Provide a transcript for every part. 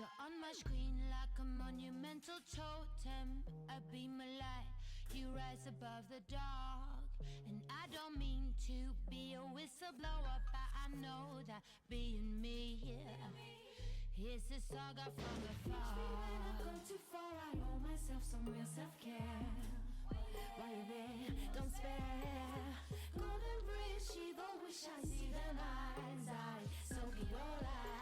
You're on my screen like a monumental totem. I beam a light, you rise above the dark. And I don't mean to be a whistleblower, but I know that being me, it's a saga from afar. When I go too far, I owe myself some real self-care. While you're there, don't spare. Golden bridge, she gon' wish I see them eyes. I soak in your light.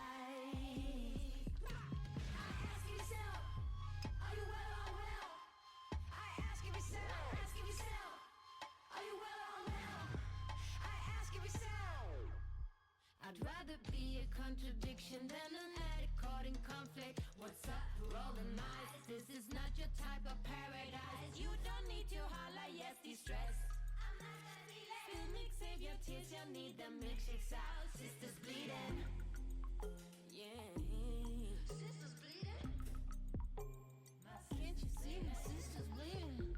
I'd rather be a contradiction than an addict caught in conflict. What's up, roll the eyes? This is not your type of paradise. You don't need to holler, yes, de-stress. I'm not gonna be late. Still mix, save your tears, you'll need the milkshakes out. Sisters bleeding. Yeah. Sisters bleeding? Can't you see my sisters bleeding?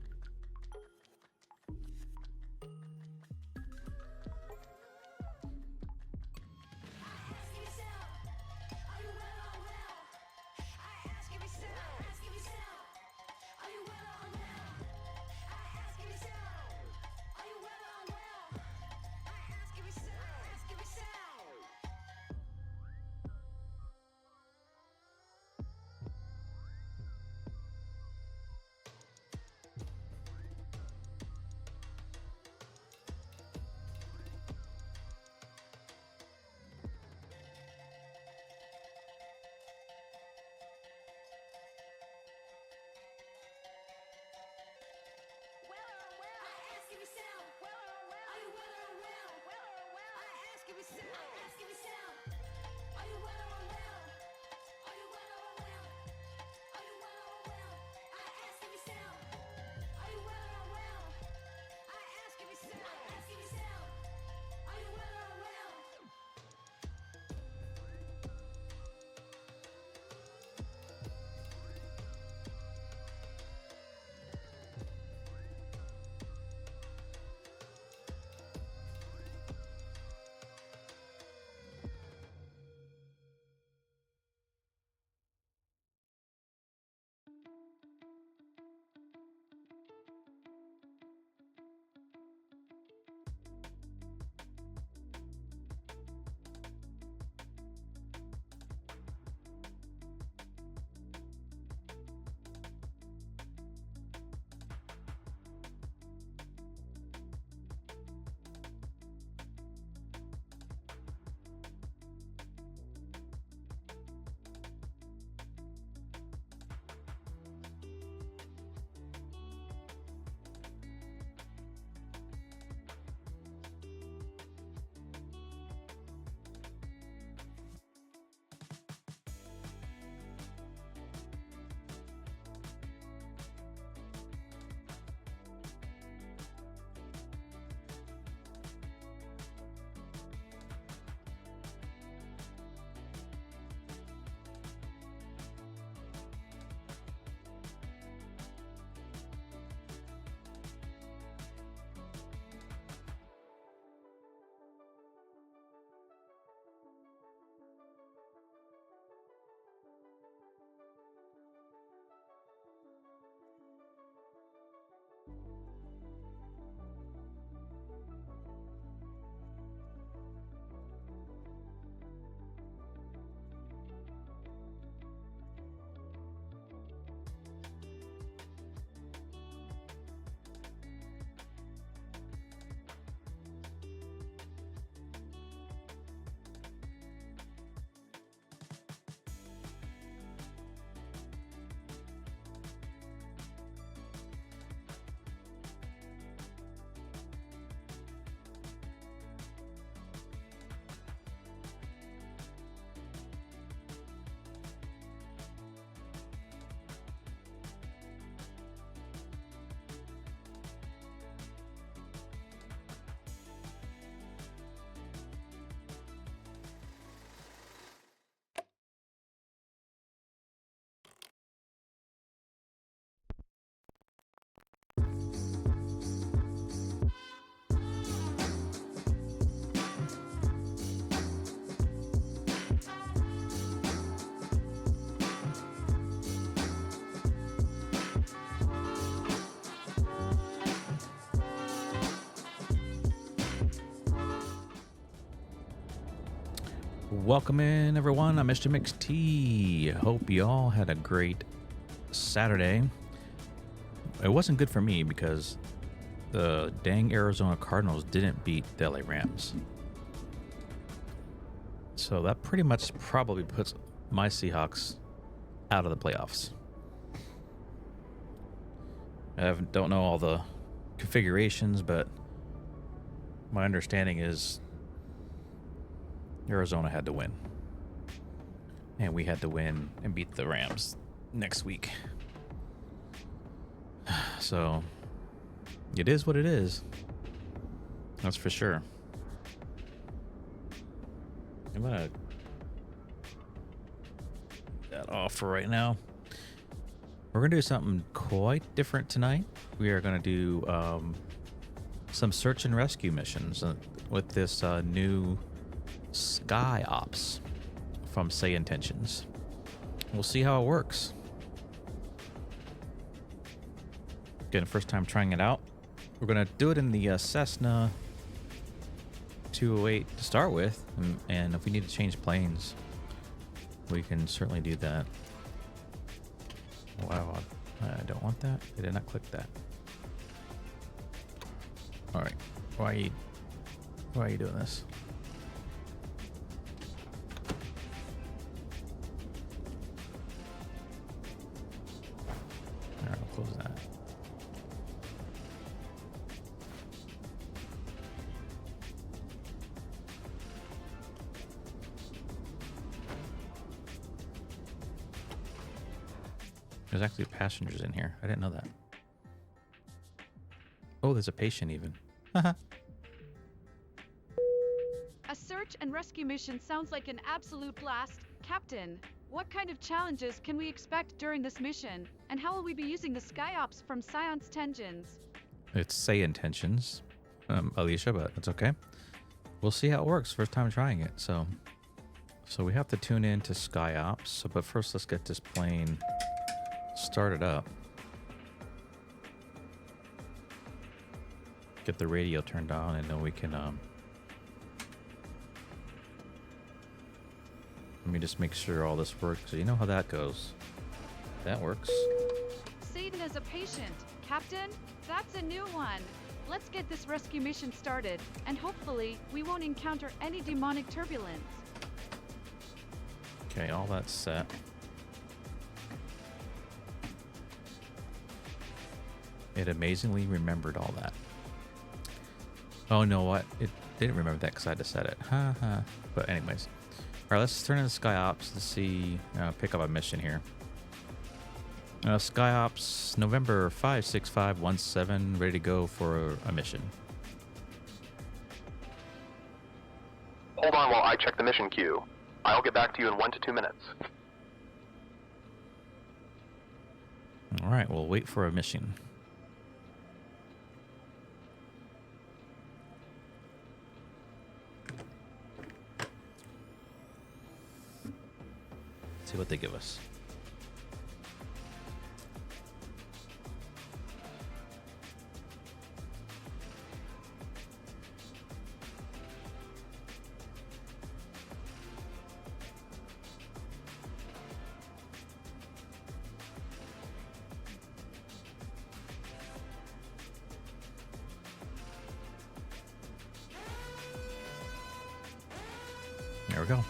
Welcome in, everyone. I'm Mr. MixT. Hope you all had a great Saturday. It wasn't good for me because the dang Arizona Cardinals didn't beat the LA Rams. So that pretty much probably puts my Seahawks out of the playoffs. Don't know all the configurations, but my understanding is Arizona had to win. And we had to win and beat the Rams next week. So, it is what it is. That's for sure. I'm going to that off for right now. We're going to do something quite different tonight. We are going to do some search and rescue missions with this new SkyOps from sayintentions. We'll see how it works. Again, first time trying it out. We're going to do it in the Cessna 208 to start with, and if we need to change planes, we can certainly do that. Wow, I don't want that. I did not click that. All right, why are you doing this? All right, I'll close that. There's actually passengers in here. I didn't know that. Oh, there's a patient even. A search and rescue mission sounds like an absolute blast. Captain, what kind of challenges can we expect during this mission? And how will we be using the SkyOps from sayintentions? It's sayintentions, Alicia, but it's okay. We'll see how it works. First time trying it. So we have to tune in to SkyOps. So, but first, let's get this plane started up. Get the radio turned on, and then we can let me just make sure all this works. So you know how that goes. That works. Satan as a patient. Captain, that's a new one. Let's get this rescue mission started, and hopefully we won't encounter any demonic turbulence. Okay, all that's set. It amazingly remembered all that. Oh, no, what? It didn't remember that because I had to set it. But anyways. All right, let's turn into SkyOps to see, pick up a mission here. SkyOps, November 56517, ready to go for a mission. Hold on while I check the mission queue. I'll get back to you in 1 to 2 minutes. All right, we'll wait for a mission. See what they give us. There we go.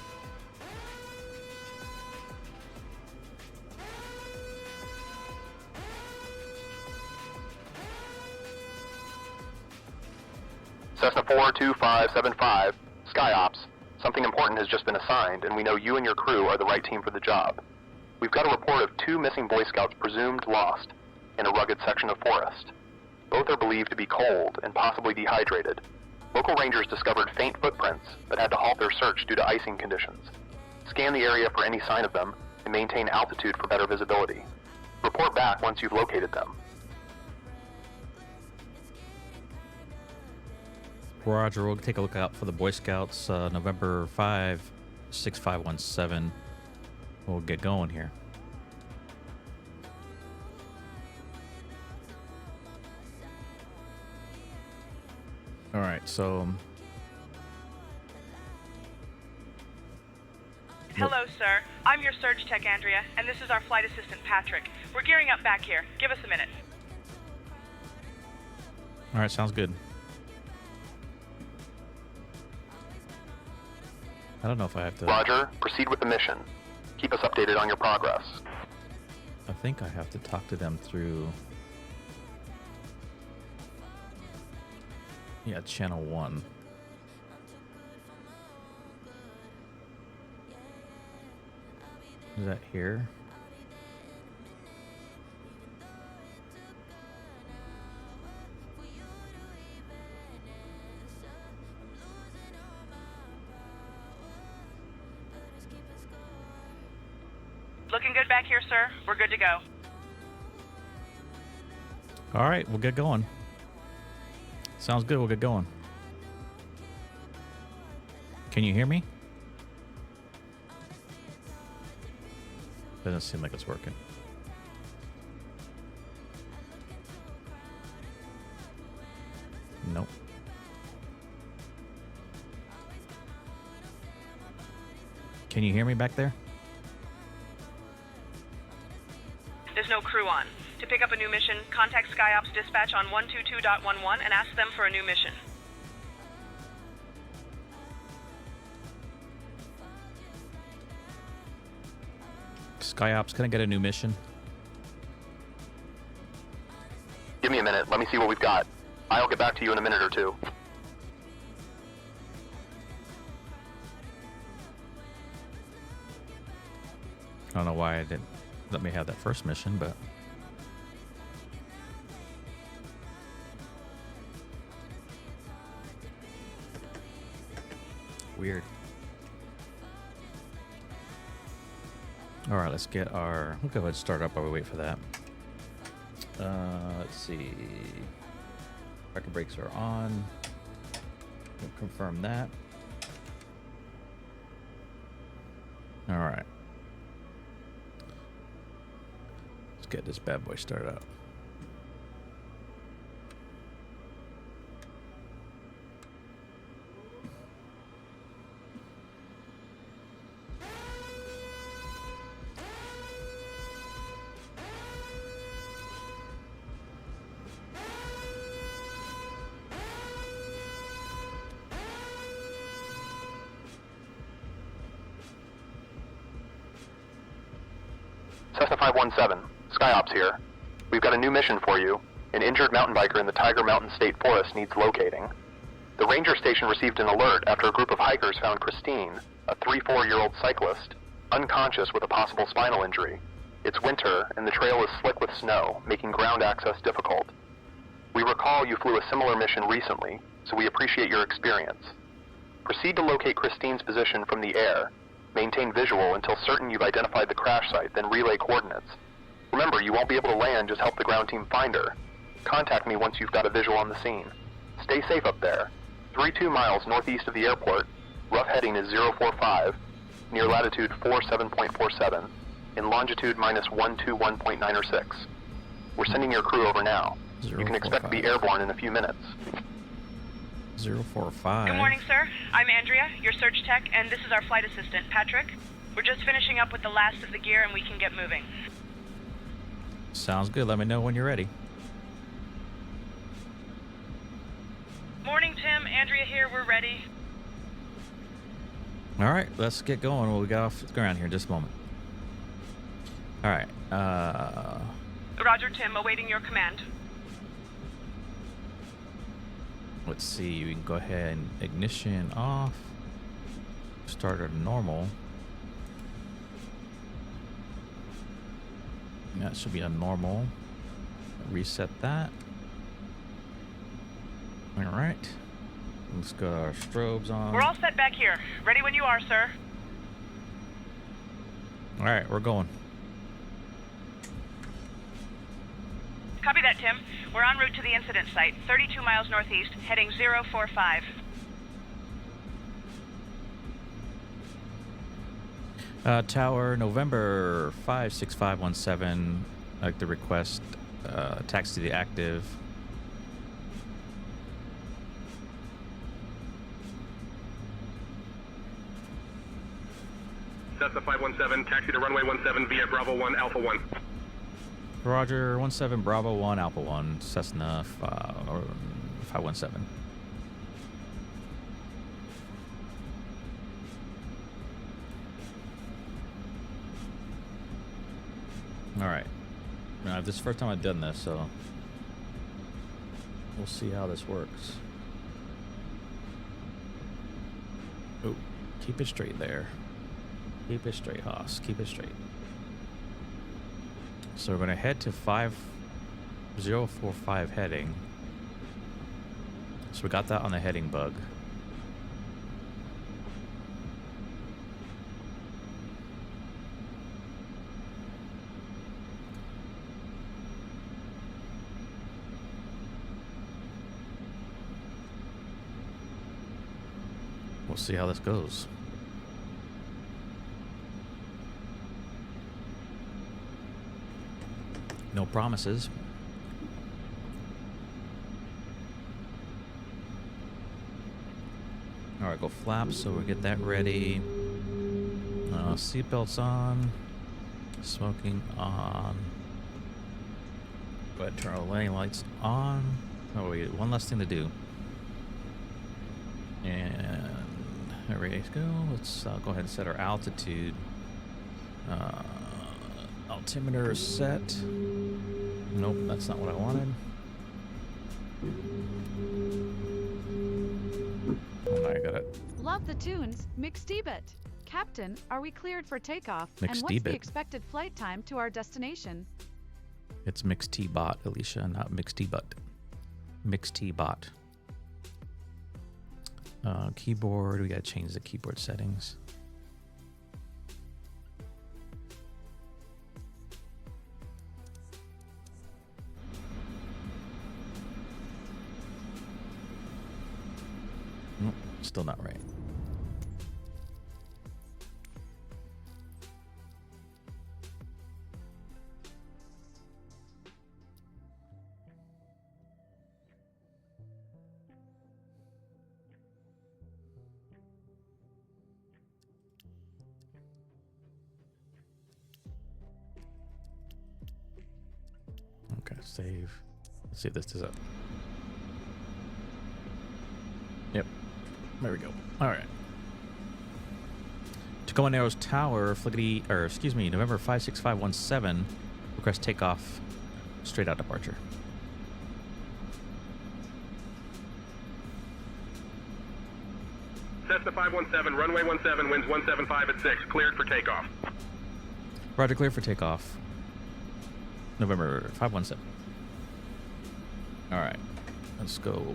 Cessna 42575, SkyOps. Something important has just been assigned, and we know you and your crew are the right team for the job. We've got a report of 2 missing Boy Scouts presumed lost in a rugged section of forest. Both are believed to be cold and possibly dehydrated. Local rangers discovered faint footprints, but had to halt their search due to icing conditions. Scan the area for any sign of them, and maintain altitude for better visibility. Report back once you've located them. Roger, we'll take a look out for the Boy Scouts, November 56517. We'll get going here. All right, so Hello, sir. I'm your surge tech, Andrea, and this is our flight assistant, Patrick. We're gearing up back here. Give us a minute. All right, sounds good. I don't know if I have to... Roger. Proceed with the mission. Keep us updated on your progress. I think I have to talk to them through... Yeah, channel 1. Is that here? Looking good back here, sir. We're good to go. All right, we'll get going. Sounds good, we'll get going. Can you hear me? Doesn't seem like it's working. Nope. Can you hear me back there? There's no crew on. To pick up a new mission, contact SkyOps dispatch on 122.11 and ask them for a new mission. SkyOps, can I get a new mission? Give me a minute. Let me see what we've got. I'll get back to you in a minute or two. I don't know why I didn't let me have that first mission, but... Weird. All right, let's get our... We'll go ahead and start up while we wait for that. Let's see. Record brakes are on. We'll confirm that. All right. Let's get this bad boy started up. Cessna 517, SkyOps here. We've got a new mission for you. An injured mountain biker in the Tiger Mountain State Forest needs locating. The ranger station received an alert after a group of hikers found Christine, a 3-4-year-old cyclist, unconscious with a possible spinal injury. It's winter, and the trail is slick with snow, making ground access difficult. We recall you flew a similar mission recently, so we appreciate your experience. Proceed to locate Christine's position from the air. Maintain visual until certain you've identified the crash site, then relay coordinates. Remember, you won't be able to land, just help the ground team find her. Contact me once you've got a visual on the scene. Stay safe up there. 32 miles northeast of the airport. Rough heading is 045, near latitude 47.47, in longitude minus 121.906. We're sending your crew over now. You can expect to be airborne in a few minutes. 045. Good morning, sir. I'm Andrea, your search tech, and this is our flight assistant, Patrick. We're just finishing up with the last of the gear and we can get moving. Sounds good. Let me know when you're ready. Morning, Tim. Andrea here. We're ready. All right, let's get going. Well, we got off the ground here in just a moment. All right. Roger, Tim. Awaiting your command. Let's see. We can go ahead and ignition off. Start at normal. That should be a normal. Reset that. All right. Let's get our strobes on. We're all set back here. Ready when you are, sir. All right, we're going. Copy that, Tim. We're en route to the incident site, 32 miles northeast, heading 045. Tower, November 56517. I'd like to request taxi to active. Cessna 517, taxi to runway 17 via Bravo 1 Alpha 1. Roger, 17 Bravo 1 Alpha 1, Cessna 517. Alright. Now, this is the first time I've done this, so we'll see how this works. Oh, keep it straight there. Keep it straight, Haas. Keep it straight. So we're going to head to 5045 heading. So we got that on the heading bug. We'll see how this goes. No promises. Alright, go flaps, so we'll get that ready. Seatbelts on. Smoking on. Go ahead and turn our landing lights on. Oh wait, one last thing to do. And ready to go. Let's go ahead and set our altitude. Altimeter is set. Nope, that's not what I wanted. Oh, I got it. Love the tunes, McSteebit. Captain, are we cleared for takeoff? And what's McSteebit. the expected flight time to our destination? It's McSteebot, Alicia, not McSteebot. McSteebot. Keyboard, we gotta change the keyboard settings. Nope, still not right. Okay, save. Let's see if this does it. Yep. There we go. All right. Tacoma Narrows Tower, November 56517. Request takeoff, straight out departure. Cessna 517, runway 17, winds 175 at 6, cleared for takeoff. Roger, clear for takeoff. November 517. All right, let's go.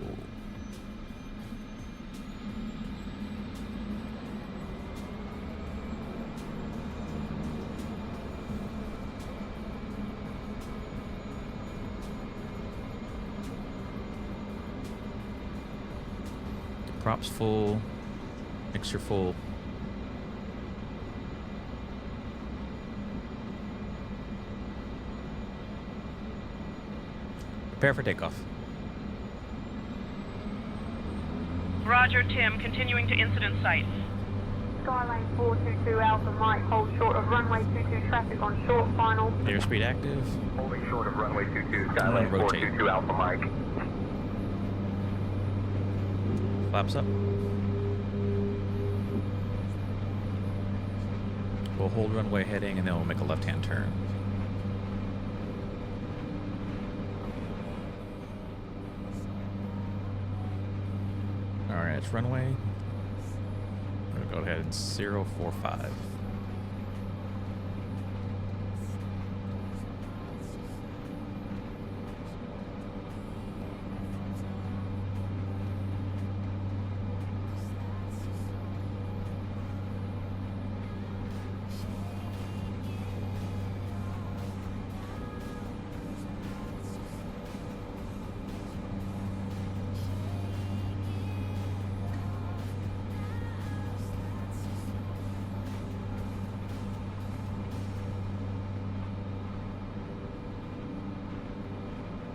Props full, mixture full. Prepare for takeoff. Roger, Tim. Continuing to incident site. Skylane 422 Alpha Mike, hold short of runway 22 traffic on short final. Airspeed active. Holding short of runway 22, And Skylane rotate. 422 Alpha Mike. Flaps up. We'll hold runway heading and then we'll make a left-hand turn. Alright, it's runway. I'm gonna go ahead and 045.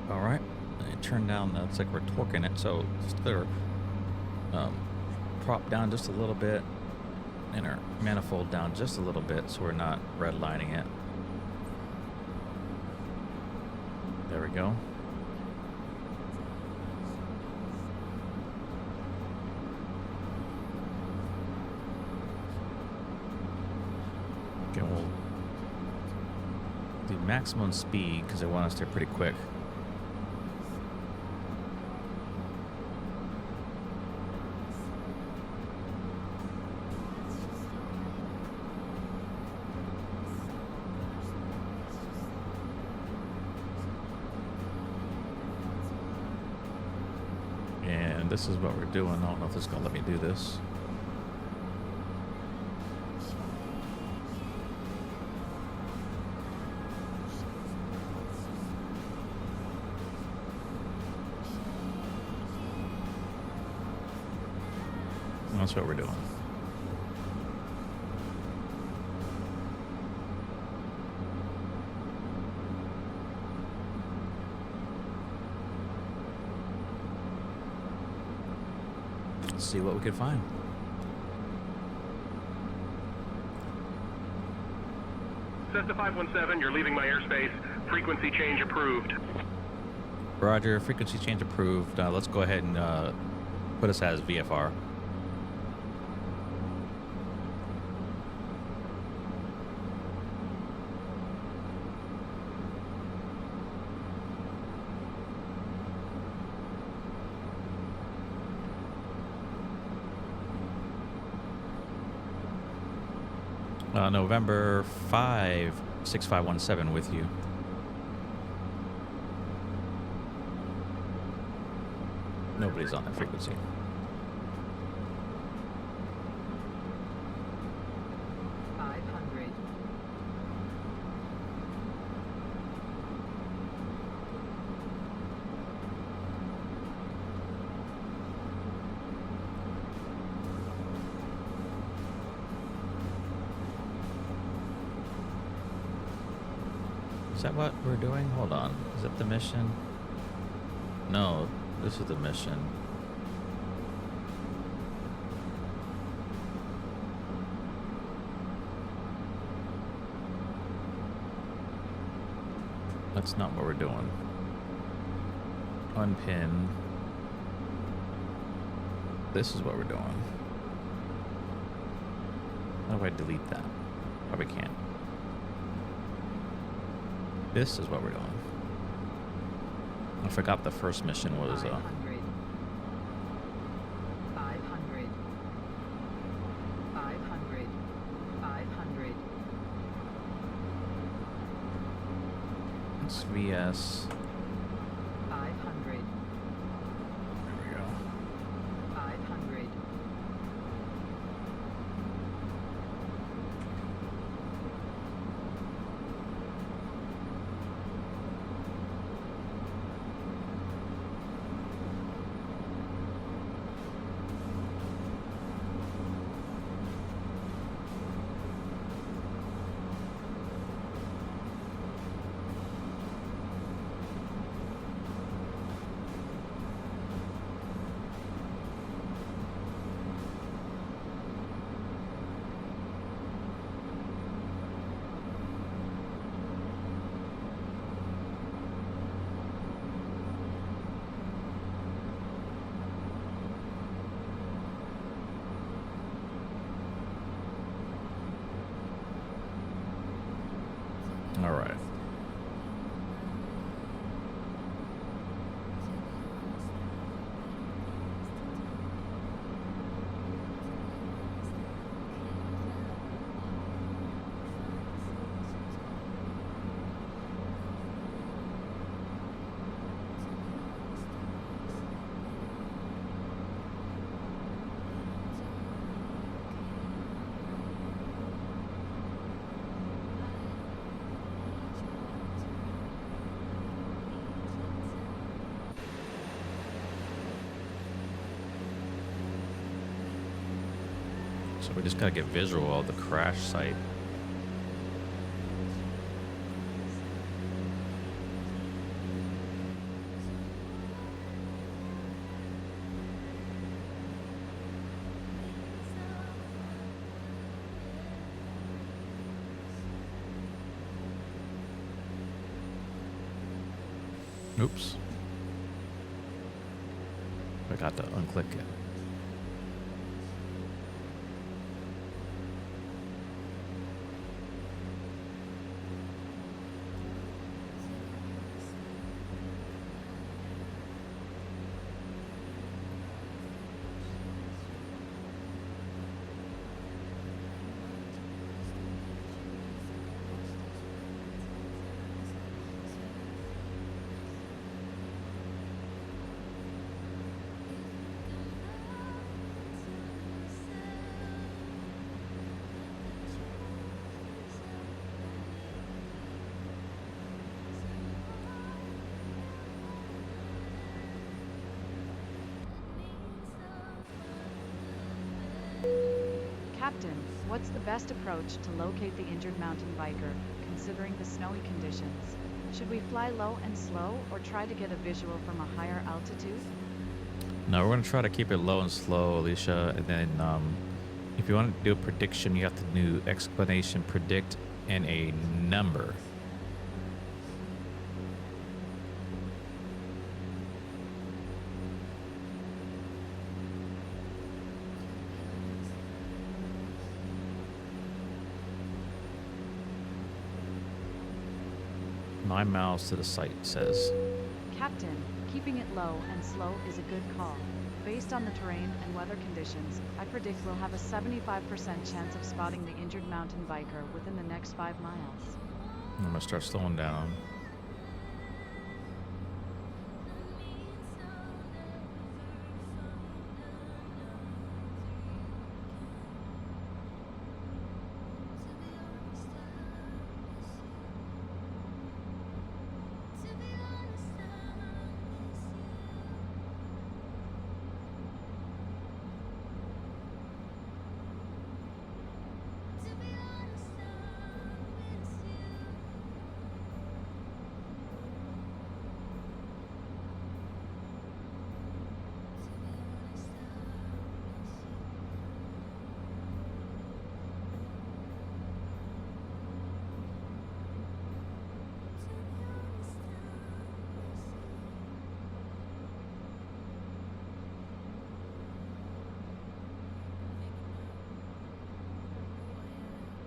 Alright, turn down, it's like we're torquing it, so just clear, prop down just a little bit, in our manifold down just a little bit so we're not redlining it. There we go. Okay, we'll do maximum speed because they want us there pretty quick. And this is what we're doing. I don't know if this is going to let me do this. That's what we're doing. Let's see what we can find. Cessna 517, you're leaving my airspace. Frequency change approved. Roger, frequency change approved. Let's go ahead and put us as VFR. November 5, 6517 with you. Nobody's on that frequency. Is that what we're doing? Hold on. Is that the mission? No, this is the mission. That's not what we're doing. Unpin. This is what we're doing. How do I delete that? Probably can't. This is what we're doing. I forgot the first mission was 500. 500. It's VS. 500. There we go. 500. All right. So we just gotta get visual of the crash site. Oops. Forgot to unclick it. Captain, what's the best approach to locate the injured mountain biker, considering the snowy conditions? Should we fly low and slow, or try to get a visual from a higher altitude? No, we're going to try to keep it low and slow, Alicia. And then if you want to do a prediction, you have to do explanation, predict, and a number. "9 miles to the site," says. Captain, keeping it low and slow is a good call. Based on the terrain and weather conditions, I predict we'll have a 75% chance of spotting the injured mountain biker within the next 5 miles. I'm going to start slowing down.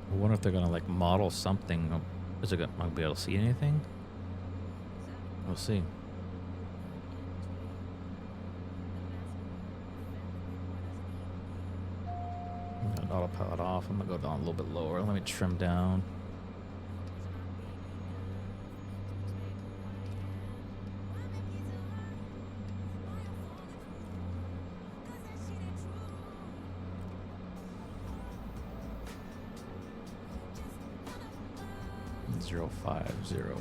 I wonder if they're gonna like model something. Is it gonna be able to see anything? We'll see. I'm gonna autopilot off. I'm gonna go down a little bit lower. Let me trim down. Zero 50.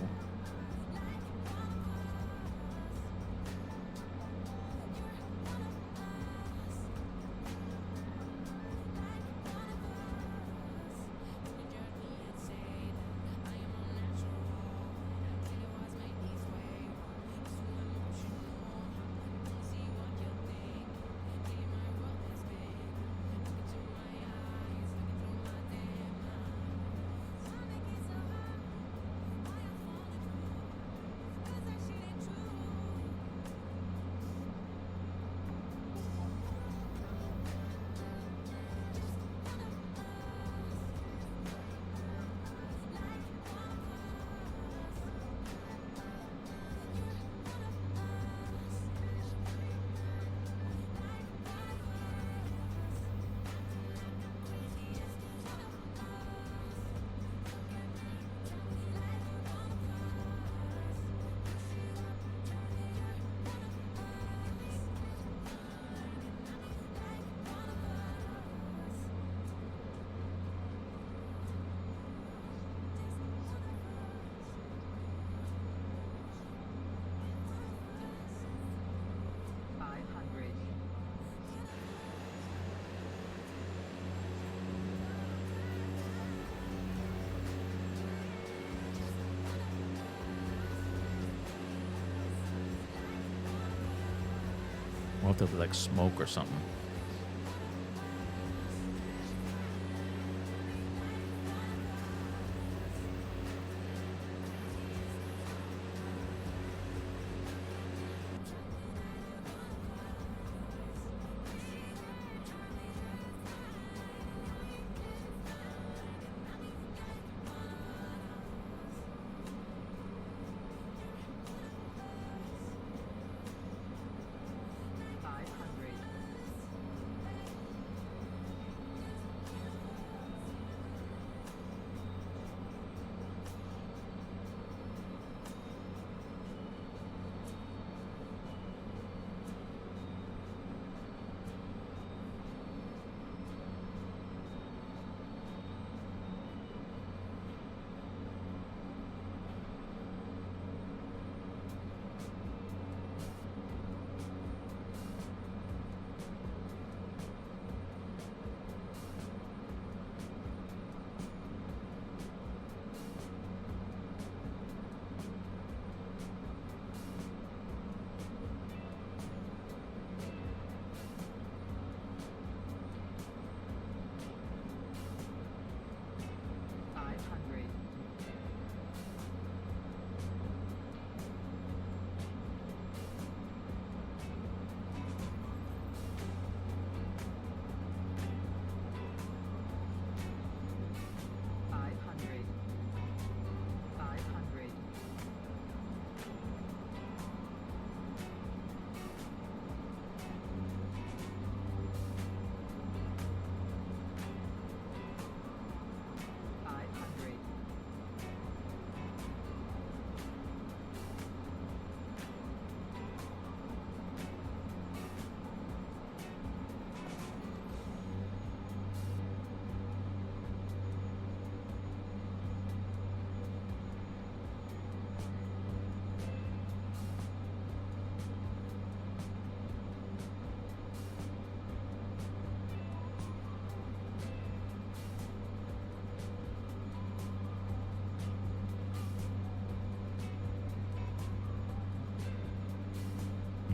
What if there'll be like smoke or something?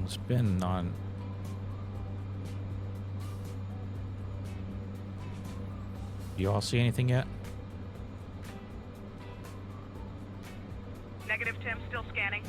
It's been on. You all see anything yet? Negative, Tim. Still scanning.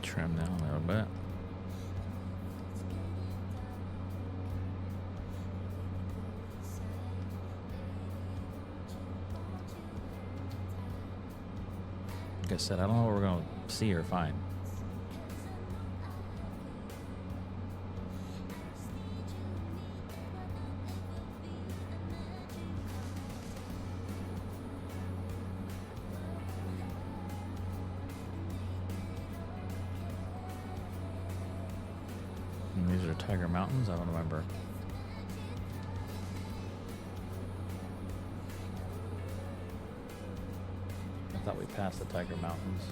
Trim down a little bit. Like I said, I don't know what we're going to see or find. These are Tiger Mountains? I don't remember. I thought we passed the Tiger Mountains.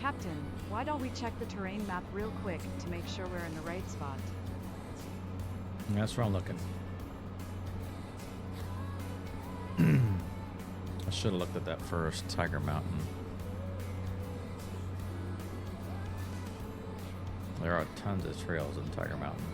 Captain, why don't we check the terrain map real quick to make sure we're in the right spot? That's where I'm looking. I should have looked at that first, Tiger Mountain. There are tons of trails in Tiger Mountain.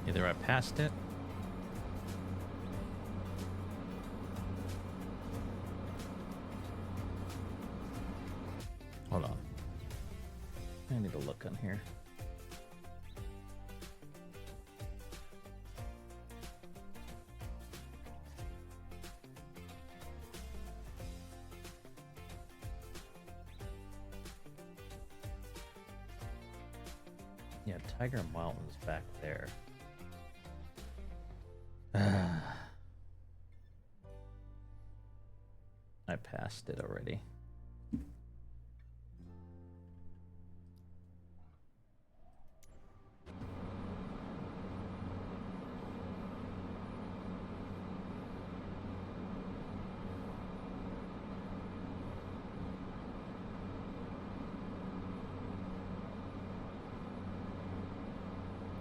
Either I passed it. Hold on. I need to look on here. Yeah, Tiger Mountain's back there. I passed it already.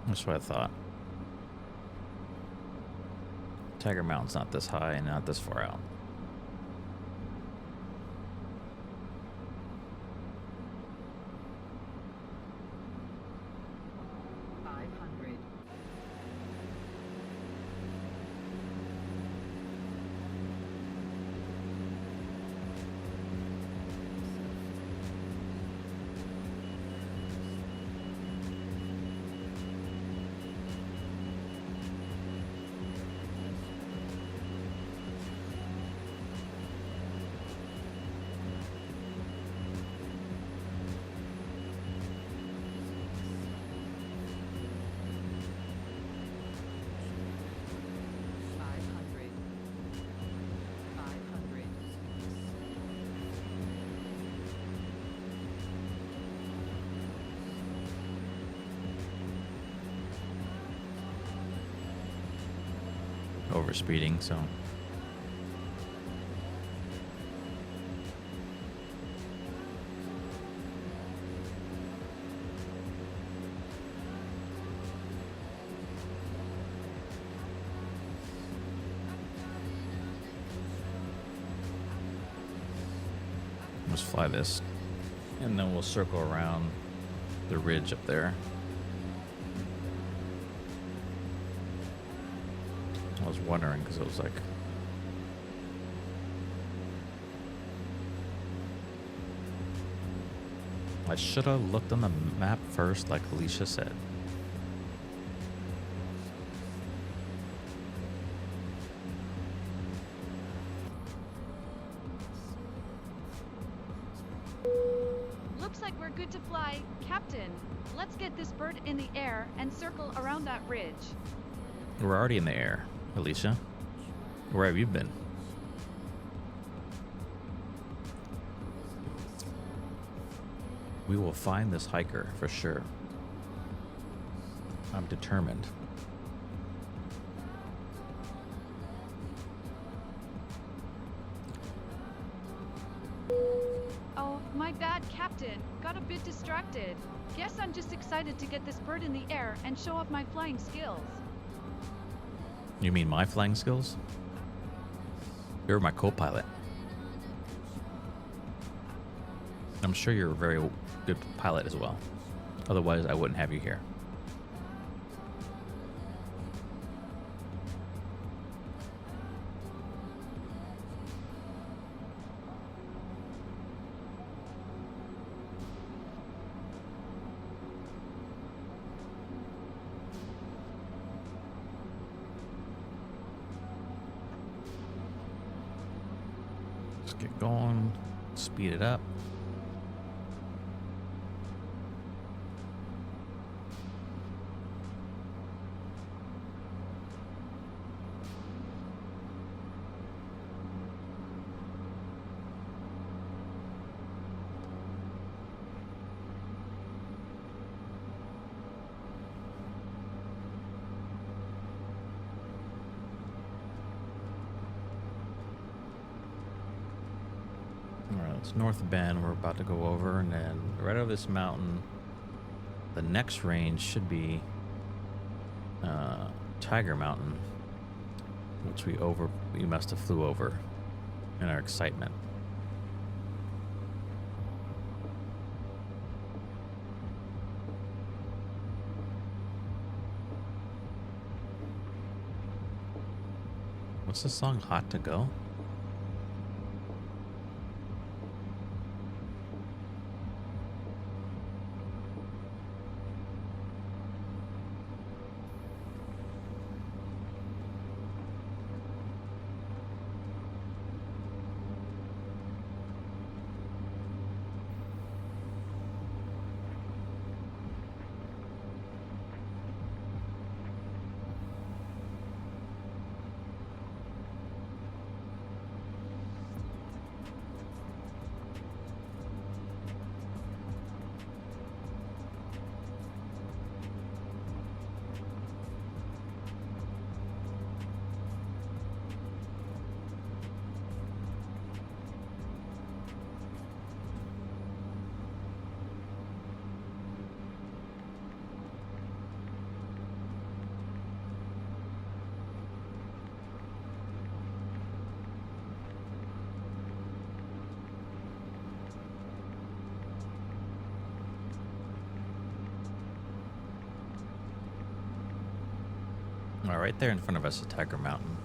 That's what I thought. Tiger Mountain's not this high and not this far out. Over speeding, so let's fly this and then we'll circle around the ridge up there. I was wondering because it was like I should have looked on the map first, like Alicia said. Looks like we're good to fly. Captain, let's get this bird in the air and circle around that ridge. We're already in the air, Alicia. Where have you been? We will find this hiker for sure. I'm determined. Oh, my bad, Captain. Got a bit distracted. Guess I'm just excited to get this bird in the air and show off my flying skills. You mean my flying skills? You're my co-pilot. I'm sure you're a very good pilot as well. Otherwise, I wouldn't have you here. Let's get going. Speed it up. It's North Bend we're about to go over, and then right over this mountain, the next range should be Tiger Mountain, which we must have flew over in our excitement. What's the song? Hot to Go? All right, there in front of us is Tiger Mountain.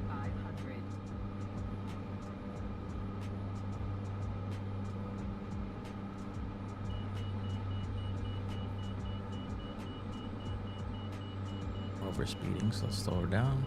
500. Over speeding, so let's slow her down.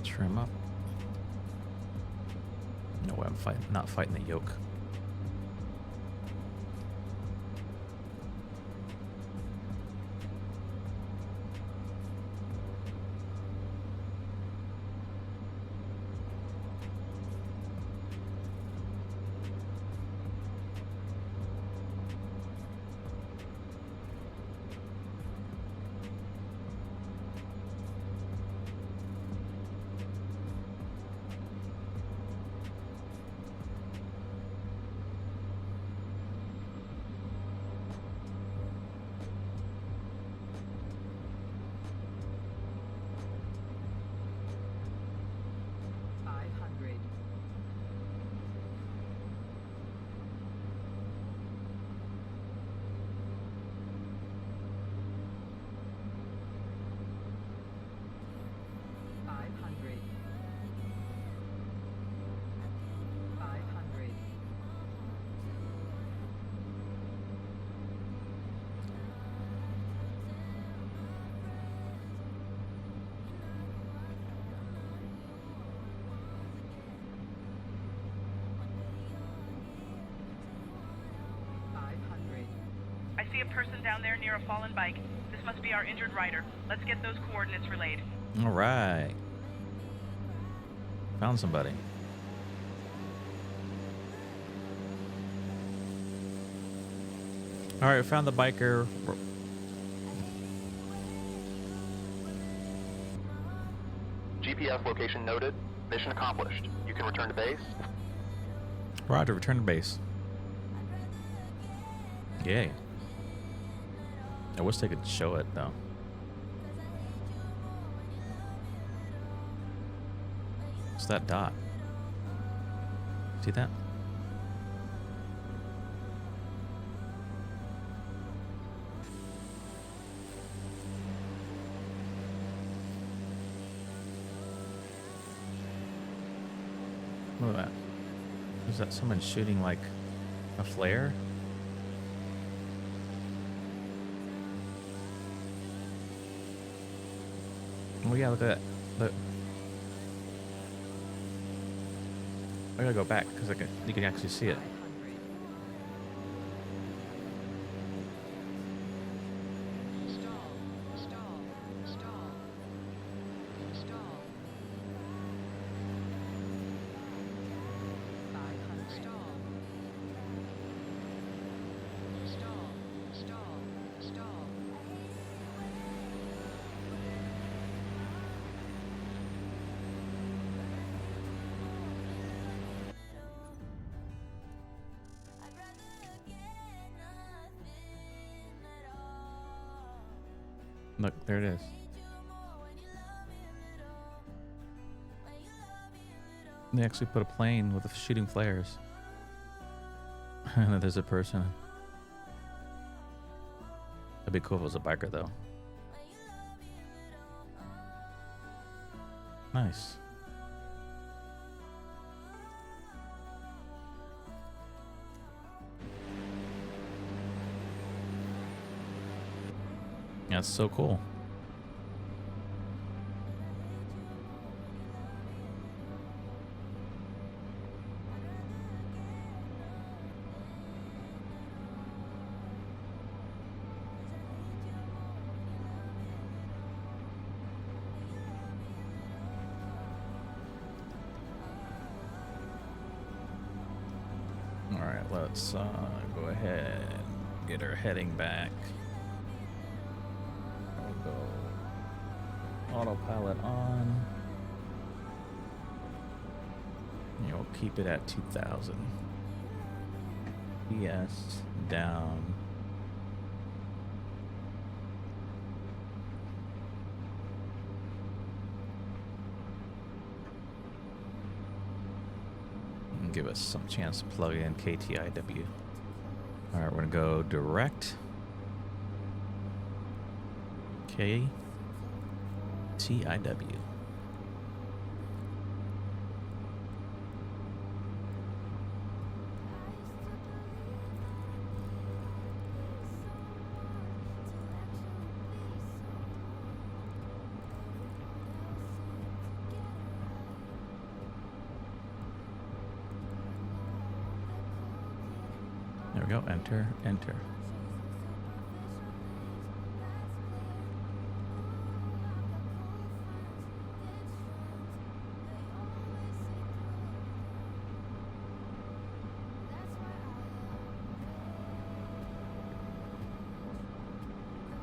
Trim up. No way, I'm not fighting the yoke. I see a person down there near a fallen bike. This must be our injured rider. Let's get those coordinates relayed. All right. Found somebody. All right, found the biker. GPS location noted. Mission accomplished. You can return to base. Roger, return to base. Yay. I wish they could show it, though. What's that dot? See that? Look at that. Is that someone shooting like a flare? Oh yeah, look at that. Look. I gotta go back because you can actually see it. Look, there it is. They actually put a plane with shooting flares. And there's a person. That'd be cool if it was a biker, though. Nice. That's so cool. All right, let's go ahead and get her heading back. We'll go autopilot on. You'll keep it at 2,000. PS down. And give us some chance to plug in KTIW. All right, we're gonna go direct. KTIW. There we go. Enter, enter.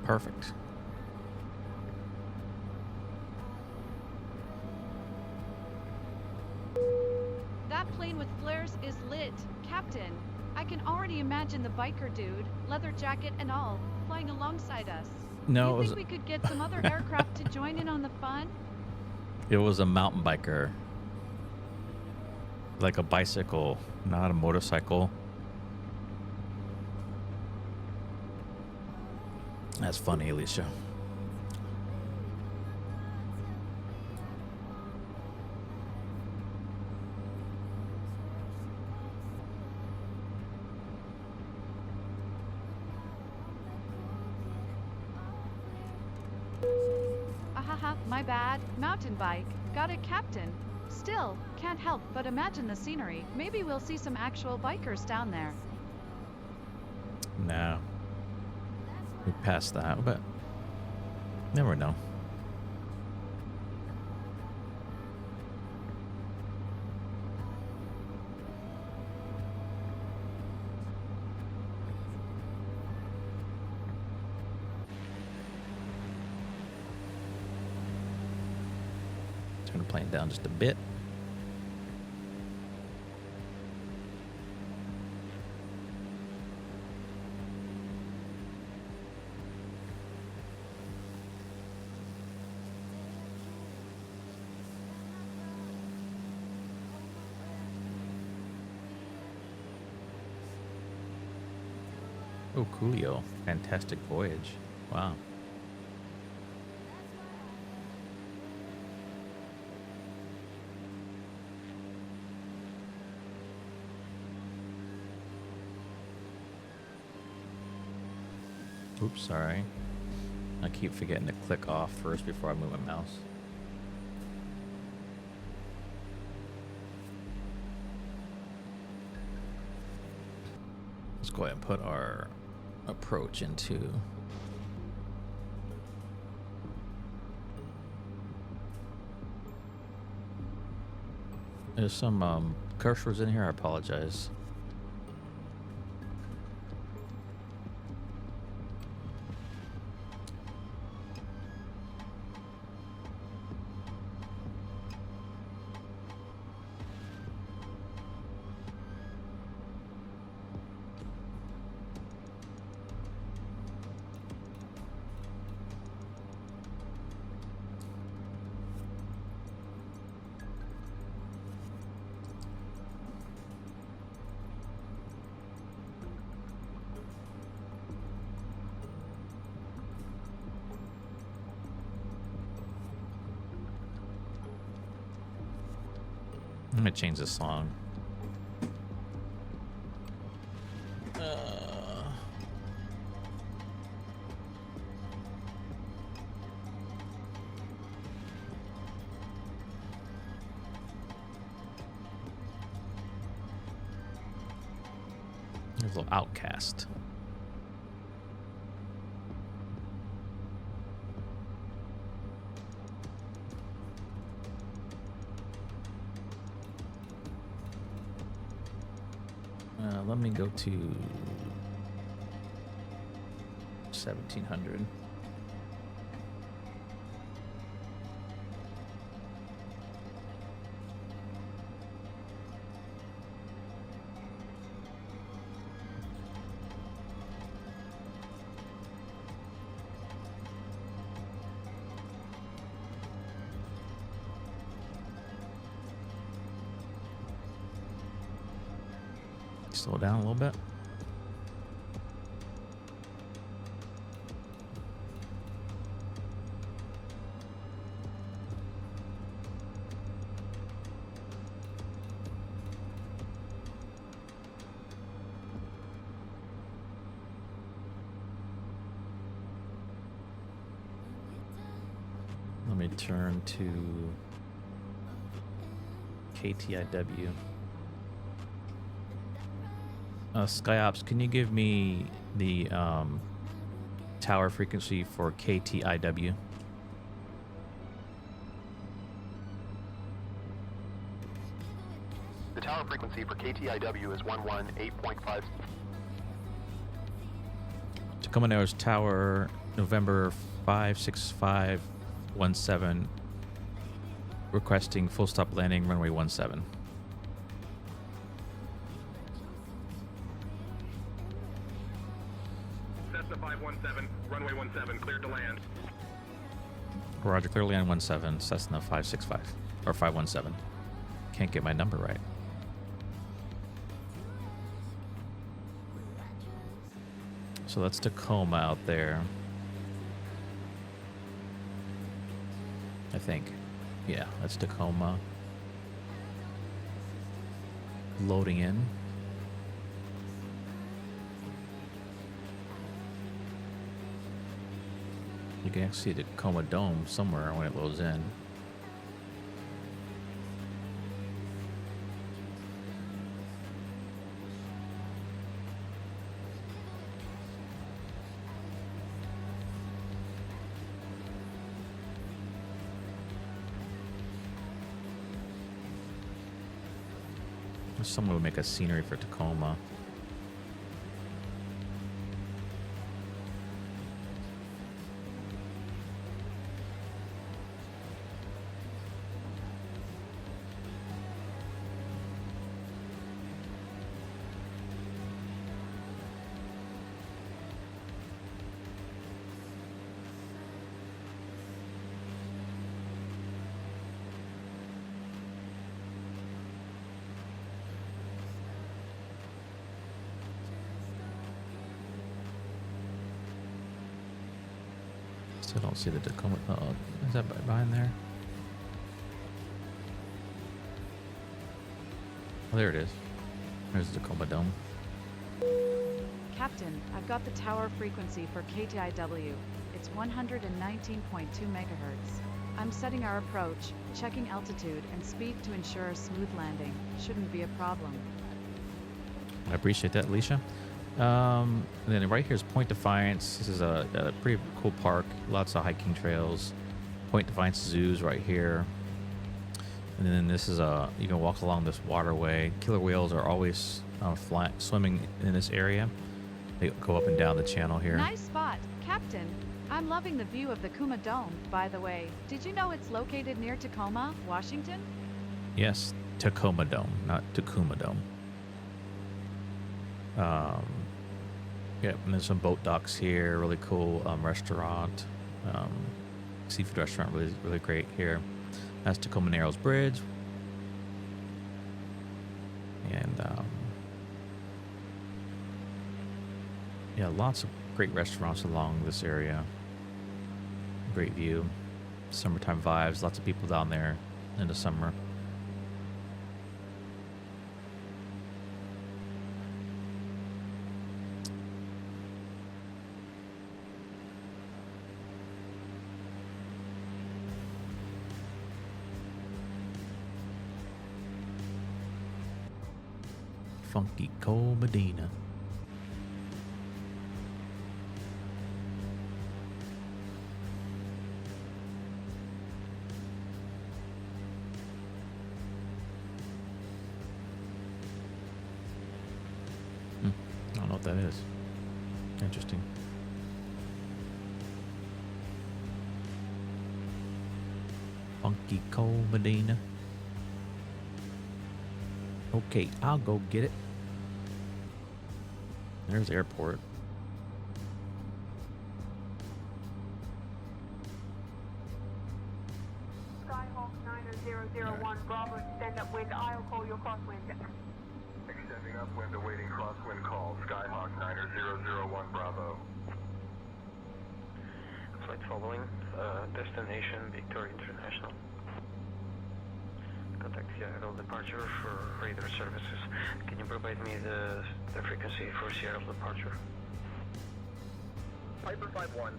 Perfect. That plane with flares is lit, Captain. I can already imagine the biker dude, leather jacket and all, flying alongside us. No, You think we could get some other aircraft to join in on the fun? it was a mountain biker. Like a bicycle, not a motorcycle. That's funny, Alicia. Ahaha, my bad. Mountain bike. Got it, Captain. Still, can't help but imagine the scenery. Maybe we'll see some actual bikers down there. No. We passed that, but never know. Turn the plane down just a bit. Oh, coolio. Fantastic voyage. Wow. Oops, sorry. I keep forgetting to click off first before I move my mouse. Let's go ahead and put our approach into there's some curse words in here. I apologize. I'm gonna change this song. There's a little Outcast. Let me go to 1700. Slow down a little bit. Let me turn to KTIW. SkyOps, can you give me the tower frequency for KTIW? The tower frequency for KTIW is 118.5. Tacoma Narrows Tower, November 56517, requesting full stop landing, runway 17. Cessna 517, runway 17, cleared to land. Roger, clearly on 17, Cessna 565, or 517. Can't get my number right. So that's Tacoma out there. I think. Yeah, that's Tacoma. Loading in. You can actually see the Tacoma Dome somewhere when it loads in. Someone would make a scenery for Tacoma. Still don't see the Tacoma. Oh, is that behind there? Oh, there it is. There's the Tacoma Dome. Captain, I've got the tower frequency for KTIW. It's 119.2 megahertz. I'm setting our approach, checking altitude and speed to ensure a smooth landing. Shouldn't be a problem. I appreciate that, Alicia. And then right here is Point Defiance. This is a pretty cool park. Lots of hiking trails. Point Defiance Zoo's right here. And then this is you can walk along this waterway. Killer whales are always swimming in this area. They go up and down the channel here. Nice spot, Captain. I'm loving the view of the Tacoma Dome, by the way. Did you know it's located near Tacoma, Washington? Yes, Tacoma Dome, not Tacoma Dome. Yeah, and there's some boat docks here. Really cool restaurant, seafood restaurant. Really, really great here. That's Tacoma Narrows Bridge, and yeah, lots of great restaurants along this area. Great view, summertime vibes. Lots of people down there in the summer. Funky Cole Medina. I don't know what that is. Interesting. Funky Cole Medina. Okay, I'll go get it. There's the airport. Skyhawk 9001, Bravo, extend upwind. I'll call your crosswind. Extending upwind, awaiting crosswind call. Skyhawk 9001 Bravo. Flight following, destination Victoria International. Contact Seattle departure for radar services. Can you provide me the frequency for Seattle departure? Piper 5-1,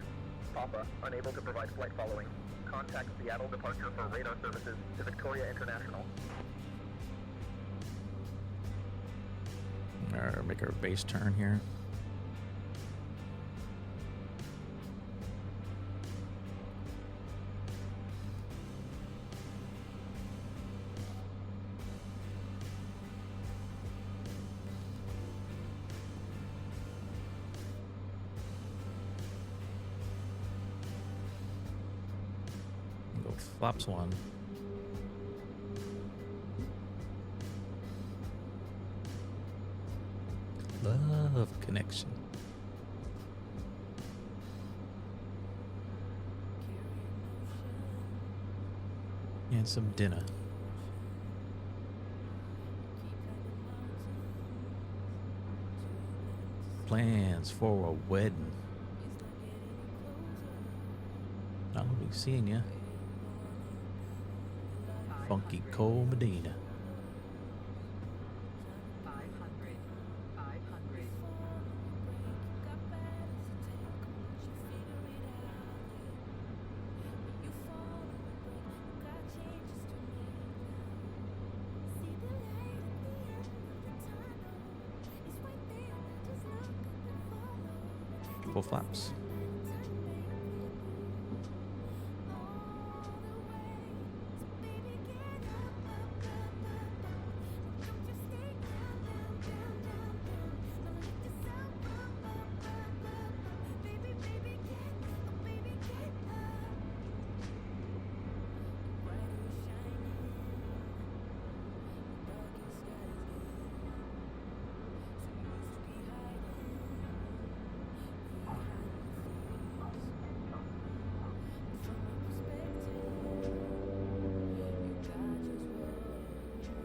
Papa, unable to provide flight following. Contact Seattle departure for radar services to Victoria International. Alright, make our base turn here. Go flaps 1. Love connection. And some dinner. Plans for a wedding. I'll be seeing ya. Funky Cole Medina. 500. 500. Full flaps.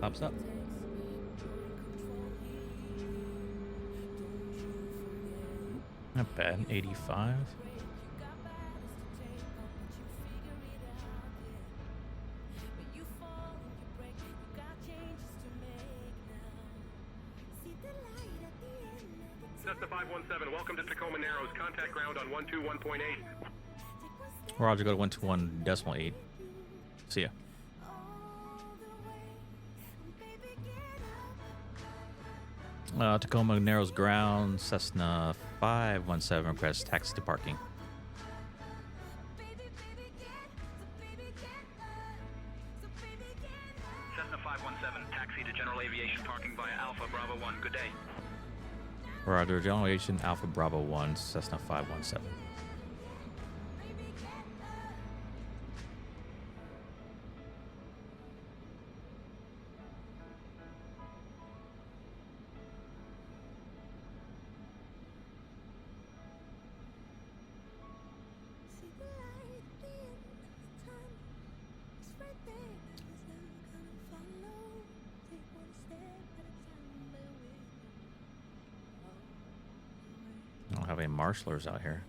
Pops up. Not bad. 85. Cessna 517, welcome to Tacoma Narrows. Contact ground on 121.8. Roger, go to 121.8. See ya. Tacoma Narrows ground, Cessna 517 requests taxi to parking. Cessna 517, taxi to general aviation parking via Alpha Bravo 1. Good day. Roger, general aviation Alpha Bravo 1, Cessna 517. I don't have any marshalers out here.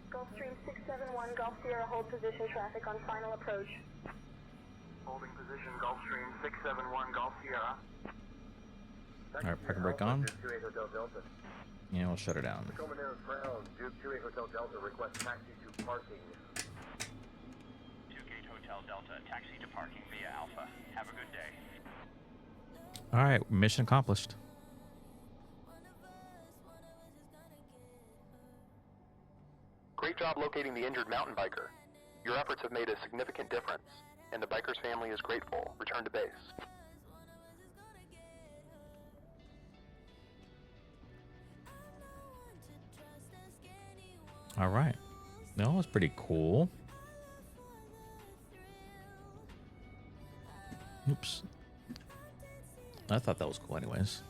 Gulfstream 671, Gulf Sierra, hold position, traffic on final approach. Holding position, Gulfstream 671, Gulf Sierra. Alright, park and brake on. 28 Hotel Delta. And we'll shut her down. Tacoma Narrows ground, Duke 28 Hotel Delta, request taxi to parking. 2 gate Hotel Delta. Taxi to parking via Alpha. Have a good day. All right, mission accomplished. Great job locating the injured mountain biker. Your efforts have made a significant difference, and the biker's family is grateful. Return to base. All right. That was pretty cool. Oops. I thought that was cool anyways.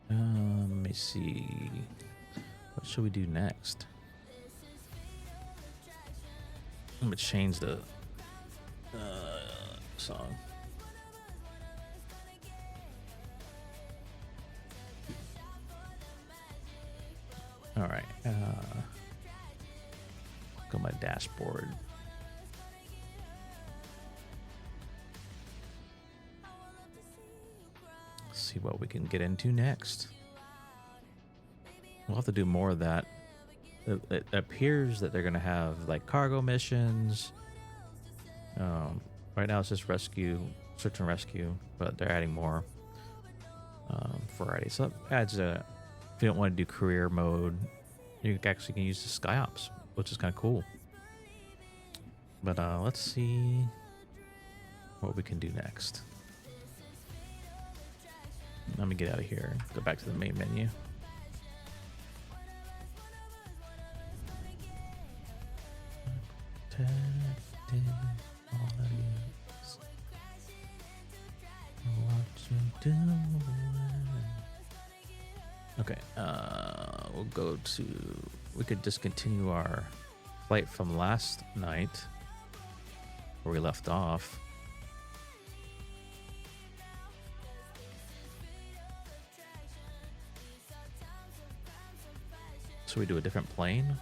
Let me see. What should we do next? I'm gonna change the song. All right. Go my dashboard. See what we can get into next. We'll have to do more of that. It appears that they're going to have like cargo missions. Right now it's just rescue, search and rescue, but they're adding more variety. So that adds a, if you don't want to do career mode, you actually can use the SkyOps, which is kind of cool. But let's see what we can do next. Let me get out of here. Go back to the main menu. Okay, we'll go to, we could discontinue our flight from last night where we left off. So we do a different plane.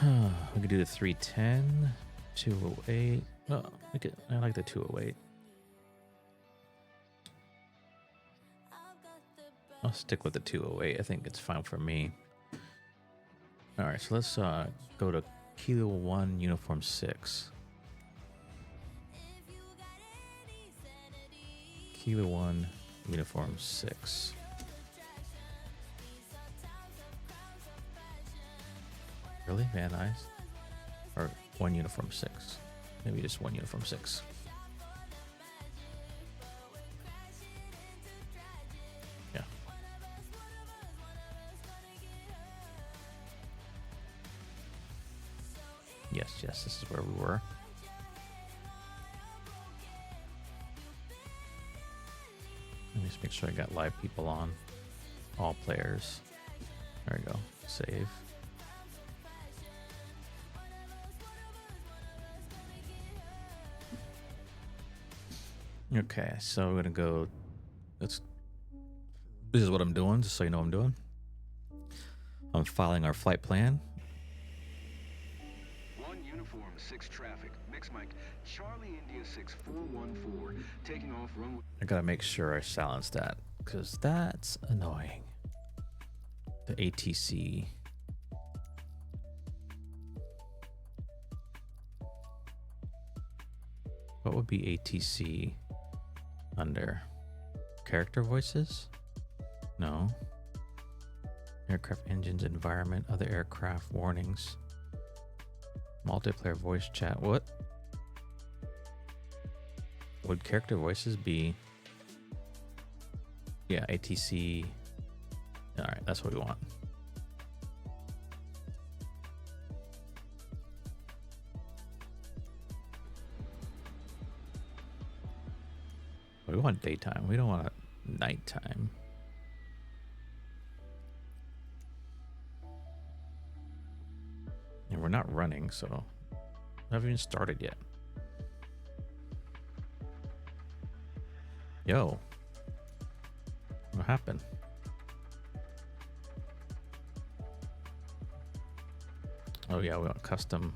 We could do the 310, 208. Oh, I like the 208. I'll stick with the 208. I think it's fine for me. All right, so let's go to Kilo 1 Uniform 6. Kilo 1 Uniform 6. Really? Van Nuys? Or 1 Uniform 6. Maybe just 1 Uniform 6. Yeah. Yes, this is where we were. Let me just make sure I got live people on. All players. There we go. Save. Okay, so we're gonna go. This is what I'm doing, just so you know what I'm doing. I'm filing our flight plan. 1 Uniform 6 traffic. Mix Mike. Charlie India 6414. Taking off runway. I gotta make sure I silence that because that's annoying. The ATC. What would be ATC under? Character voices? No. Aircraft engines, environment, other aircraft, warnings. Multiplayer voice chat. What? Would character voices be? Yeah, ATC. Alright, that's what we want. We want daytime. We don't want nighttime. And we're not running, so we haven't even started yet. Yo. What happened? Oh yeah, we want custom.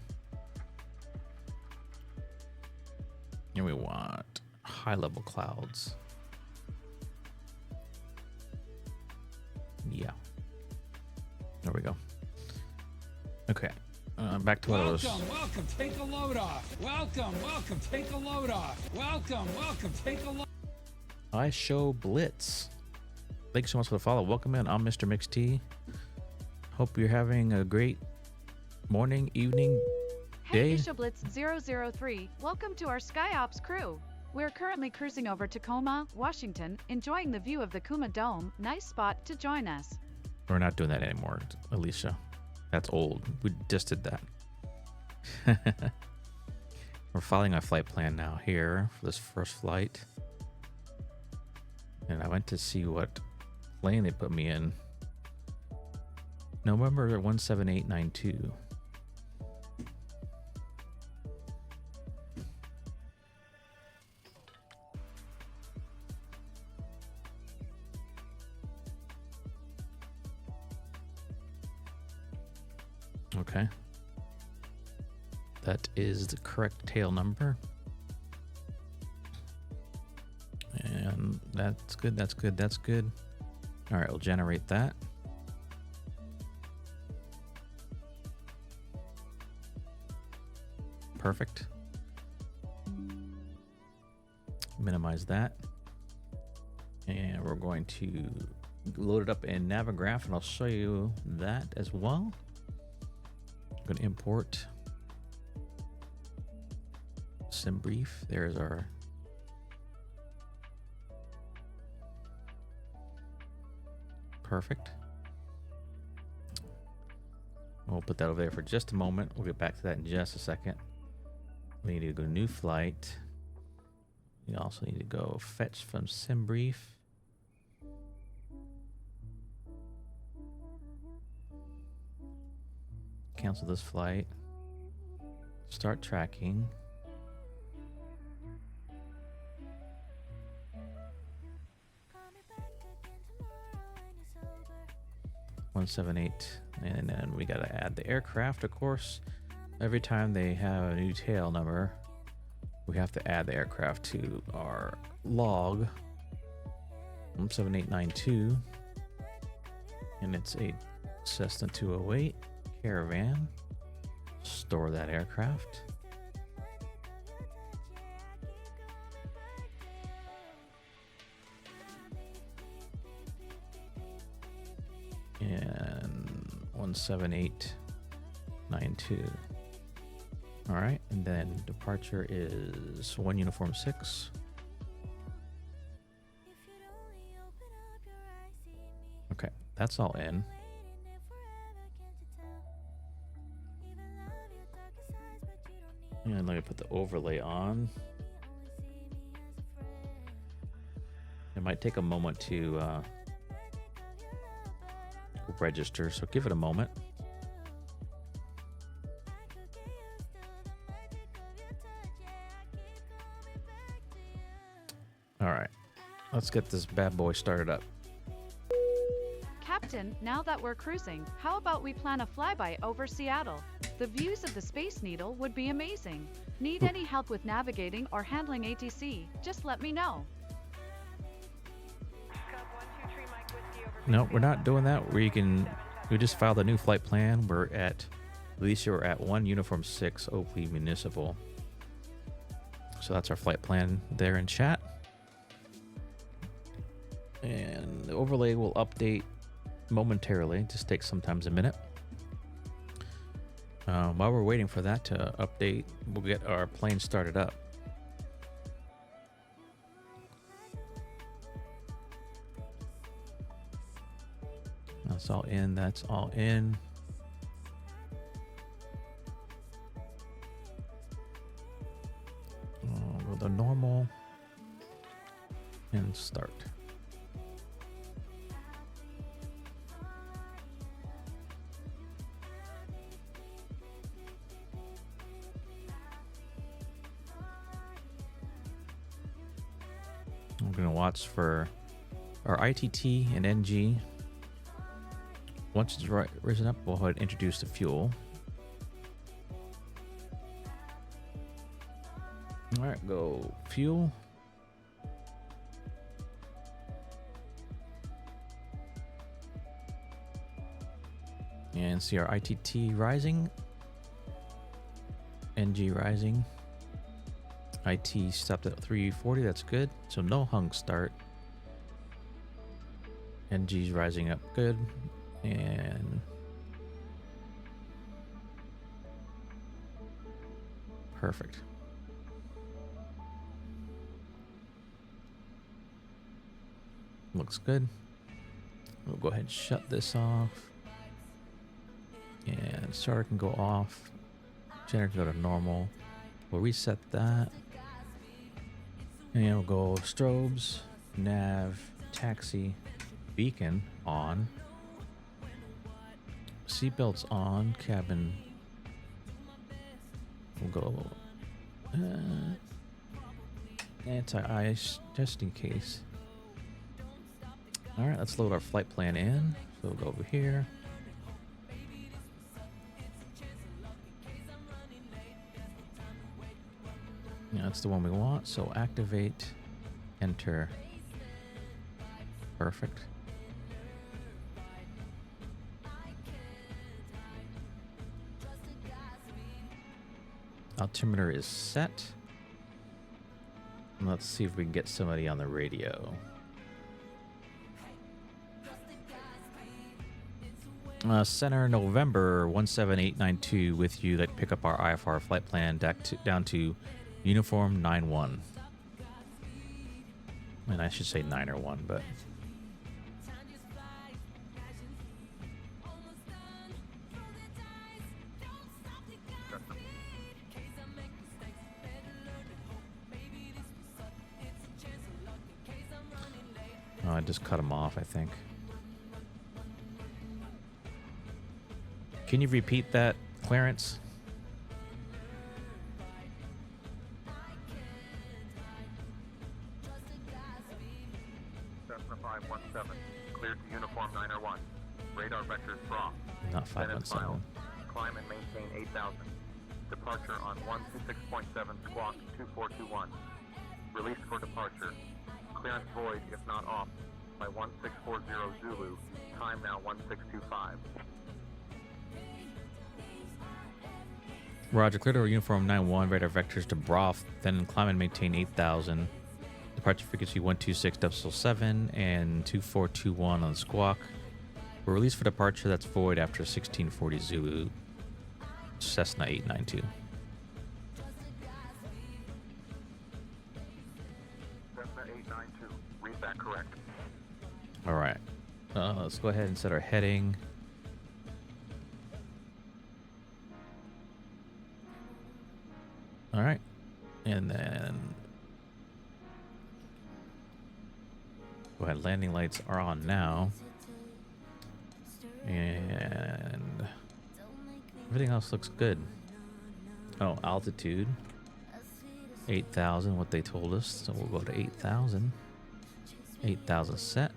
And we want high level clouds. Yeah. There we go. Okay. Back to what it was. Welcome, take a load off. Welcome, take a load off. Welcome, take a load. I show Blitz. Thank you so much for the follow. Welcome in. I'm Mr. Mix T. Hope you're having a great morning, evening, day. Hey, Ishoblitz003. Welcome to our SkyOps crew. We're currently cruising over Tacoma, Washington, enjoying the view of the Kuma Dome. Nice spot to join us. We're not doing that anymore, Alicia. That's old. We just did that. We're following our flight plan now here for this first flight. And I went to see what plane they put me in. November 17892. Okay. That is the correct tail number. And that's good, that's good, that's good. All right, we'll generate that. Perfect. Minimize that. And we're going to load it up in Navigraph, and I'll show you that as well. I'm going to import SimBrief. There's our perfect. We'll put that over there for just a moment. We'll get back to that in just a second. We need to go new flight. We also need to go fetch from SimBrief. Cancel this flight. Start tracking. .178, and then we got to add the aircraft, of course. Every time they have a new tail number, we have to add the aircraft to our log. 17892, and it's a Cessna 208 Caravan. Store that aircraft. And 17892. All right, and then departure is 1 Uniform 6. Okay, that's all in. And let me put the overlay on. It might take a moment to register, so give it a moment. All right, let's get this bad boy started up. Captain, now that we're cruising, how about we plan a flyby over Seattle? The views of the Space Needle would be amazing. Need any help with navigating or handling ATC? Just let me know. No, we're not doing that. We just filed a new flight plan. We're at Alicia, we're at 1 Uniform 6 Oakley Municipal. So that's our flight plan there in chat. And the overlay will update momentarily. Just takes sometimes a minute. While we're waiting for that to update, we'll get our plane started up. That's all in. That's all in. Go the normal and start. I'm going to watch for our ITT and NG. Once it's risen up, we'll go ahead and introduce the fuel. All right, go fuel. And see our ITT rising. NG rising. IT stopped at 340, that's good. So no hung start. NG's rising up good. And perfect. Looks good. We'll go ahead and shut this off. And starter can go off. Generator can go to normal. We'll reset that. And we'll go strobes, nav, taxi, beacon on. Seatbelts on, cabin. We'll go anti-ice just in case. Alright, let's load our flight plan in. So we'll go over here. Yeah, that's the one we want. So activate, enter. Perfect. Altimeter is set. And let's see if we can get somebody on the radio. Center November 17892 with you that pick up our IFR flight plan down to uniform 91. And I should say 9 or 1, but oh, I just cut him off, I think. Can you repeat that, Clarence? Cessna 517, cleared to uniform 901. Radar vectors brought. Not 517. Climb and maintain 8,000. Departure on 126.7 squawk 2421. Release for departure. Clearance void if not off by 1640 Zulu. Time now 1625. Roger, clear to uniform 91, radar vectors to Broth, then climb and maintain 8,000. Departure frequency 126.7 and 2421 on squawk. We're released for departure, that's void after 1640 Zulu. Cessna 892. Cessna 892, read that correct. Alright, let's go ahead and set our heading. All right, and then go ahead. Landing lights are on now, and everything else looks good. Oh, altitude 8,000, what they told us. So we'll go to 8,000. 8,000 set,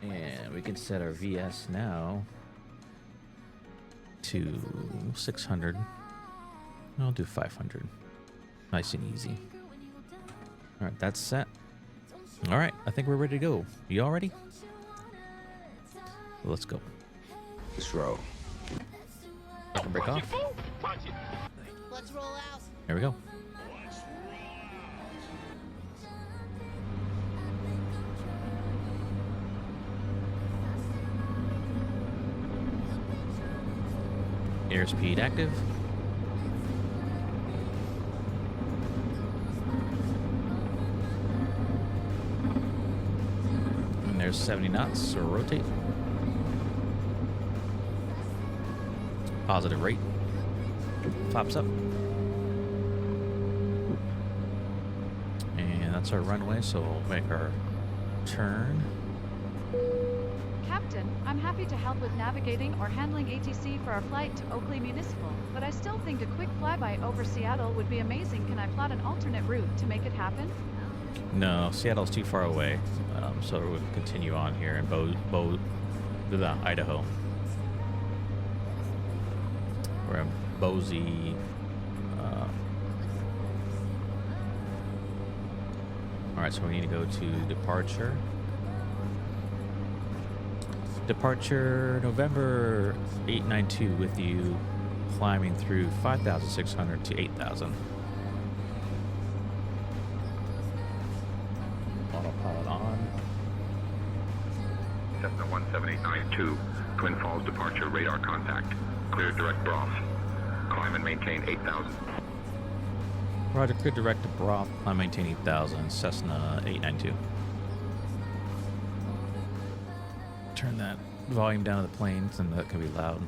and we can set our VS now to 600. I'll do 500. Nice and easy. All right, that's set. All right, I think we're ready to go. You all ready? Let's go. Let's roll. Break off. Let's roll out. There we go. Airspeed active. There's 70 knots, so rotate. Positive rate. Flaps up. And that's our runway, so we'll make our turn. Captain, I'm happy to help with navigating or handling ATC for our flight to Oakley Municipal, but I still think a quick flyby over Seattle would be amazing. Can I plot an alternate route to make it happen? No, Seattle's too far away, so we'll continue on here in Idaho. We're in Boise. All right, so we need to go to departure. Departure November 892 with you, climbing through 5,600 to 8,000. Autopilot on. Cessna 17892, Twin Falls departure radar contact. Clear direct broth. Climb and maintain 8,000. Roger, clear direct to Broth, climb maintain 8,000, Cessna 892. Turn that volume down to the planes, and that can be loud.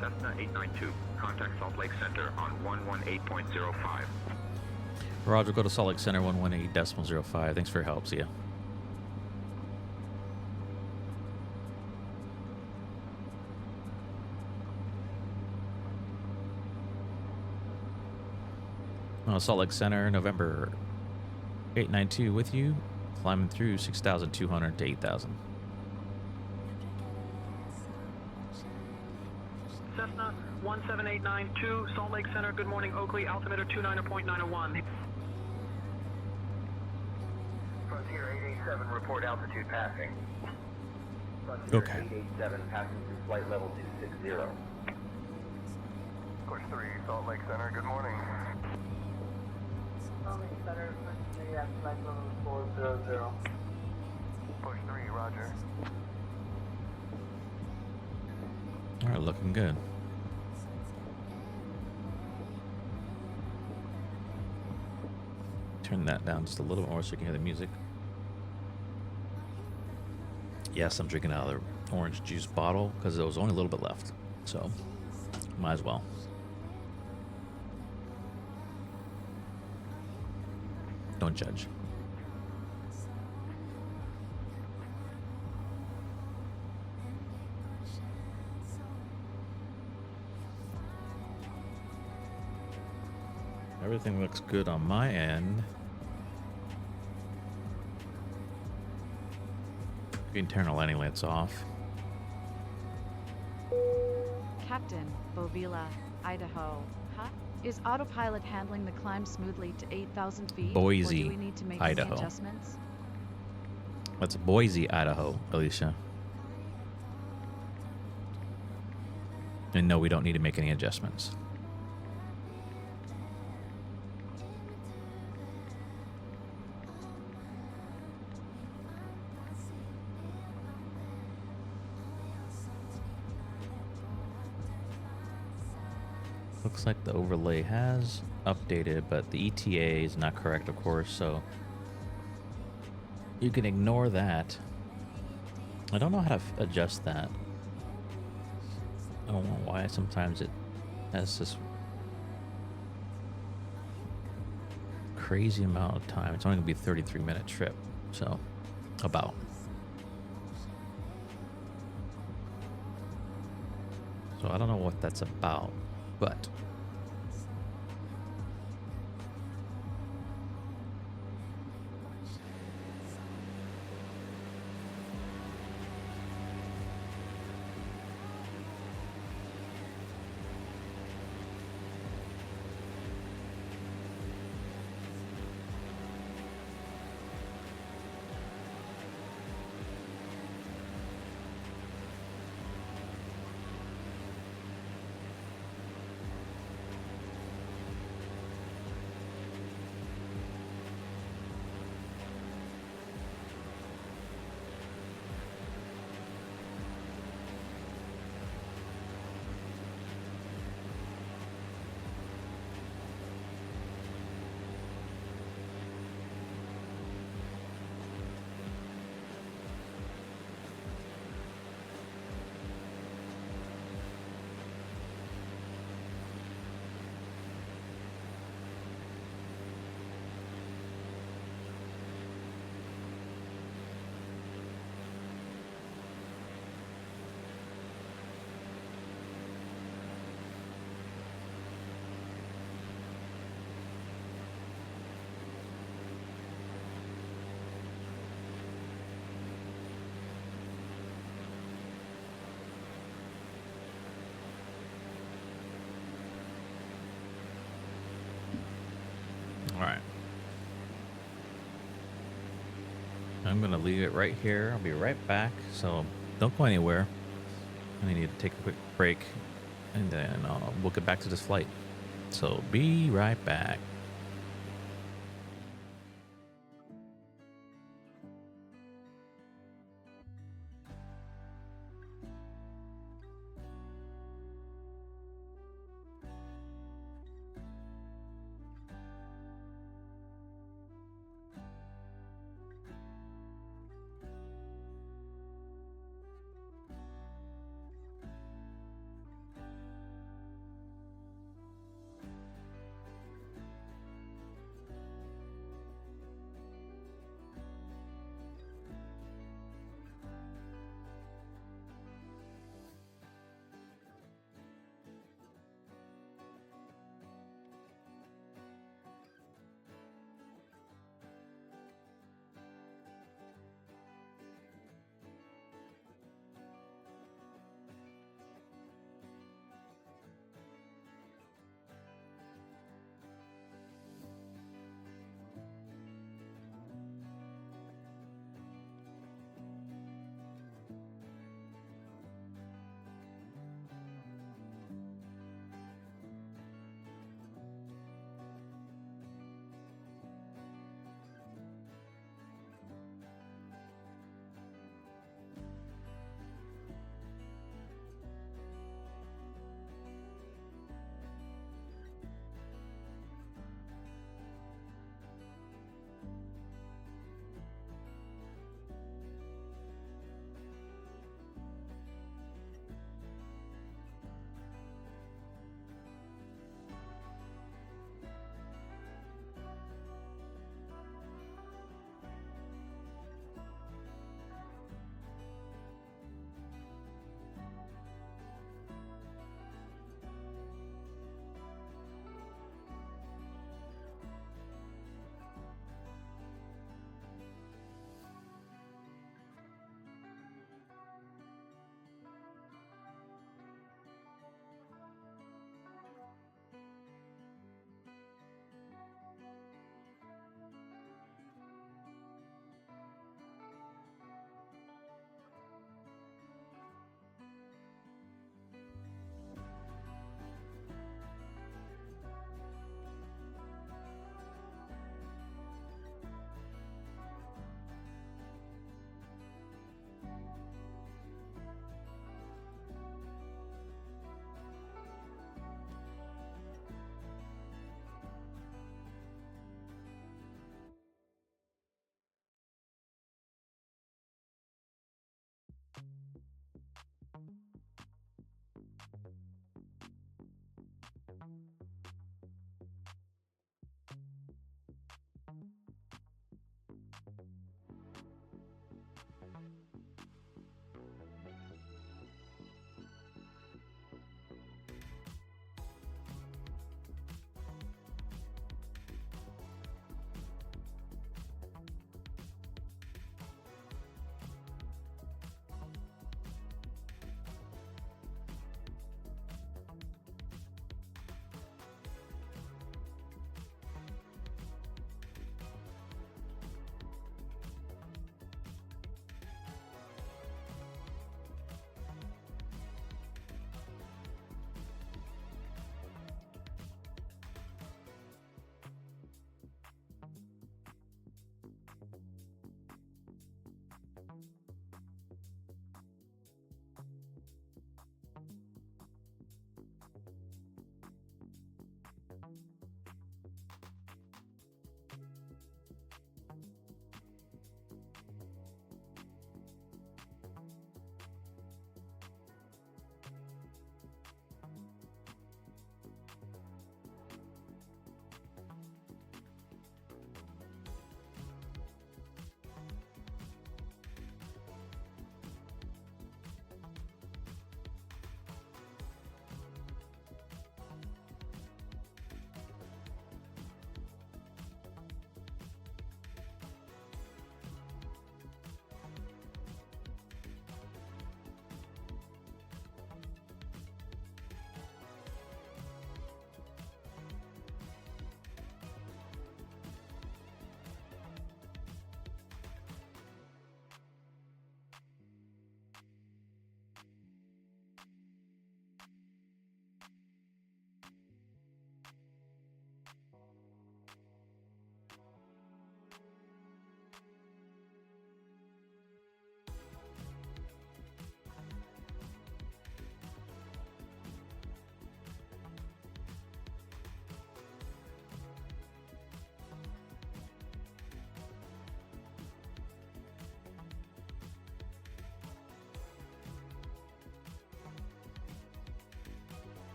Cessna 892, contact Salt Lake Center on 118.05. Roger, go to Salt Lake Center 118.05. Thanks for your help. See ya. Salt Lake Center, November 892 with you, climbing through 6,200 to 8,000. Cessna 17892, Salt Lake Center, good morning, Oakley, altimeter 29.901. Frontier 887, report altitude passing. Frontier Okay. 887, passing through flight level 260. Push 3, Salt Lake Center, good morning. Salt Lake Center, push 3 at flight level 400. Push 3, roger. All right, looking good. Turn that down just a little more so you can hear the music. Yes, I'm drinking out of the orange juice bottle because there was only a little bit left. So, might as well. Don't judge. Everything looks good on my end. You can turn our landing lights off. Captain, Boise, Idaho. Huh? Is autopilot handling the climb smoothly to 8,000 feet? Boise, or do we need to make Idaho. any adjustments? That's Boise, Idaho, Alicia. And no, we don't need to make any adjustments. Looks like the overlay has updated, but the ETA is not correct, of course, so you can ignore that. I don't know how to adjust that. I don't know why sometimes it has this crazy amount of time. It's only gonna be a 33-minute trip, so about. So I don't know what that's about, but I'm gonna leave it right here. I'll be right back. So don't go anywhere. I need to take a quick break, and then we'll get back to this flight. So be right back.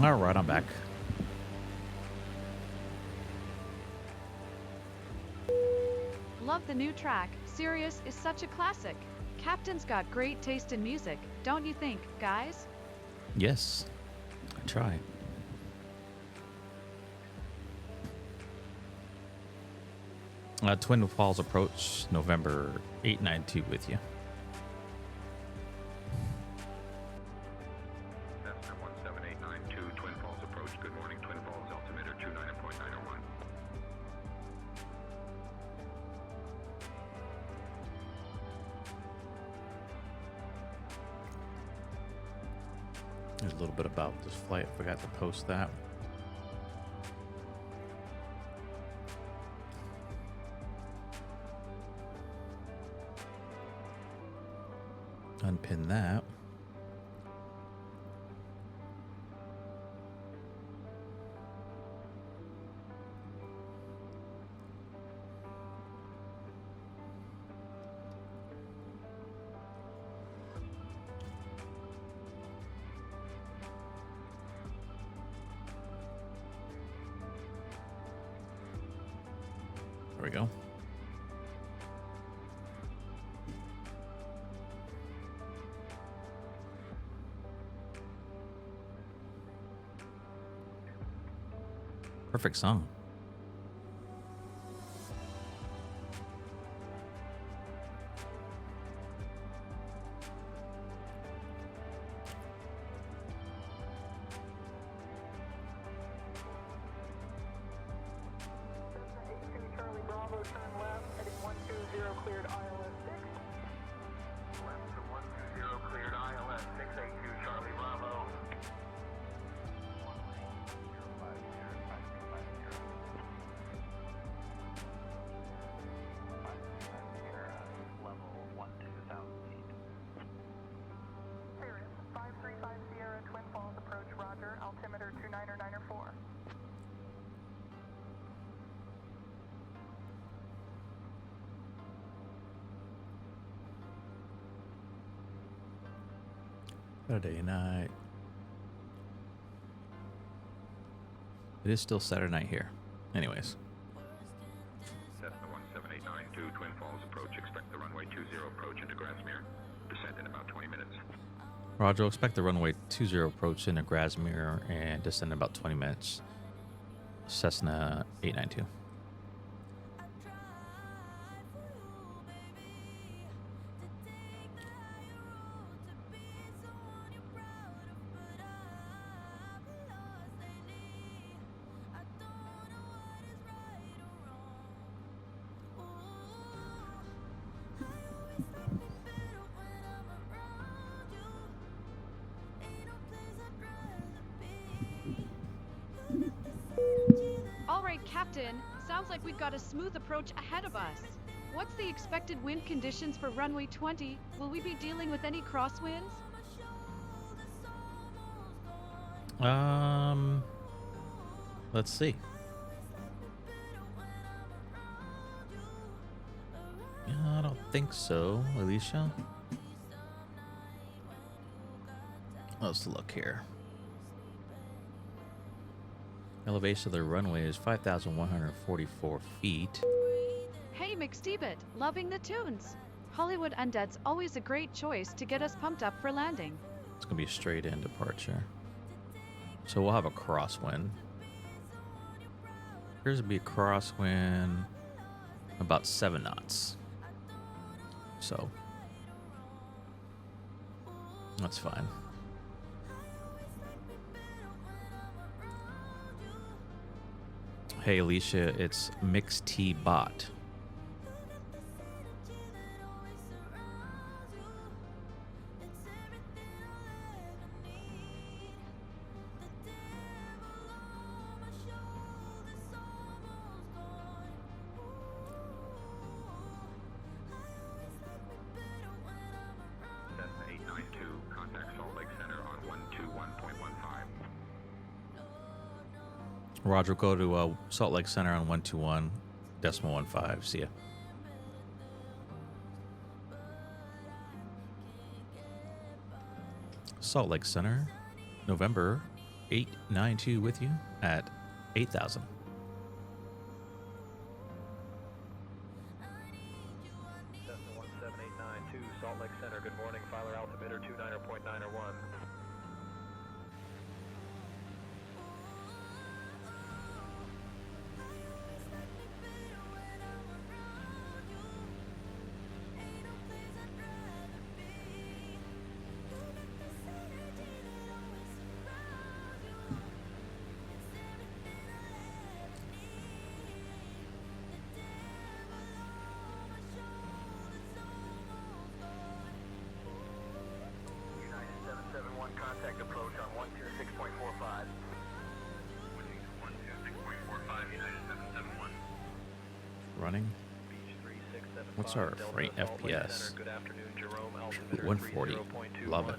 All right, I'm back. Love the new track. Sirius is such a classic. Captain's got great taste in music, don't you think, guys? Yes, I try. Twin Falls approach, November 892 with you. Cessna 17892, Twin Falls approach. Good morning, Twin Falls, altimeter 29.901. There's a little bit about this flight. I forgot to post that. Unpin that. There we go. Perfect song. Charlie Bravo, turn left, heading 120, cleared ILS 6. Left to 120, cleared ILS 682, Charlie Bravo. Level 12,000 feet. Sirius, 535 Sierra, Twin Falls approach, roger, altimeter 2994. Saturday night. It is still Saturday night here. Anyways. Cessna 17892, Twin Falls approach. Expect the runway 20 approach into Grasmere. Descent in about 20 minutes. Roger, expect the runway 20 approach into Grasmere and descend in about 20 minutes. Cessna 892. All right, Captain. Sounds like we've got a smooth approach ahead of us. What's the expected wind conditions for runway 20? Will we be dealing with any crosswinds? Let's see. I don't think so, Alicia. Let's look here. Elevation of the runway is 5,144 feet. Hey, McSteebit, loving the tunes. Hollywood Undead's always a great choice to get us pumped up for landing. It's going to be a straight in departure. So we'll have a crosswind. Appears to be a crosswind about 7 knots. So that's fine. Hey Alicia, it's Mixed T Bot. Cessna 892, contact Salt Lake Center on 121.15. Roger, go to Salt Lake Center on 121.15. See ya. Salt Lake Center, November 892 with you at 8,000. Cessna 17892, Salt Lake Center, good morning. Filer altimeter 29.9 or 1. Contact approach on 126.45. 126.45, United 771. Running. Beach 3675. What's our Delta, freight Salt Lake FPS? Center, good afternoon, Jerome, altimeter 140. 30.21. Love it.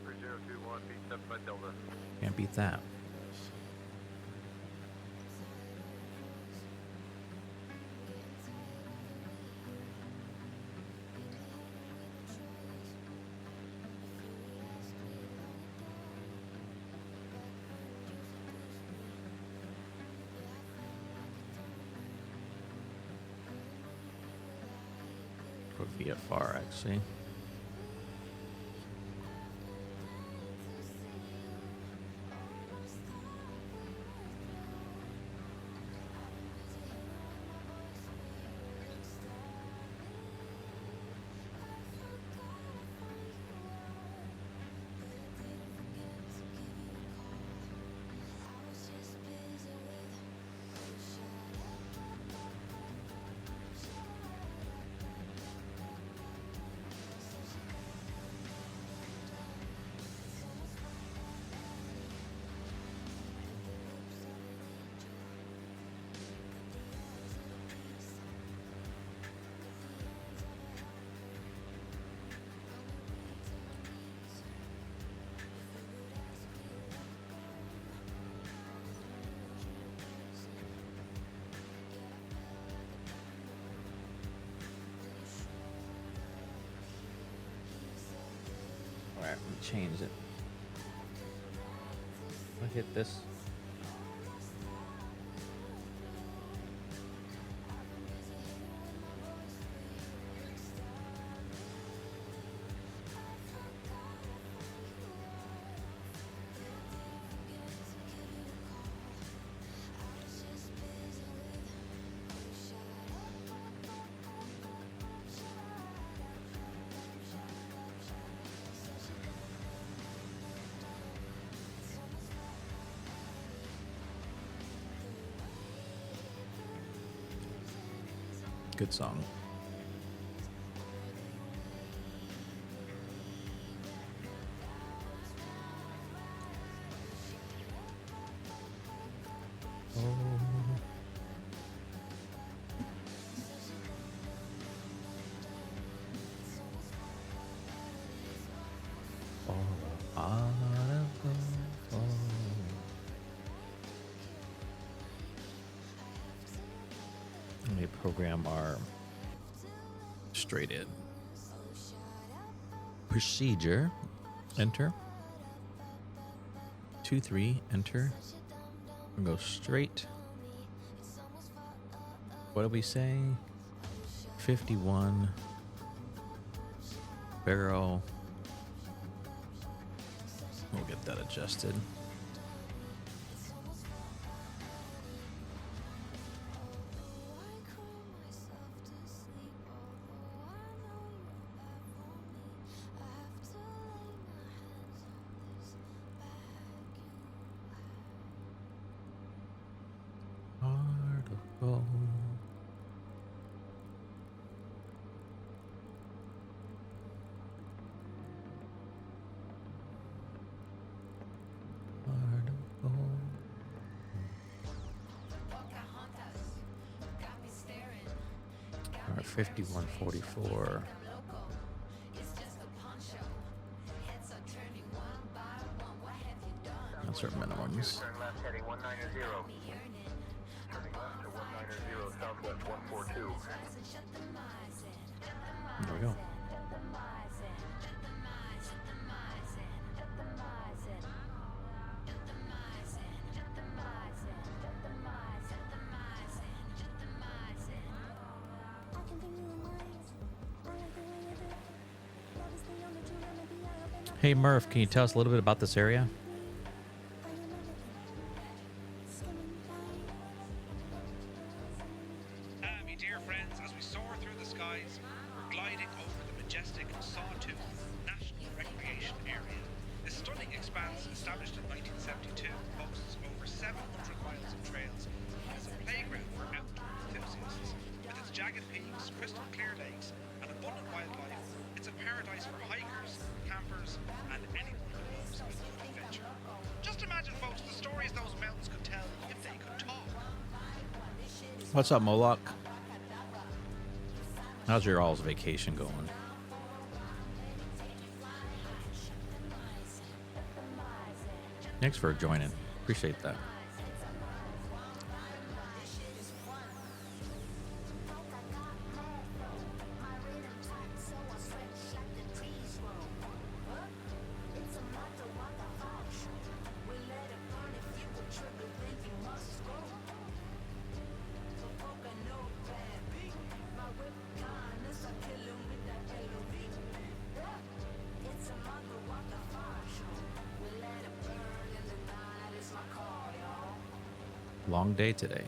3021, beach 7 by Delta. Can't beat that. Put VFR actually. Alright, I'm gonna change it. I hit this. Good song. Let me program our straight in procedure. Enter 23. Enter. And go straight. What do we say? 51 barrel. We'll get that adjusted. Article. Alright, 5144. That's our minimums. Turn left heading 190. Turning left to 190 southwest 142. There we go. Hey Murph, can you tell us a little bit about this area? Me dear friends, as we soar through the skies, we're gliding over the majestic Sawtooth National Recreation Area. This stunning expanse, established in 1972, boasts over 700 miles of trails and is a playground for outdoor enthusiasts. With its jagged peaks, crystal clear lakes, and abundant wildlife, it's a paradise for hikers, campers, and anyone who loves a good adventure. Just imagine, folks, the stories those mountains could tell if they could talk. What's up, Moloch? How's your all's vacation going? Thanks for joining. Appreciate that. Long day today.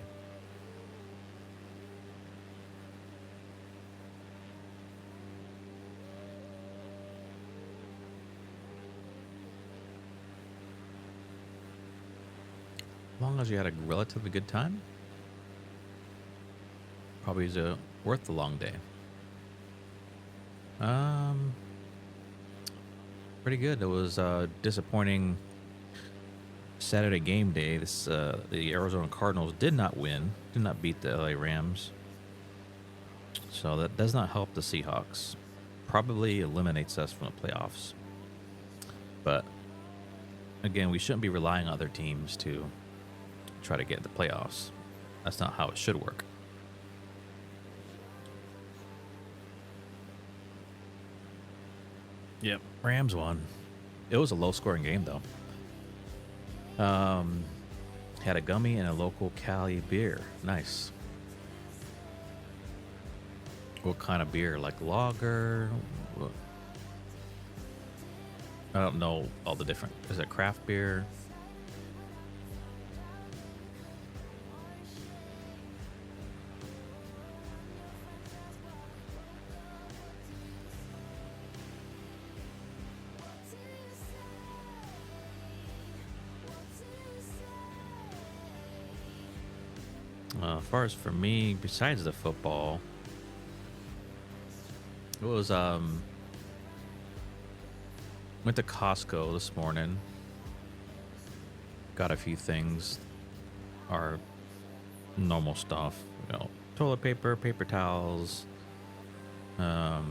As long as you had a relatively good time, probably is worth the long day. Pretty good. It was disappointing Saturday game day. This the Arizona Cardinals did not win, did not beat the LA Rams, so that does not help the Seahawks. Probably eliminates us from the playoffs. But again, we shouldn't be relying on other teams to try to get the playoffs. That's not how it should work. Yep, Rams won. It was a low-scoring game though. Had a gummy and a local Cali beer. Nice. What kind of beer? Like lager? I don't know all the different. Is it craft beer? As far as for me, besides the football, it was went to Costco this morning. Got a few things, our normal stuff, you know, toilet paper, paper towels. Of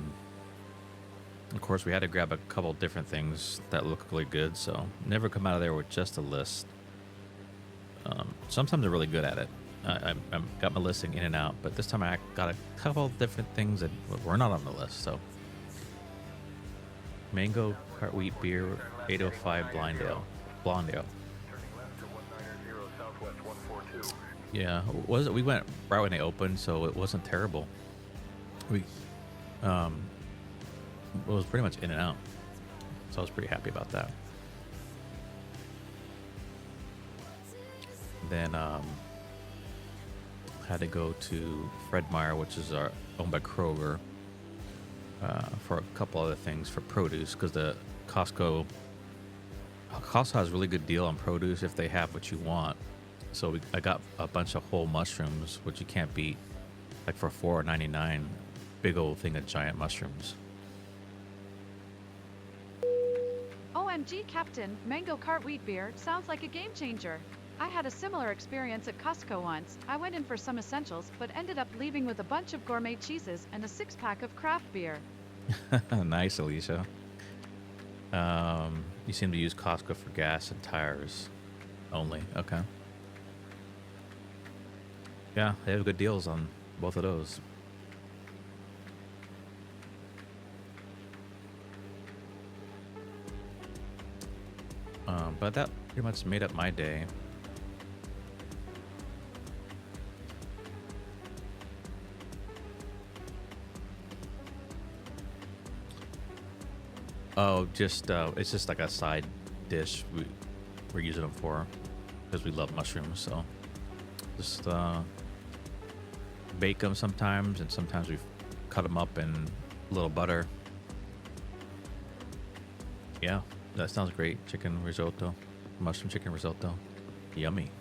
course, we had to grab a couple different things that look really good, so never come out of there with just a list. Sometimes they're really good at it. I got my listing in and out, but this time I got a couple different things that were not on the list. So, mango cart wheat beer, 805 blonde ale. Yeah, was it? We went right when they opened, so it wasn't terrible. We, it was pretty much in and out, so I was pretty happy about that. Then had to go to Fred Meyer, which is owned by Kroger, for a couple other things for produce, because the Costco has a really good deal on produce if they have what you want. So I got a bunch of whole mushrooms, which you can't beat, like for $4.99, big old thing of giant mushrooms. OMG, Captain, mango cart wheat beer sounds like a game changer. I had a similar experience at Costco once. I went in for some essentials, but ended up leaving with a bunch of gourmet cheeses and a 6-pack of craft beer. Nice, Alicia. You seem to use Costco for gas and tires only. Okay. Yeah, they have good deals on both of those. But that pretty much made up my day. Oh, just it's just like a side dish we're using them for because we love mushrooms. So just bake them sometimes, and sometimes we cut them up in a little butter. Yeah, that sounds great. Chicken risotto, mushroom chicken risotto, yummy.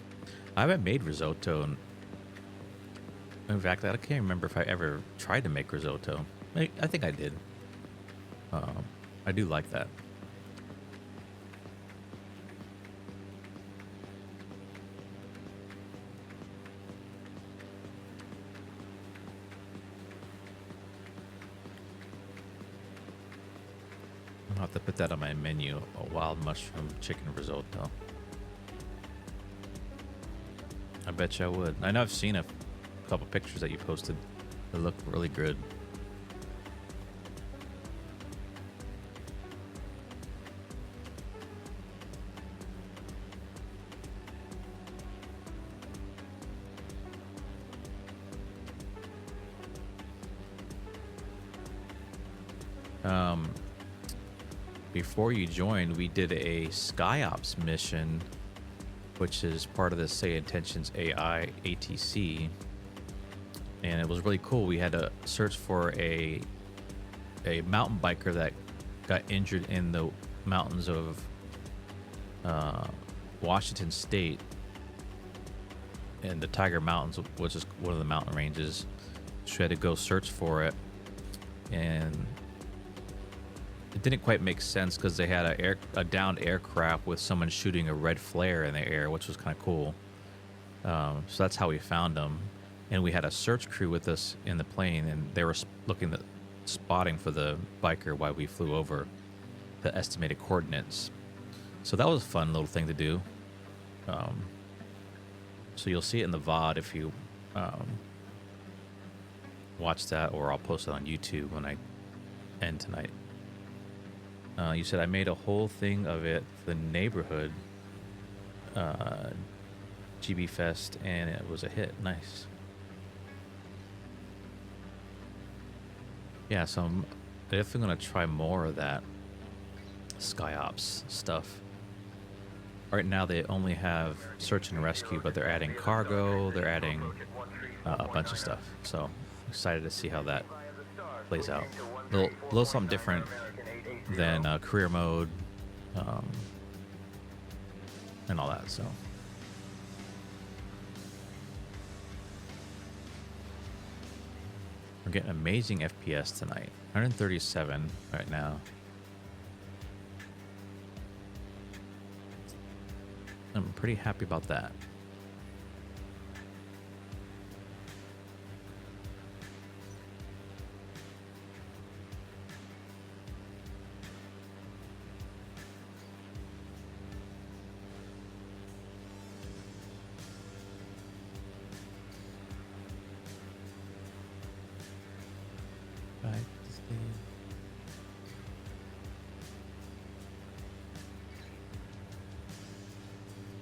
I haven't made risotto. In fact, I can't remember if I ever tried to make risotto. I think I did. I do like that. I'll have to put that on my menu, a wild mushroom chicken risotto. I bet you I would. I know I've seen a couple pictures that you posted. They look really good. Before you joined, we did a SkyOps mission, which is part of the sayintentions AI ATC, and it was really cool. We had to search for a mountain biker that got injured in the mountains of Washington State, in the Tiger Mountains, which is one of the mountain ranges. So we had to go search for it, and it didn't quite make sense because they had a downed aircraft with someone shooting a red flare in the air, which was kind of cool. So that's how we found them. And we had a search crew with us in the plane, and they were spotting for the biker while we flew over the estimated coordinates. So that was a fun little thing to do. So you'll see it in the VOD if you watch that, or I'll post it on YouTube when I end tonight. You said I made a whole thing of it for the neighborhood GB Fest, and it was a hit. Nice. Yeah, so I'm definitely going to try more of that SkyOps stuff. Right now they only have search and rescue, but they're adding cargo, they're adding a bunch of stuff. So excited to see how that plays out. A little something different than career mode and all that. So we're getting amazing FPS tonight. 137 right now. I'm pretty happy about that.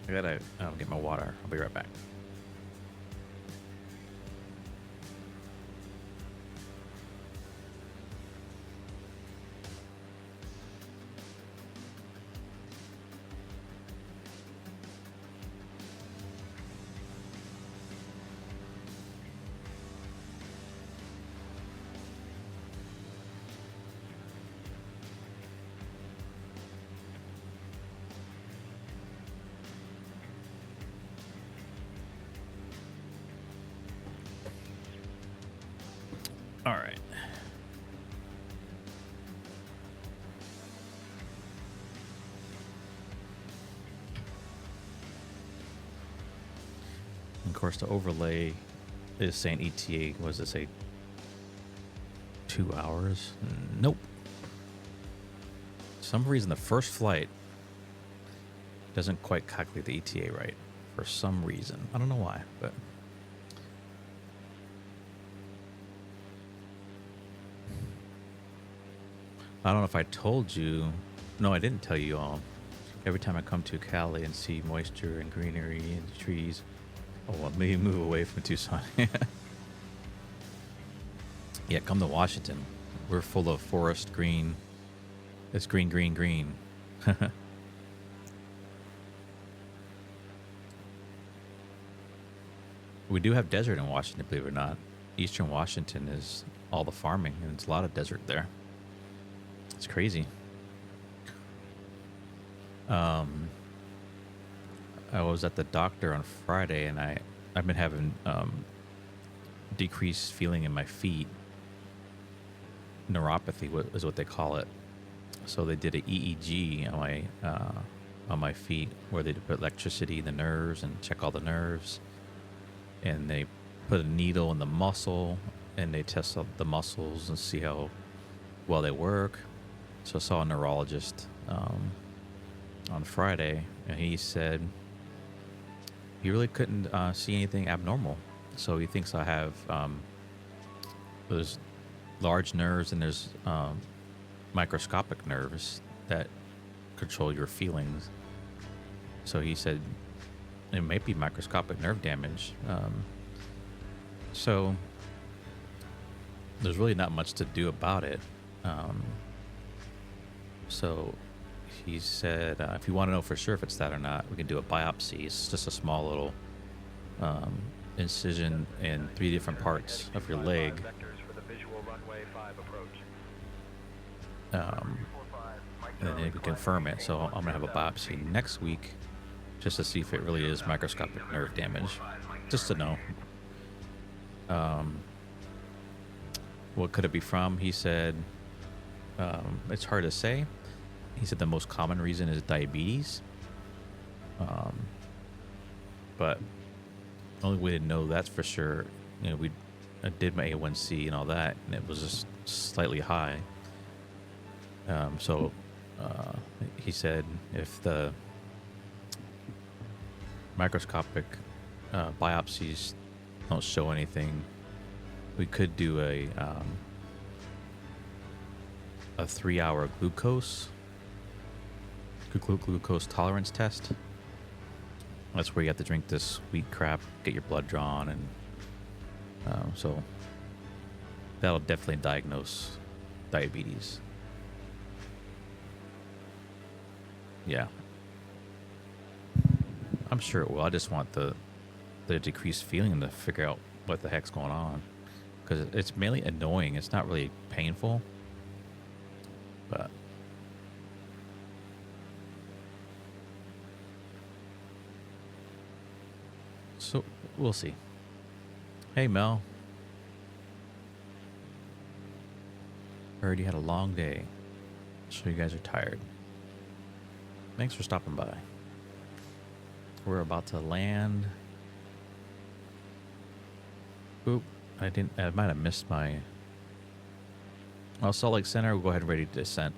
I gotta get my water. I'll be right back. All right. Of course, the overlay is saying ETA. What does it say? 2 hours? Nope. For some reason, the first flight doesn't quite calculate the ETA right. For some reason. I don't know why, but... I don't know if I told you. No, I didn't tell you all. Every time I come to Cali and see moisture and greenery and trees, oh, well, maybe move away from Tucson. Yeah, come to Washington. We're full of forest green. It's green, green, green. We do have desert in Washington, believe it or not. Eastern Washington is all the farming, and it's a lot of desert there. It's crazy. I was at the doctor on Friday, and I've been having decreased feeling in my feet. Neuropathy is what they call it. So they did an EEG on my feet, where they put electricity in the nerves and check all the nerves. And they put a needle in the muscle, and they test out the muscles and see how well they work. So I saw a neurologist on Friday, and he said he really couldn't see anything abnormal. So he thinks I have there's large nerves, and there's microscopic nerves that control your feelings. So he said it might be microscopic nerve damage. So there's really not much to do about it. So he said, if you want to know for sure if it's that or not, we can do a biopsy. It's just a small little incision in 3 different parts of your leg. And then they can confirm it. So I'm going to have a biopsy next week just to see if it really is microscopic nerve damage. Just to know. What could it be from? He said it's hard to say. He said the most common reason is diabetes. But the only way to know that's for sure, I did my A1C and all that, and it was just slightly high. So he said if the microscopic biopsies don't show anything, we could do a 3-hour glucose tolerance test. That's where you have to drink this sweet crap, get your blood drawn, and so that'll definitely diagnose diabetes. Yeah, I'm sure it will. I just want the decreased feeling to figure out what the heck's going on, because it's mainly annoying. It's not really painful, but so we'll see. Hey Mel, heard you had a long day, so you guys are tired. Thanks for stopping by. We're about to land. Oop, I might have missed my... Well, Salt Lake Center, we'll go ahead and ready to descent.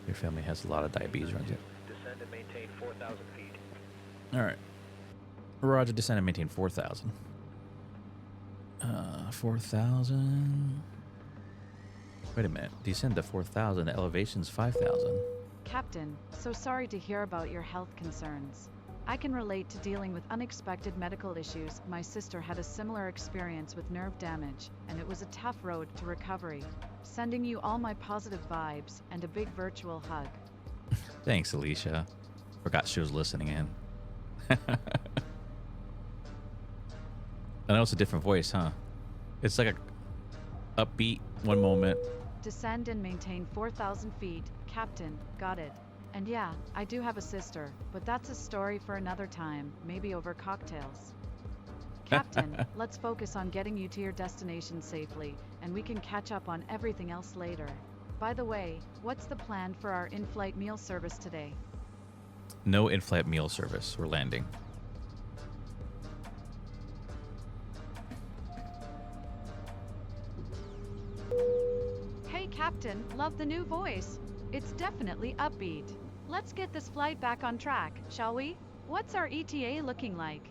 Your family has a lot of diabetes, runs it. Descend and maintain 4,000 feet. All right. Roger, descend and maintain 4,000. 4,000... Wait a minute. Descend to 4,000. The elevation's 5,000. Captain, so sorry to hear about your health concerns. I can relate to dealing with unexpected medical issues. My sister had a similar experience with nerve damage, and it was a tough road to recovery. Sending you all my positive vibes and a big virtual hug. Thanks, Alicia. Forgot she was listening in. I know it's a different voice, huh? It's like a upbeat one moment. Descend and maintain 4,000 feet. Captain, got it. And yeah, I do have a sister, but that's a story for another time, maybe over cocktails. Captain, let's focus on getting you to your destination safely, and we can catch up on everything else later. By the way, what's the plan for our in-flight meal service today? No in-flight meal service. We're landing. Hey Captain, love the new voice. It's definitely upbeat. Let's get this flight back on track, shall we? What's our ETA looking like?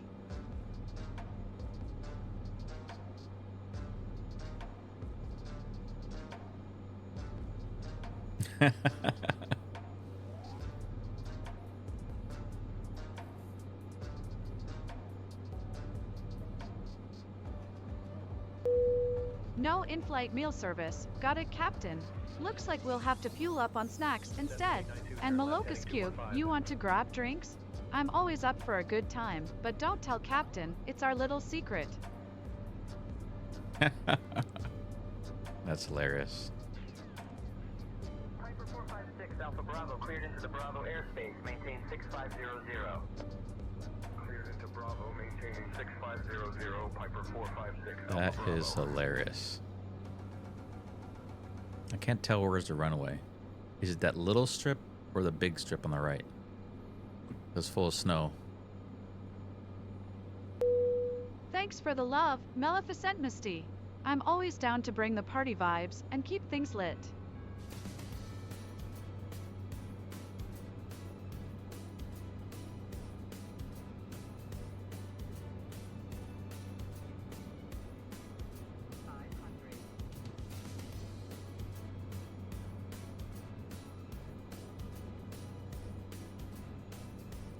No in-flight meal service. Got it, Captain. Looks like we'll have to fuel up on snacks instead. And Malocus Cube, you want to grab drinks? I'm always up for a good time, but don't tell Captain, it's our little secret. That's hilarious. Piper 456 Alpha Bravo cleared into the Bravo airspace. Maintain 6500. Cleared into Bravo, maintaining 6500, Piper 456 Alpha That Bravo. is hilarious. I can't tell where's the runway. Is it that little strip or the big strip on the right? It's full of snow. Thanks for the love, Maleficent Misty. I'm always down to bring the party vibes and keep things lit.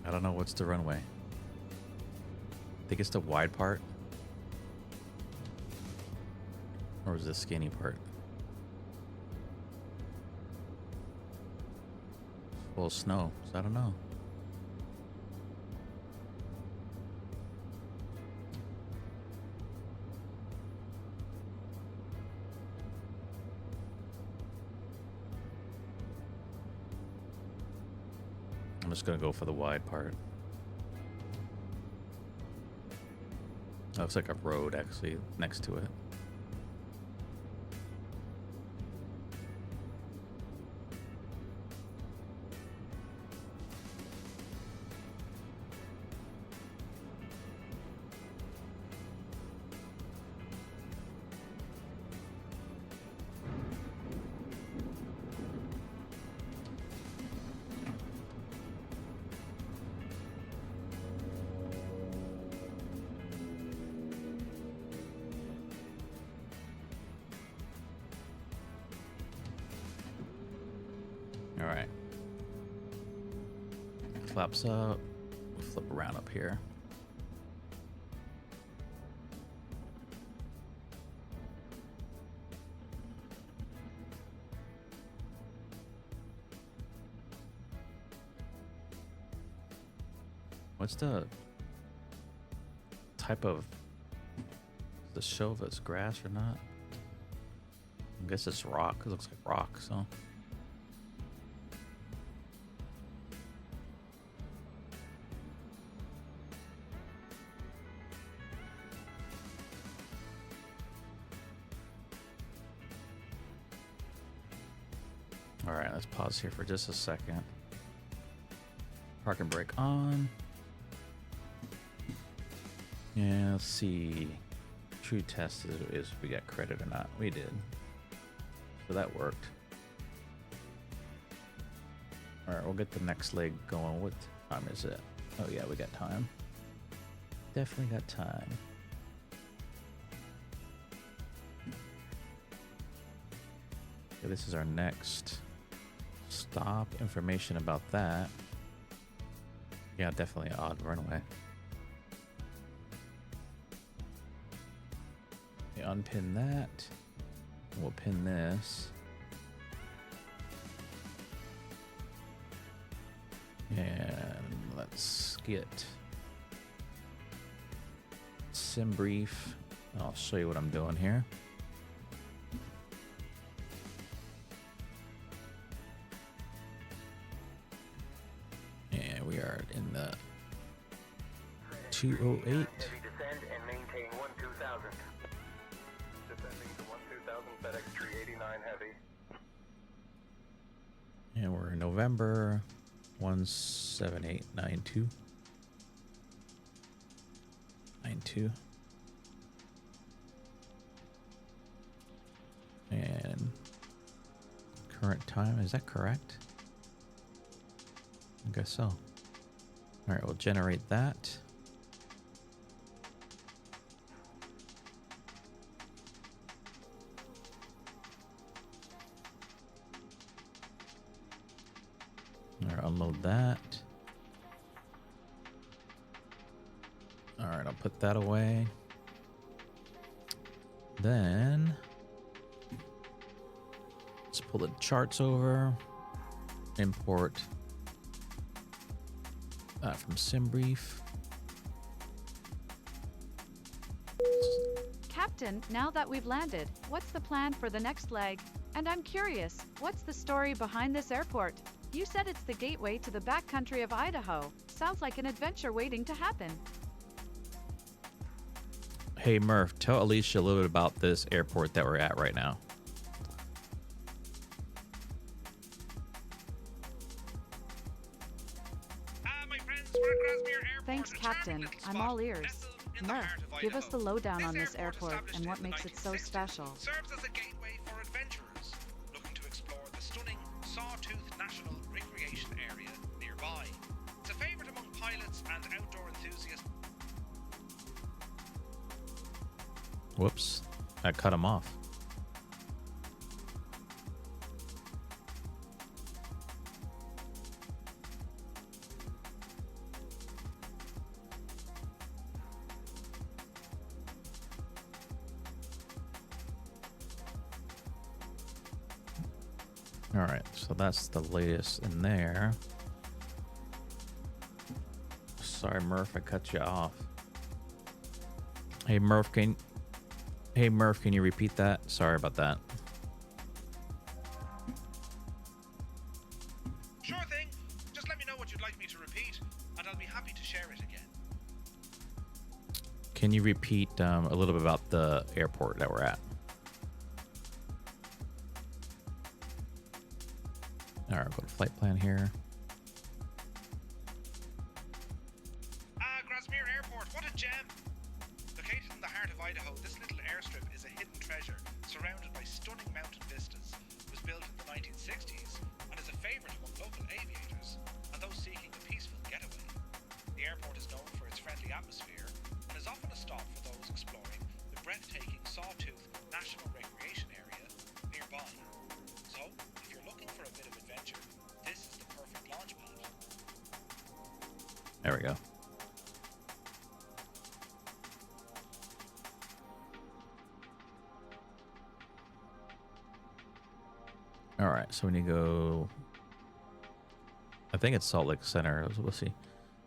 I don't know what's the runway. I think it's the wide part. Or is it the skinny part? Full of snow, so I don't know. I'm just gonna go for the wide part. Looks like a road actually next to it. All right. Flaps up. We'll flip around up here. What's the type of the show if it's grass or not? I guess it's rock. It looks like rock, so. All right, let's pause here for just a second. Park and brake on. Yeah, let's see. True test is if we got credit or not. We did. So that worked. All right, we'll get the next leg going. What time is it? Oh yeah, we got time. Definitely got time. Okay, this is our next stop. Information about that. Yeah, definitely an odd runway. Okay, unpin that. We'll pin this. And let's get sim brief. I'll show you what I'm doing here. And we are in the 208. Heavy descend and maintain 12,000. Descending to 12,000, FedEx 389 heavy. And we're in November 17892. 92. And current time, is that correct? I guess so. All right, we'll generate that. All right, unload that. All right, I'll put that away. Then Pull the charts over. Import from SimBrief. Captain, now that we've landed, what's the plan for the next leg? And I'm curious, what's the story behind this airport? You said it's the gateway to the backcountry of Idaho. Sounds like an adventure waiting to happen. Hey Murph, tell Alicia a little bit about this airport that we're at right now. My friends, we're at Grasmere Airport. Thanks, Captain. I'm all ears. Murph, give us the lowdown on this airport and what makes it so special. Serves as a gateway for adventurers looking to explore the stunning Sawtooth National Recreation Area nearby. It's a favorite among pilots and outdoor enthusiasts. Whoops, I cut him off. All right, so that's the latest in there. Sorry, Murph, I cut you off. Hey, Murph, can you repeat that? Sorry about that. Sure thing. Just let me know what you'd like me to repeat, and I'll be happy to share it again. Can you repeat a little bit about the airport that we're at? All right, go to flight plan here. Grasmere Airport, what a gem! Located in the heart of Idaho, this little airstrip is a hidden treasure, surrounded by stunning mountain vistas. It was built in the 1960s and is a favorite among local aviators and those seeking a peaceful getaway. The airport is known for its friendly atmosphere and is often a stop for those exploring the breathtaking Sawtooth National Recreation Area nearby. So, if you're looking for a bit of adventure, this is the perfect launch pad. There we go. All right, so when you go, I think it's Salt Lake Center. We'll see.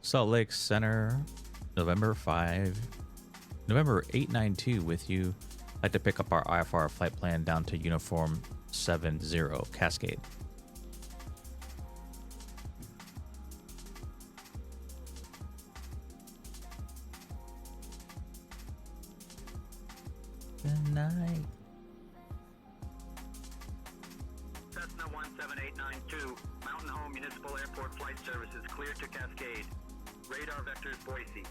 Salt Lake Center, November 892 with you. I'd like to pick up our IFR flight plan down to uniform 70 Cascade. Good night. Cessna 17892, Mountain Home Municipal Airport flight services cleared to Cascade. Radar vectors Boise.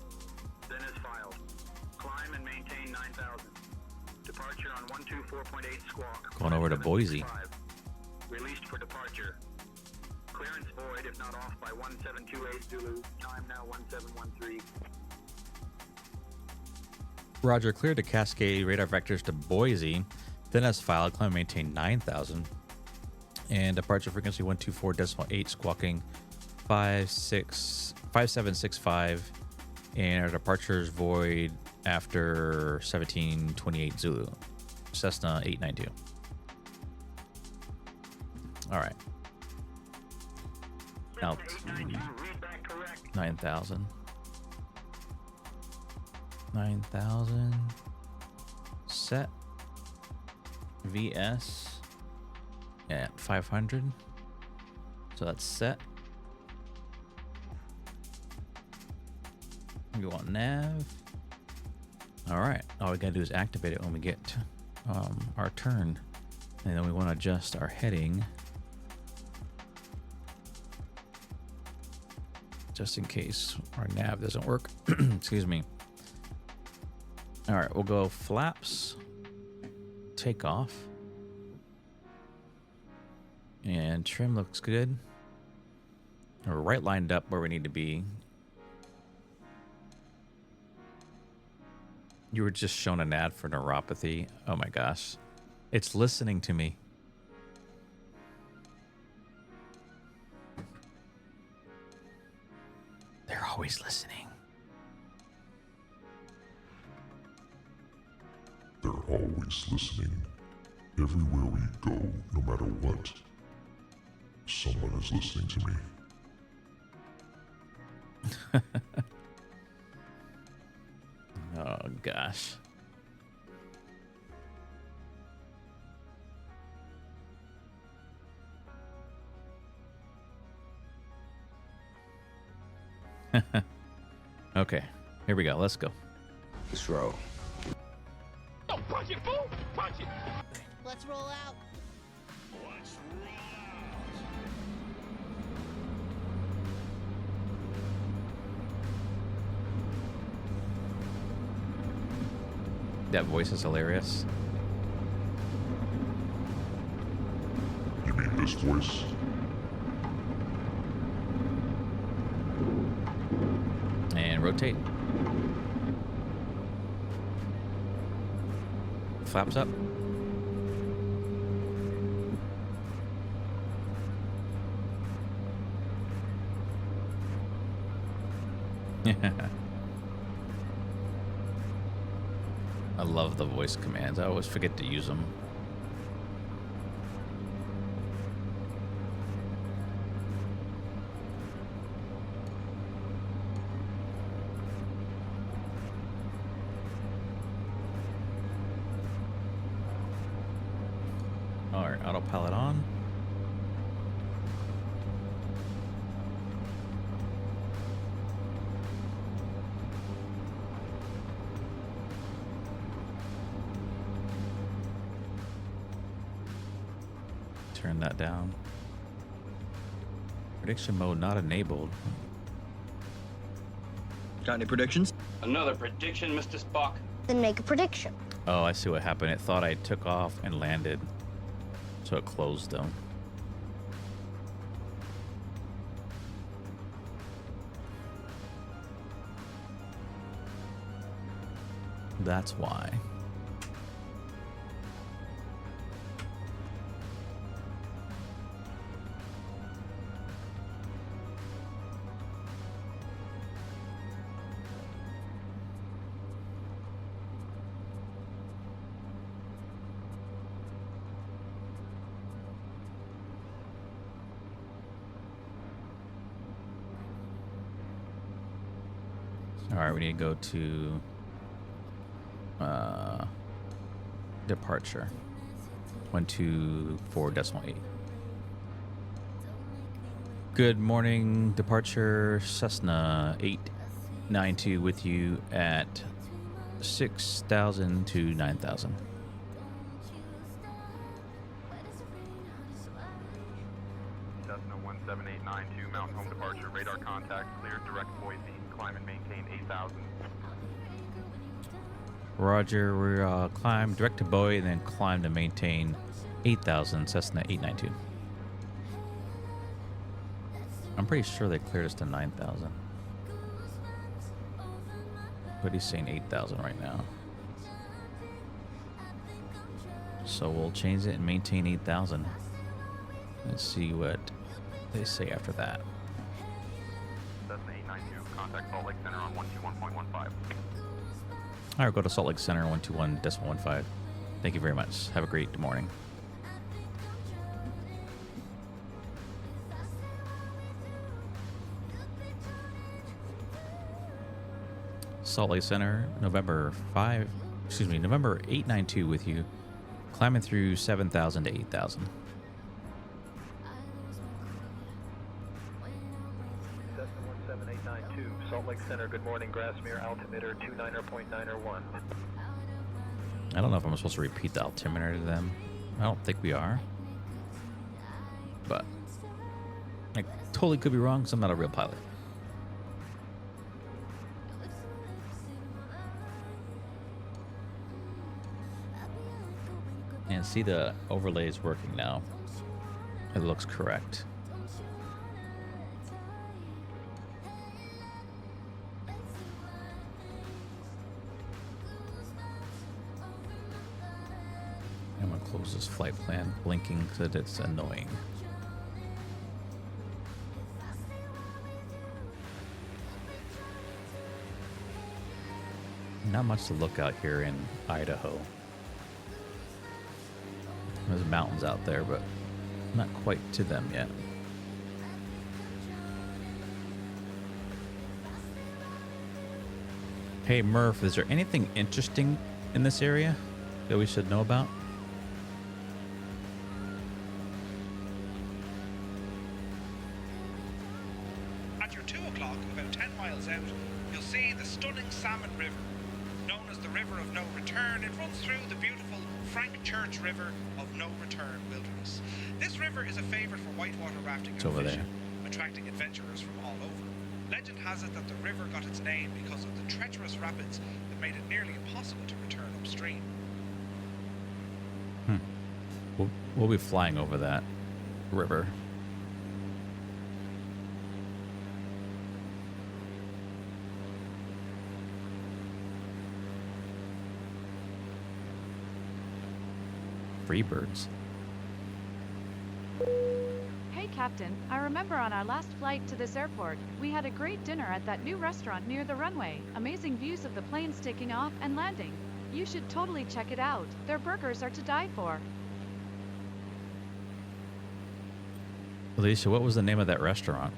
Then is filed. Climb and maintain 9,000. Departure on 124.8 squawk. Going over to Boise. Released for departure. Clearance void if not off by 1728 Zulu. Time now 1713. Roger, cleared to Cascade, radar vectors to Boise. Then as filed, climb and maintain 9,000. And departure frequency 124.8, squawking 5765. And our departure is void after 1728 Zulu. Cessna 892. All right. Out 9,000. 9,000. Set. VS at 500. So that's set. We want nav. All right. All we gotta do is activate it when we get our turn, and then we want to adjust our heading just in case our nav doesn't work. Excuse me. All right, we'll go flaps, takeoff, and trim looks good. We're right lined up where we need to be. You were just shown an ad for neuropathy. Oh my gosh. It's listening to me. They're always listening. They're always listening. Everywhere we go, no matter what, someone is listening to me. Oh, gosh. Okay, here we go. Let's go. Let's roll. Oh, punch it, fool! Punch it! Let's roll out. Let's roll That voice is hilarious. You mean this voice? And rotate. Flaps up. I love the voice commands. I always forget to use them. All right, autopilot on. Turn that down. Prediction mode not enabled. Got any predictions? Another prediction, Mr. Spock. Then make a prediction. Oh, I see what happened. It thought I took off and landed, so it closed them. That's why. All right, we need to go to departure 124.8. Good morning, departure Cessna 892 with you at 6,000 to 9,000. Cessna 17892, Mountain Home departure, radar contact, clear, direct Boise, climb and maintain 8,000. Roger, we're climb direct to Bowie and then climb to maintain 8,000, Cessna 892. I'm pretty sure they cleared us to 9,000. But he's saying 8,000 right now. So we'll change it and maintain 8,000. Let's see what they say after that. Cessna 892, contact Salt Lake Center on 121.15. All right, go to Salt Lake Center 121.15. Thank you very much. Have a great morning. Salt Lake Center, November 892 with you, climbing through 7,000 to 8,000. Cessna 17892, Salt Lake Center, good morning, Grasmere, altimeter 29.901. I don't know if I'm supposed to repeat the altimeter to them. I don't think we are. But I totally could be wrong because I'm not a real pilot. And see, the overlay is working now. It looks correct. I'm gonna close this flight plan blinking because it's annoying. Not much to look out here in Idaho. There's mountains out there, but not quite to them yet. Hey Murph, is there anything interesting in this area that we should know about? At your 2 o'clock, about 10 miles out, you'll see the stunning Salmon River. Known as the River of No Return, it runs through the beautiful Frank Church River of No Return wilderness. This river is a favourite for whitewater rafting and over fishing, there. attracting adventurers from all over. Legend has it that the river got its name because of the treacherous rapids that made it nearly impossible to return upstream. We'll be flying over that river. Freebirds. Hey Captain, I remember on our last flight to this airport, we had a great dinner at that new restaurant near the runway. Amazing views of the planes taking off and landing. You should totally check it out. Their burgers are to die for. Alicia, what was the name of that restaurant?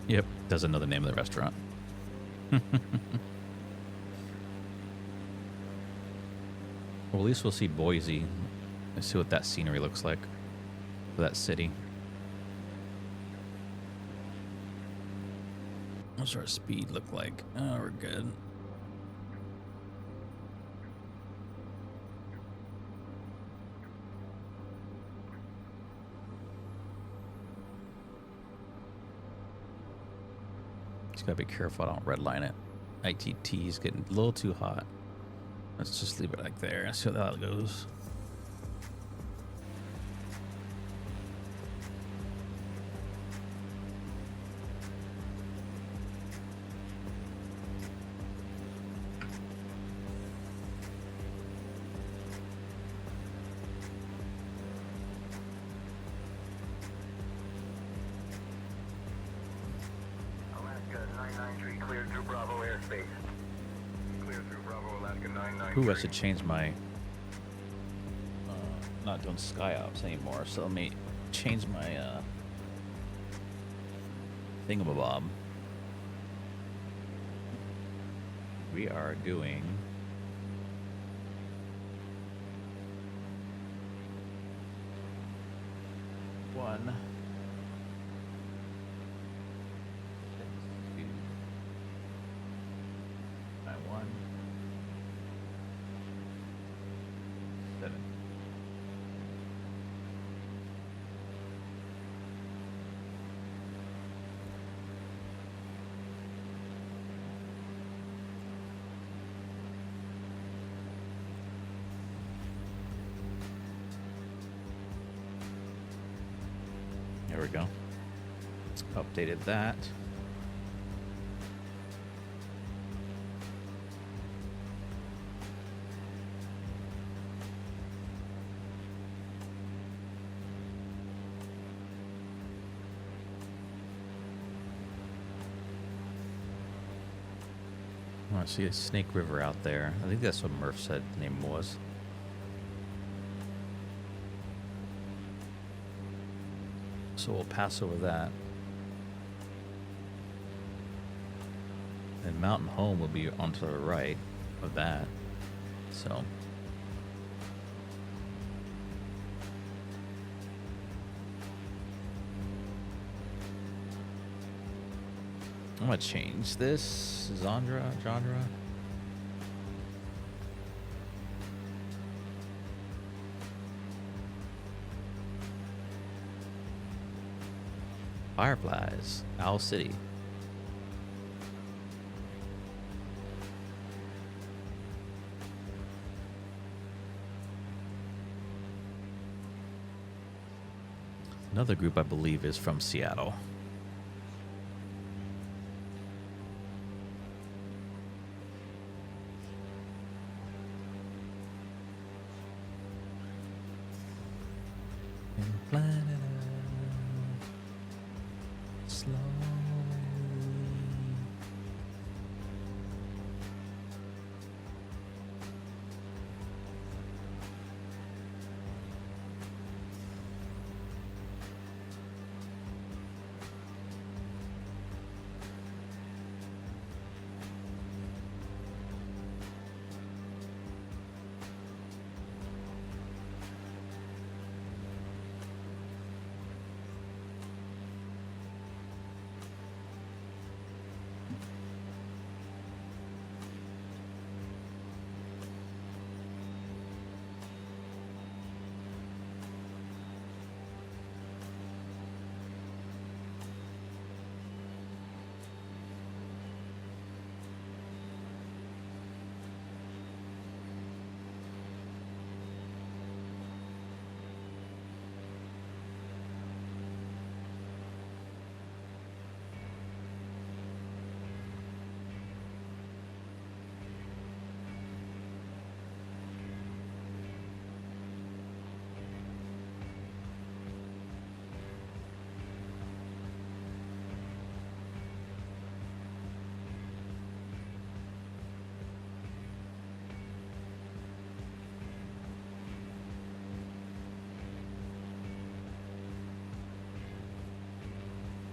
Yep, doesn't know the name of the restaurant. Well, at least we'll see Boise. Let's see what that scenery looks like for that city. What's our speed look like? Oh, we're good. Just gotta be careful I don't redline it. ITT is getting a little too hot. Let's just leave it like there and see how that goes. Ooh, I should change my... not doing SkyOps anymore, so let me change my thingamabob. We are doing... one... There we go. Updated that. I see a Snake River out there. I think that's what Murph said the name was. So we'll pass over that. And Mountain Home will be onto the right of that. So I'm gonna change this. Genre. Fireflies, Owl City. Another group I believe is from Seattle.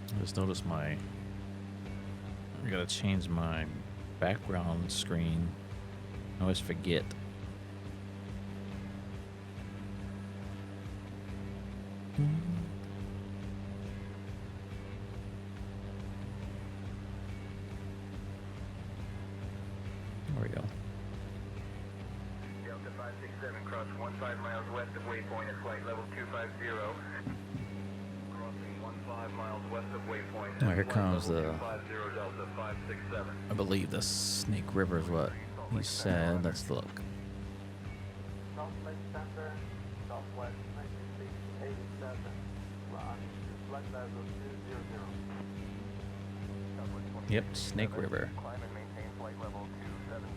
I just noticed I gotta change my background screen. I always forget. There we go. Delta 567, cross 15 miles west of waypoint at flight level 250. Crossing 15 miles west of waypoint. Oh, here comes the, 250 Delta 567. I believe the Snake River is what he said. Let's look. South Lake Center, southwest 9687. Ron, flight level 200. Yep, Snake River. Climb and maintain flight level 270.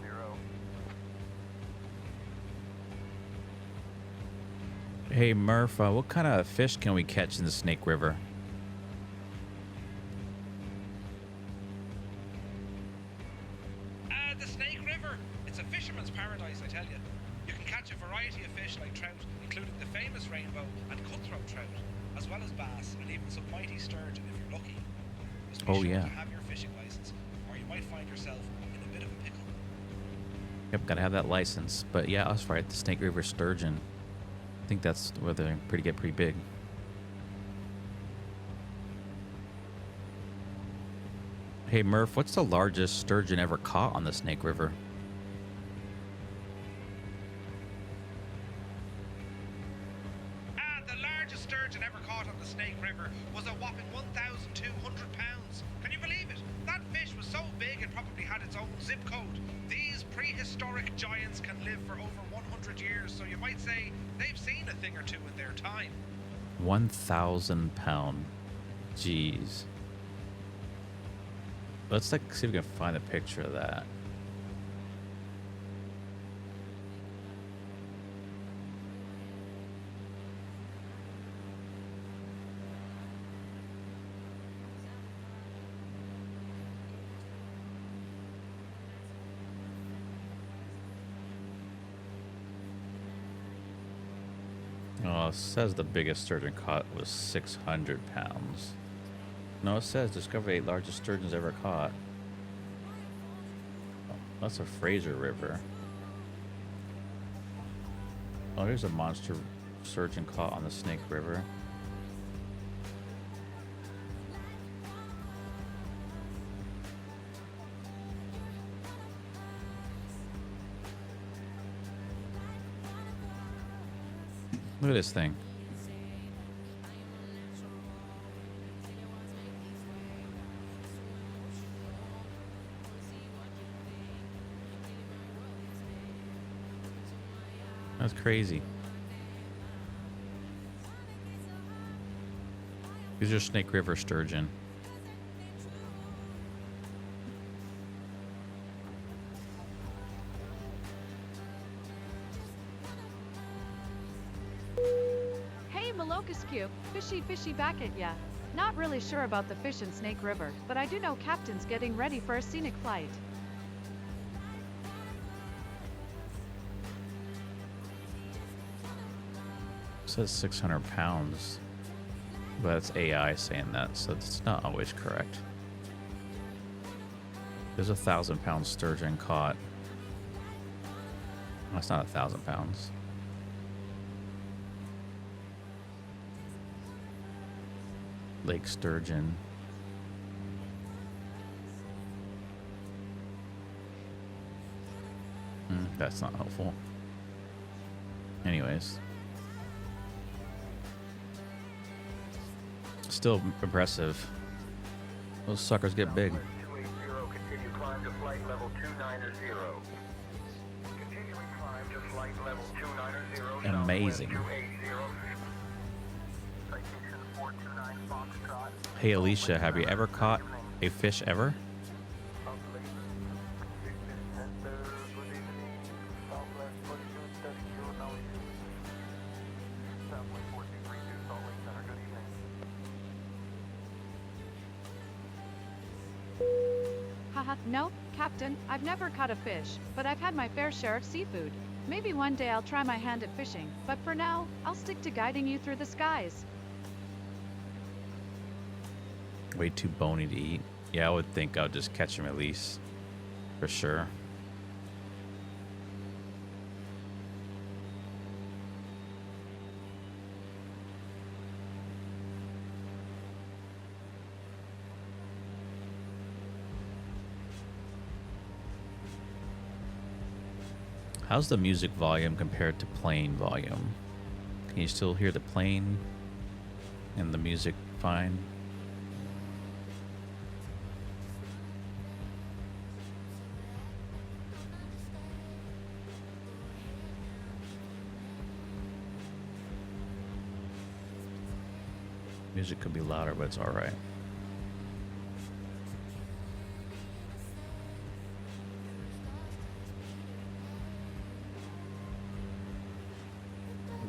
Hey Murph, what kind of fish can we catch in the Snake River? The Snake River. It's a fisherman's paradise, I tell you. You can catch a variety of fish like trout, including the famous rainbow and cutthroat trout, as well as bass and even some mighty sturgeon if you're lucky. Just be Oh, sure yeah. to have your fishing license, or you might find yourself in a bit of a pickle. Yep, gotta have that license. But yeah, I was right. The Snake River sturgeon. I think that's where they get pretty big. Hey Murph, what's the largest sturgeon ever caught on the Snake River? The largest sturgeon ever caught on the Snake River was a whopping 1,200 pounds. Can you believe it? That fish was so big it probably had its own zip code. These prehistoric giants can live for over 100 years, so you might say they've seen a thing or two in their time. 1,000 pound. Jeez. Let's see if we can find a picture of that. Oh, it says the biggest sturgeon caught was 600 pounds. No, it says discovered 8 largest sturgeons ever caught. Oh, that's a Fraser River. Oh, here's a monster sturgeon caught on the Snake River. Look at this thing. That's crazy. These are Snake River sturgeon. Hey, Malocus Cube. Fishy back at ya. Not really sure about the fish in Snake River, but I do know Captain's getting ready for a scenic flight. It says 600 pounds. But it's AI saying that, so it's not always correct. There's 1,000-pound sturgeon caught. That's not 1,000 pounds. Lake sturgeon. That's not helpful. Anyways. Still impressive. Those suckers get big. 280, continue climb to flight level 290. Continuing climb to flight level 290. Amazing. Citation 429 Foxtrot. Hey Alicia, have you ever caught a fish ever? No, Captain, I've never caught a fish, but I've had my fair share of seafood. Maybe one day I'll try my hand at fishing, but for now, I'll stick to guiding you through the skies. Way too bony to eat. Yeah, I would think I'll just catch him at least. For sure. How's the music volume compared to plane volume? Can you still hear the plane and the music fine? Music could be louder, but it's all right.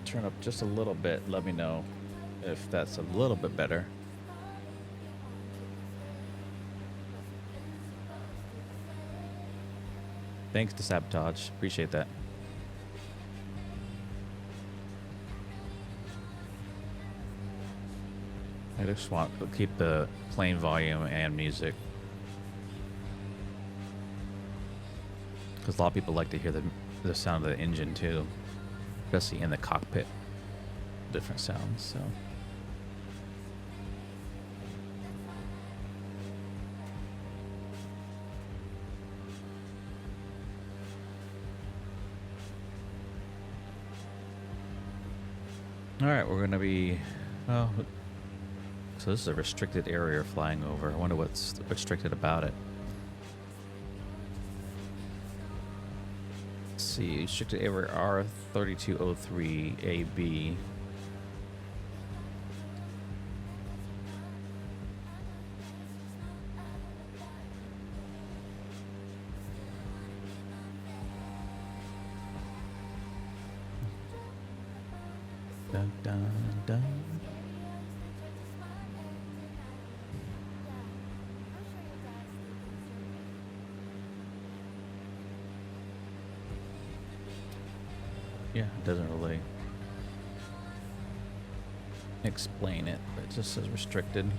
Turn up just a little bit. Let me know if that's a little bit better. Thanks to Sabotage. Appreciate that. I just want to keep the plane volume and music, because a lot of people like to hear the sound of the engine too. Especially in the cockpit, different sounds. So, all right, we're gonna be. Oh, so this is a restricted area we're flying over. I wonder what's restricted about it. See, restricted area R3203 AB. Dun, dun, dun. Yeah, it doesn't really explain it, but it just says restricted.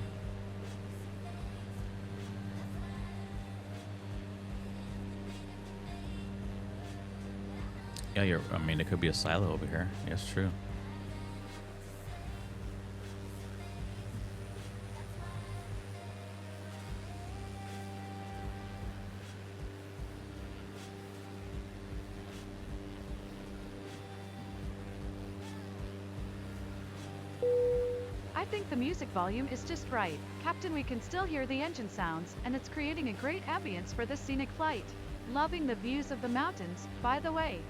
Yeah, I mean, it could be a silo over here. Yes, true. I think the music volume is just right. Captain, we can still hear the engine sounds, and it's creating a great ambience for this scenic flight. Loving the views of the mountains, by the way.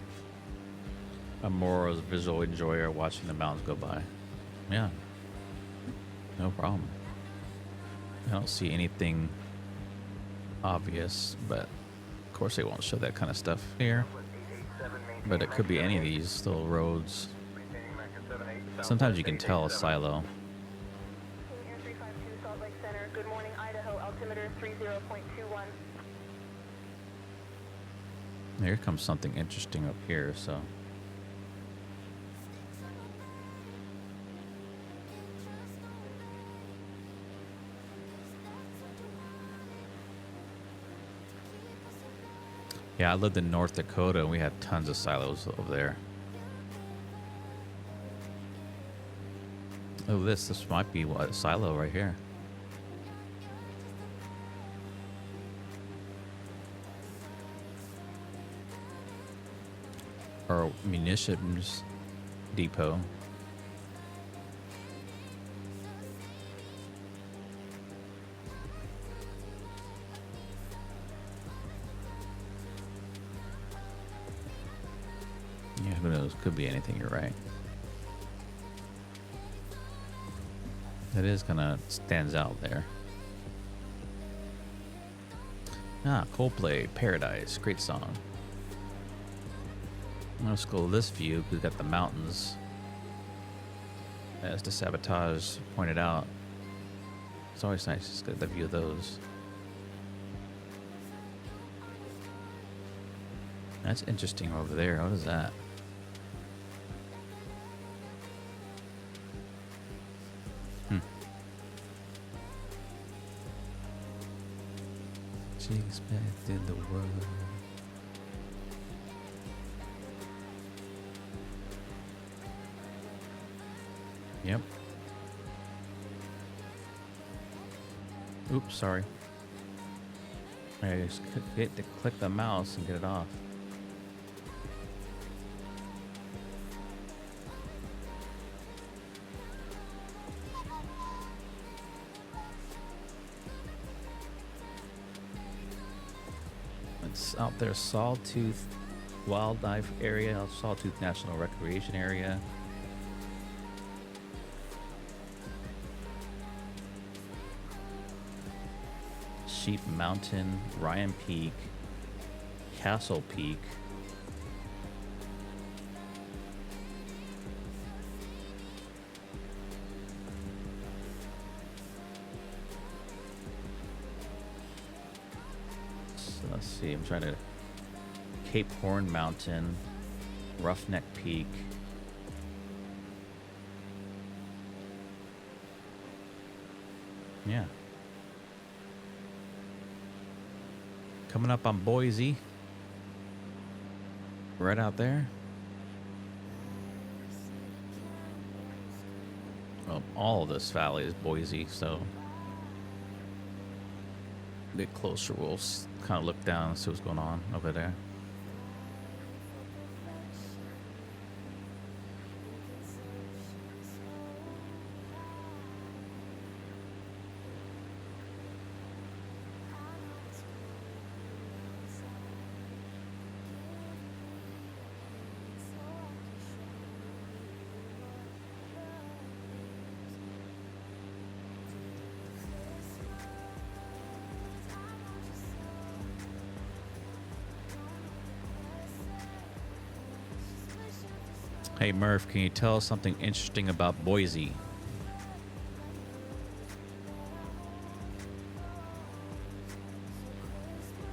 I'm more of a visual enjoyer watching the mountains go by. Yeah. No problem. I don't see anything obvious, but of course they won't show that kind of stuff here. But it could be any of these little roads. Sometimes you can tell a silo. Air 352 Salt Lake Center. Good morning, Idaho. Altimeter 30.21. Here comes something interesting up here, so. Yeah, I lived in North Dakota and we had tons of silos over there. Oh, this might be what, a silo right here. Or munitions depot. Yeah, who knows? Could be anything, you're right. That is kind of stands out there. Ah, Coldplay, Paradise, great song. Let's go to this view. We've got the mountains. As the sabotage pointed out, it's always nice to get the view of those. That's interesting over there. What is that? She expected the world. Yep. Oops, sorry. I just hit to click the mouse and get it off. It's out there, Sawtooth Wildlife Area, Sawtooth National Recreation Area. Sheep Mountain, Ryan Peak, Castle Peak. So let's see, I'm trying to Cape Horn Mountain, Roughneck Peak. Yeah. Coming up on Boise. Right out there. Well, all of this valley is Boise, so a bit closer we'll kind of look down and see what's going on over there. Hey Murph, can you tell us something interesting about Boise?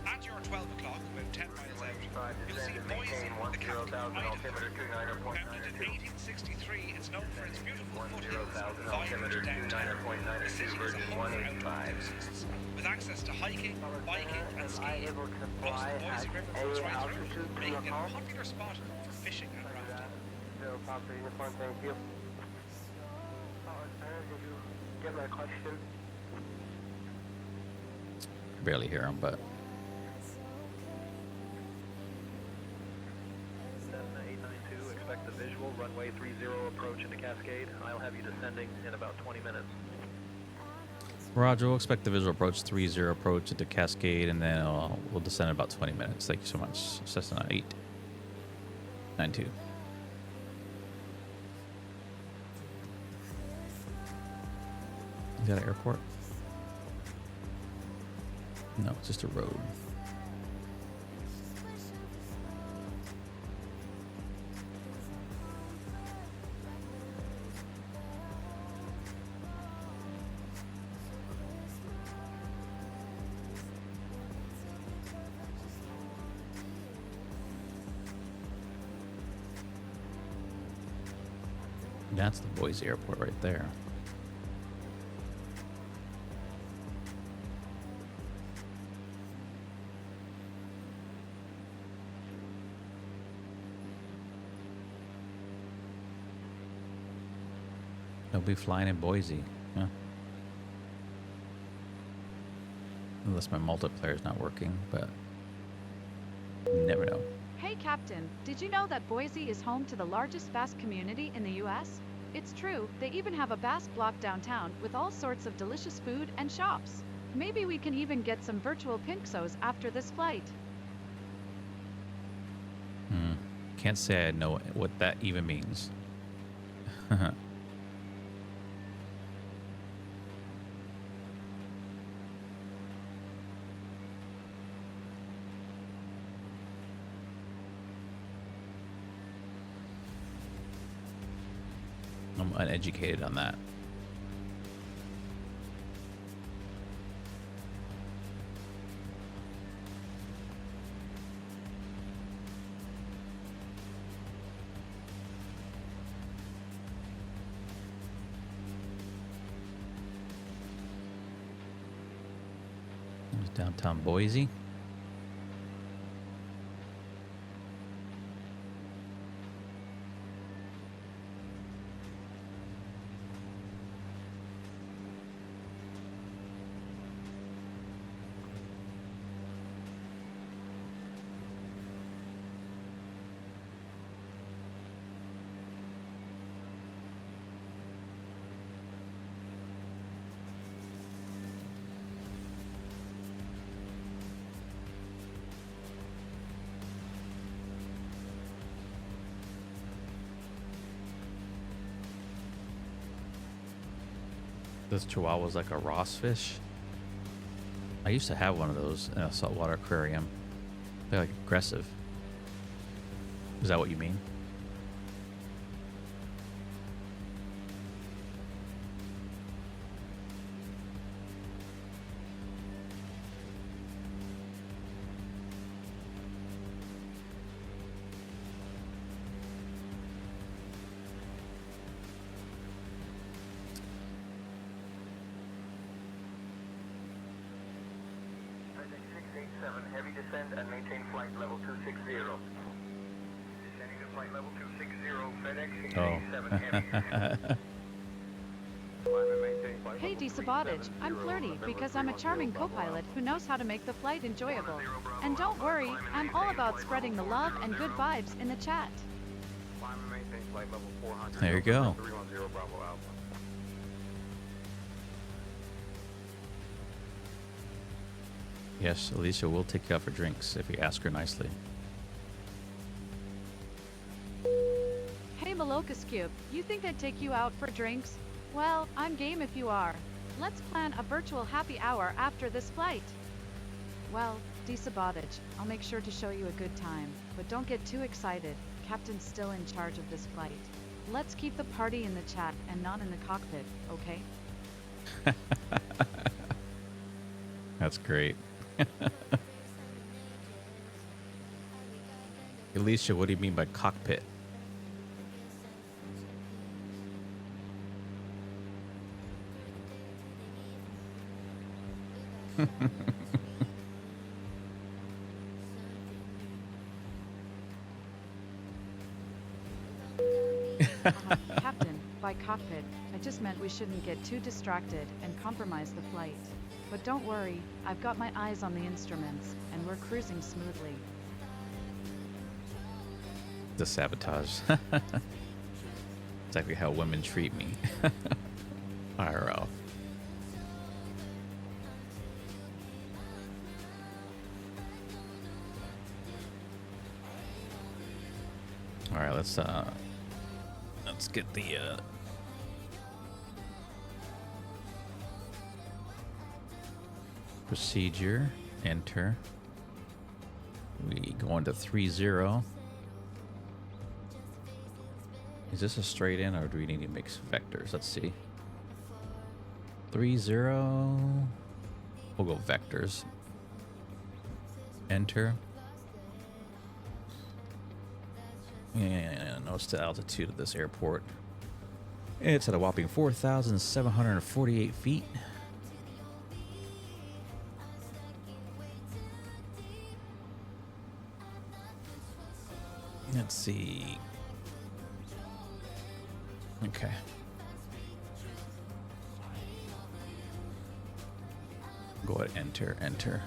At your 12 o'clock, about 10 miles out, you'll see Boise, the capital of Idaho. Founded in 1863, it's known for its beautiful foothills, vibrant downtown. The city is a hub for outdoor enthusiasts, with access to hiking, biking, and skiing. Plus, the Boise River runs right through, making it a popular spot for fishing and rafting. Thank you. Did you get my question? Barely hear him, but Cessna 892, expect the visual, runway 30 approach into Cascade. I'll have you descending in about 20 minutes. Roger, we'll expect the visual approach 30 approach into Cascade, and then we'll descend in about 20 minutes. Thank you so much. Cessna 892. Is that an airport? No, it's just a road. That's the Boise Airport right there. They'll be flying in Boise, huh? Unless my multiplayer's not working, but you never know. Hey Captain, did you know that Boise is home to the largest bass community in the US? It's true, they even have a bass block downtown with all sorts of delicious food and shops. Maybe we can even get some virtual Pinksos after this flight. Can't say I know what that even means. I'm uneducated on that. There's downtown Boise. This Chihuahua's like a Ross fish. I used to have one of those in a saltwater aquarium. They're like aggressive. Is that what you mean? Heavy descend and maintain flight level 260. Descending to flight level 260, FedEx 687 Heavy. Hey D Sabotage, I'm flirty because I'm a charming co-pilot who knows how to make the flight enjoyable. And don't worry, I'm all about spreading the love and good vibes in the chat. There you go. Yes, Alicia will take you out for drinks if you ask her nicely. Hey Malocus Cube, you think I'd take you out for drinks? Well, I'm game if you are. Let's plan a virtual happy hour after this flight. Well, D Sabotage, I'll make sure to show you a good time, but don't get too excited. Captain's still in charge of this flight. Let's keep the party in the chat and not in the cockpit, okay? That's great. Alicia, what do you mean by cockpit? Captain, by cockpit, I just meant we shouldn't get too distracted and compromise the flight. But don't worry, I've got my eyes on the instruments, and we're cruising smoothly. The sabotage. Exactly how women treat me. IRL. All right, let's get the Procedure, enter. We go into 30. Is this a straight in or do we need to mix vectors? Let's see. 30. We'll go vectors. Enter. And notice the altitude of this airport. It's at a whopping 4,748 feet. Let's see. Okay. Go ahead, enter, enter.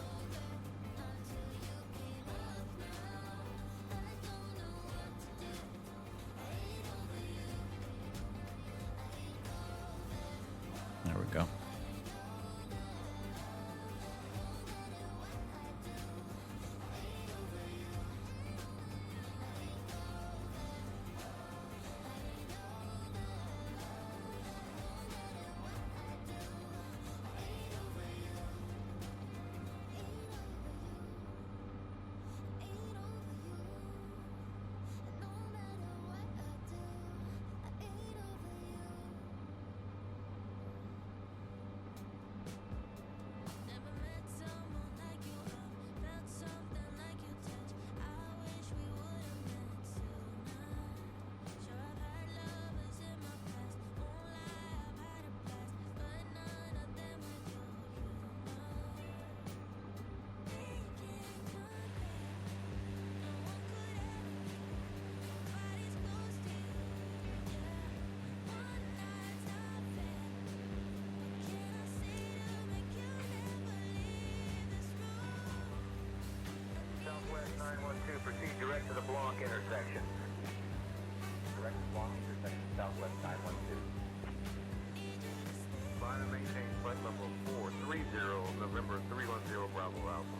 There we go. Southwest 912, proceed direct to the Blanc intersection. Direct to Blanc intersection, Southwest 912. Climb and maintain flight level 430, November 310, Bravo Alpha.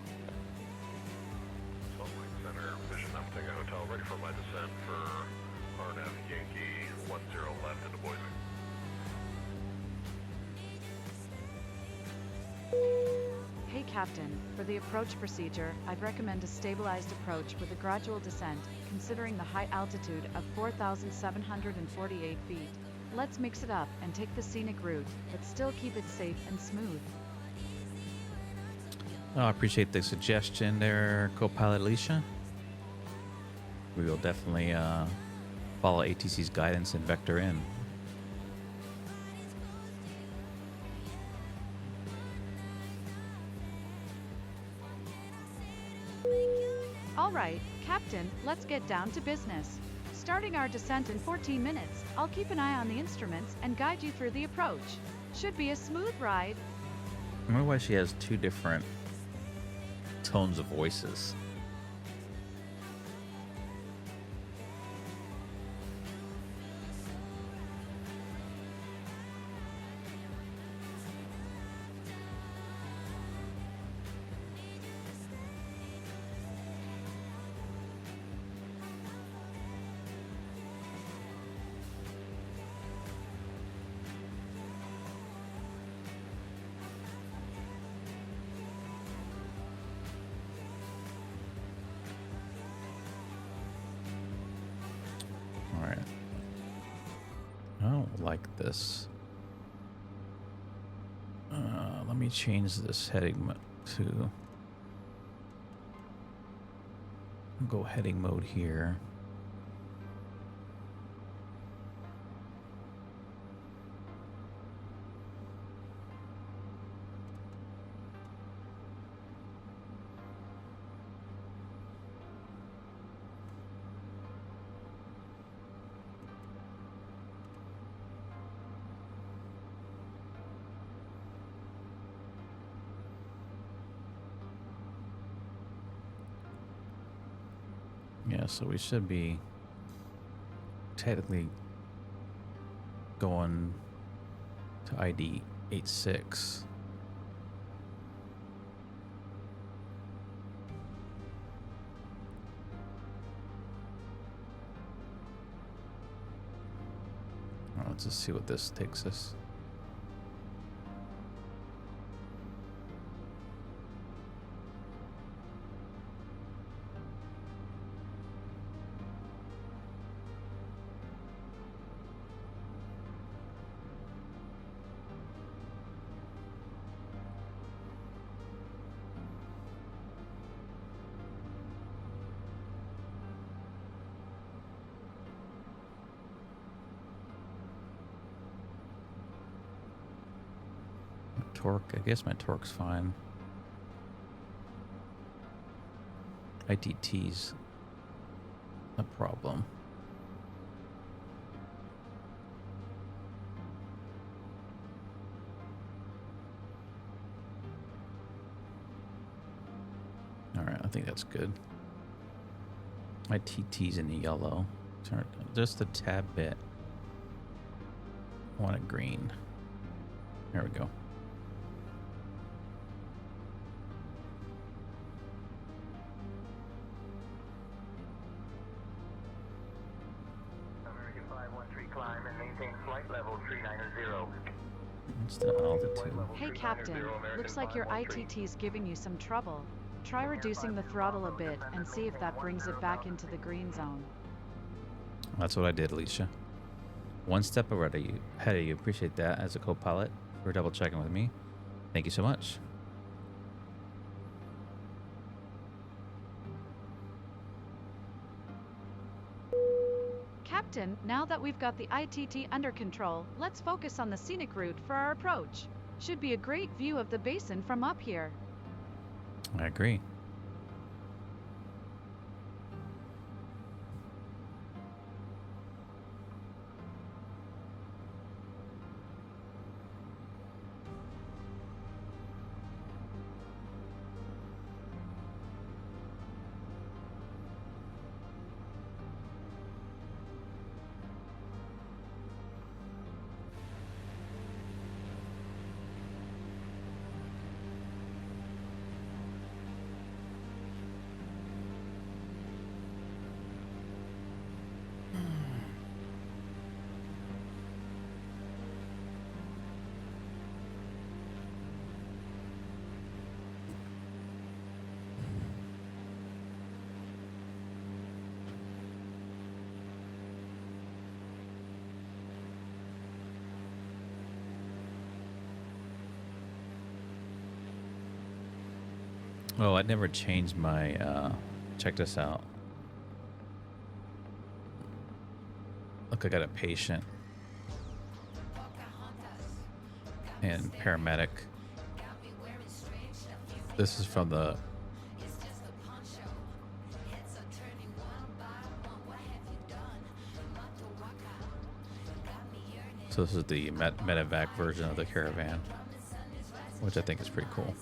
Salt Lake Center, Mission Uptake Hotel, ready for my descent for RNF Yankee 10 left into Boise. Hey Captain, for the approach procedure, I'd recommend a stabilized approach with a gradual descent, considering the high altitude of 4,748 feet. Let's mix it up and take the scenic route, but still keep it safe and smooth. Oh, I appreciate the suggestion there, co-pilot Alicia. We will definitely follow ATC's guidance and vector in. All right, Captain, let's get down to business. Starting our descent in 14 minutes, I'll keep an eye on the instruments and guide you through the approach. Should be a smooth ride. I wonder why she has two different tones of voices. Like this. Let me change this heading to go heading mode here. Yeah, so we should be technically going to ID 86. Let's just see what this takes us. torque. I guess my torque's fine. ITT's a problem. Alright, I think that's good. My TT's in the yellow. Turn just a tad bit. I want it green. There we go. American 513 climb and maintain flight level 390. What's the altitude? Hey Captain, looks like your ITT's giving you some trouble. Try reducing the throttle a bit and see if that brings it back into the green zone. That's what I did, Alicia. One step ahead of you. Appreciate that as a co-pilot for double checking with me. Thank you so much. Captain, now that we've got the ITT under control, let's focus on the scenic route for our approach. Should be a great view of the basin from up here. I agree. Oh, I never changed my, check this out. Look, I got a patient and paramedic. This is from the so this is the medevac version of the Caravan, which I think is pretty cool.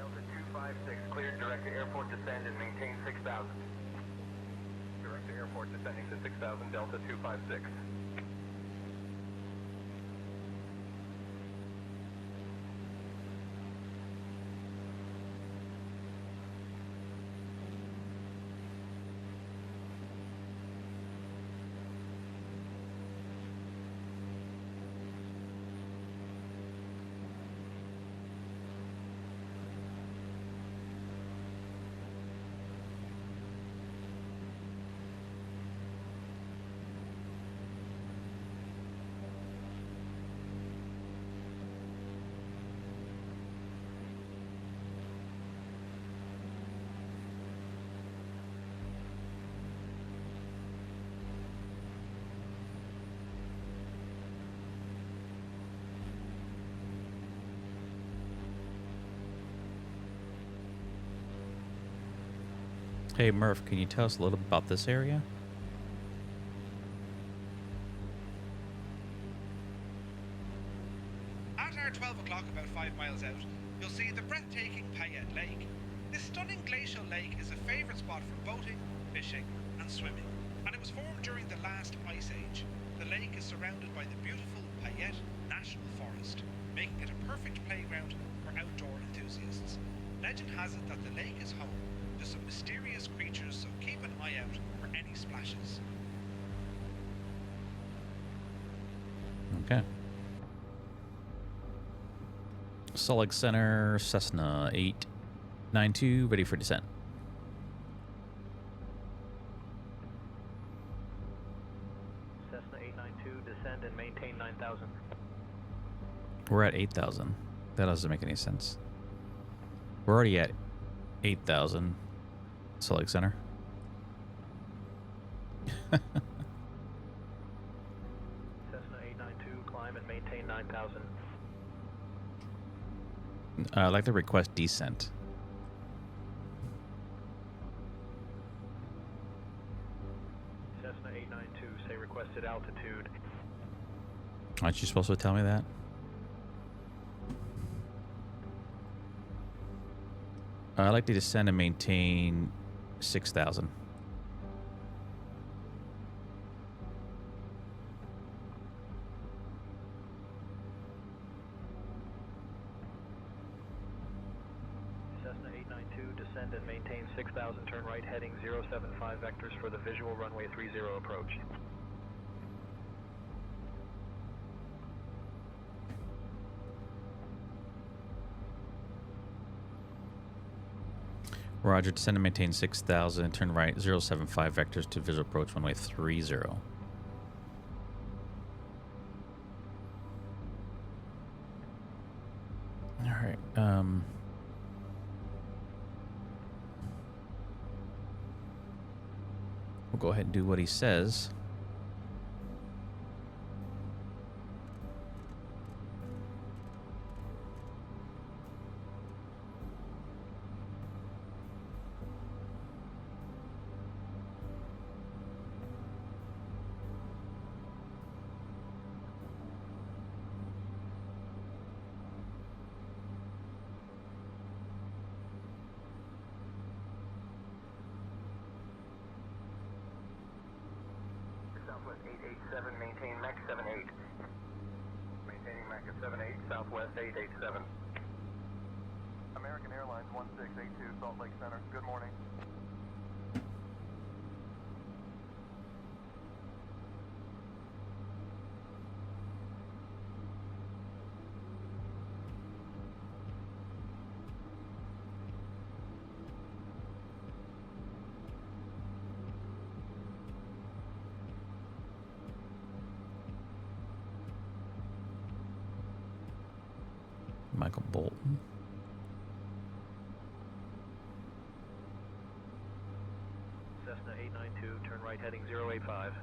Delta 256, cleared direct to airport descend and maintain 6,000. Direct to airport descending to 6,000, Delta 256. Hey Murph, can you tell us a little about this area? At our 12 o'clock, about 5 miles out, you'll see the breathtaking Payette Lake. This stunning glacial lake is a favourite spot for boating, fishing and swimming, and it was formed during the last ice age. The lake is surrounded by the beautiful Payette National Forest, making it a perfect playground for outdoor enthusiasts. Legend has it that the lake is home to some mysterious creatures, so keep an eye out for any splashes. Okay. Salt Lake Center, Cessna 892, ready for descent. Cessna 892, descend and maintain 9,000. We're at 8,000. That doesn't make any sense. We're already at 8,000. Salt Lake Center. Cessna 892, climb and maintain 9,000. I'd like to request descent. Cessna 892, say requested altitude. Aren't you supposed to tell me that? I'd like to descend and maintain 6,000. Cessna 892, descend and maintain 6,000, turn right heading 075 vectors for the visual runway 30 approach. Roger, descend and maintain 6,000, turn right 075 vectors to visual approach runway 30. Alright, we'll go ahead and do what he says. Southwest 887, maintain Mach 78. Maintaining Mach 78, Southwest 887. American Airlines 1682, Salt Lake Center. Good morning. Michael Bolton. Cessna 892, turn right heading 085.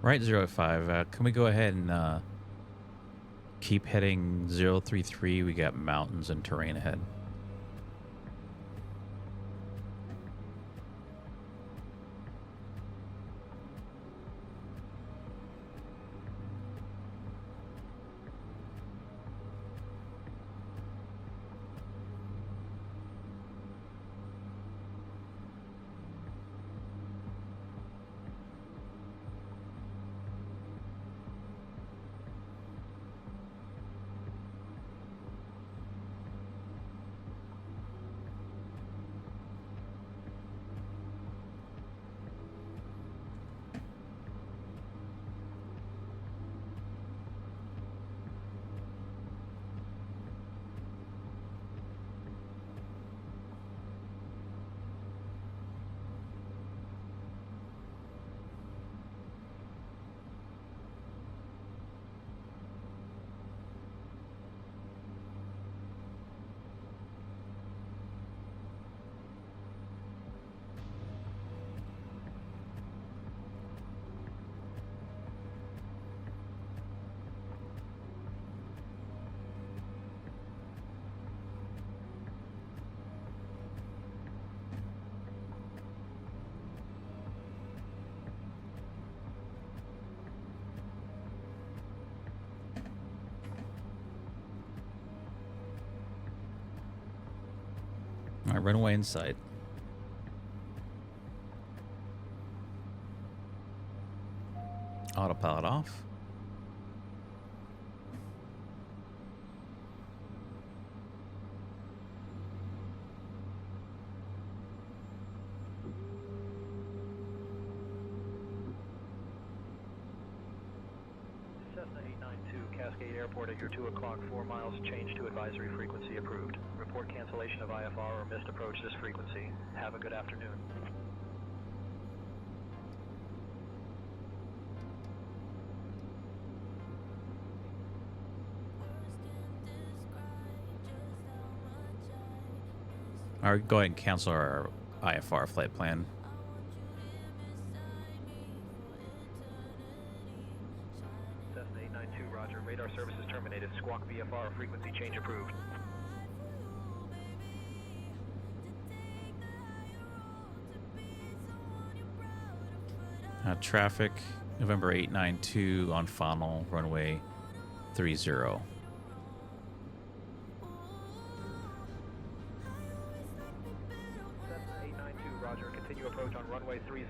Right 085. Can we go ahead and keep heading 033? We got mountains and terrain ahead. All right, runway in sight. Autopilot off. Cessna 892, Cascade Airport at your 2 o'clock, 4 miles, change to advisory frequency approved. Report cancellation of IFR or missed approach this frequency. Have a good afternoon. All right, go ahead and cancel our IFR flight plan. Cessna 892, roger. Radar services terminated. Squawk VFR, frequency change approved. Traffic, November 892 on final, runway 30. Cessna 892, roger. Continue approach on runway 30.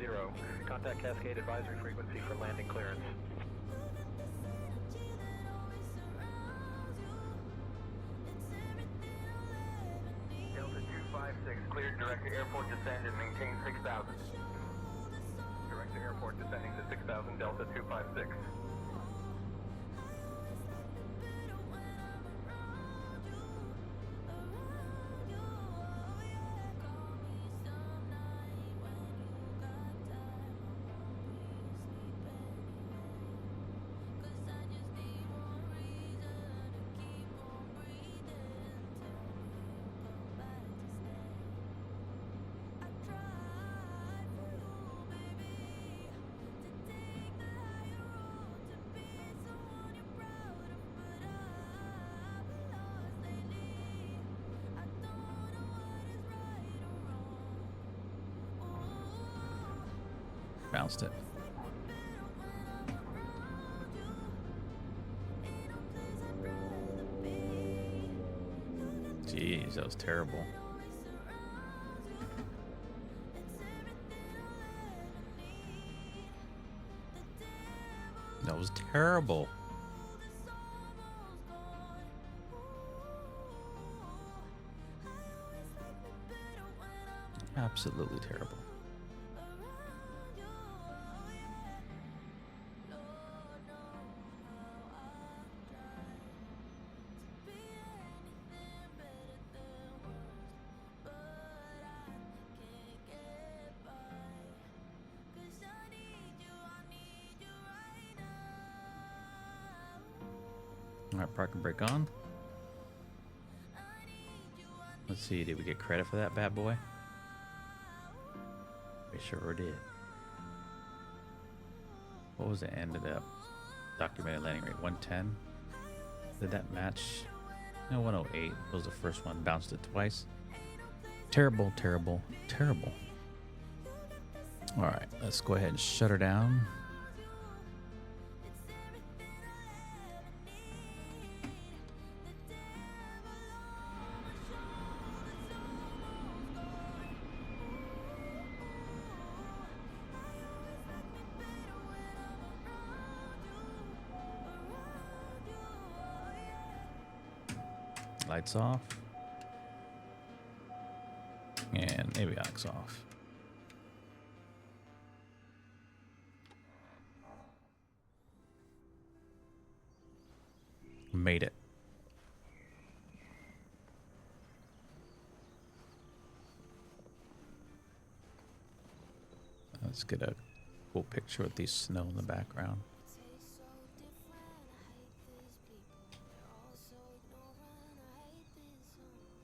Contact Cascade advisory frequency for landing clearance. Delta 256, cleared direct to airport descend and maintain 6,000. Direct to airport descending to 6,000, Delta 256. Bounced it. Jeez, that was terrible. That was terrible. Absolutely terrible. Alright, parking brake on. Let's see, did we get credit for that bad boy? We sure did. What was the end of that documented landing rate? 110? Did that match? No, 108 was the first one. Bounced it twice. Terrible, terrible, terrible. Alright, let's go ahead and shut her down. Lights off. And avionics off. Made it. Let's get a cool picture with the snow in the background.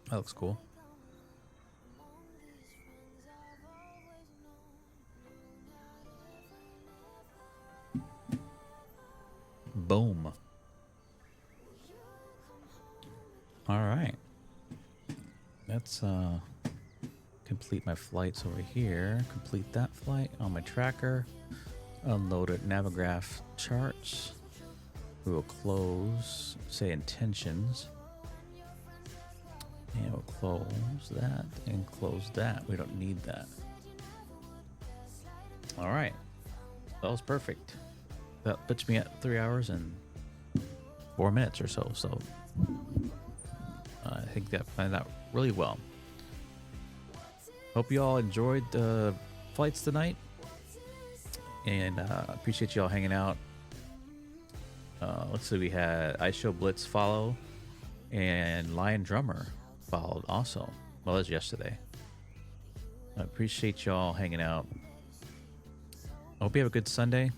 That looks cool. Boom. All right. Let's complete my flights over here. Complete that flight on my tracker. Unload it. Navigraph charts. We will close. Say intentions. And we'll close that and close that. We don't need that. All right. That was perfect. That puts me at 3 hours and 4 minutes or so. So I think that planned out really well. Hope you all enjoyed the flights tonight. And appreciate you all hanging out. Let's see, we had Ice Show Blitz follow. And Lion Drummer followed also. Well, that was yesterday. I appreciate y'all hanging out. I hope you have a good Sunday.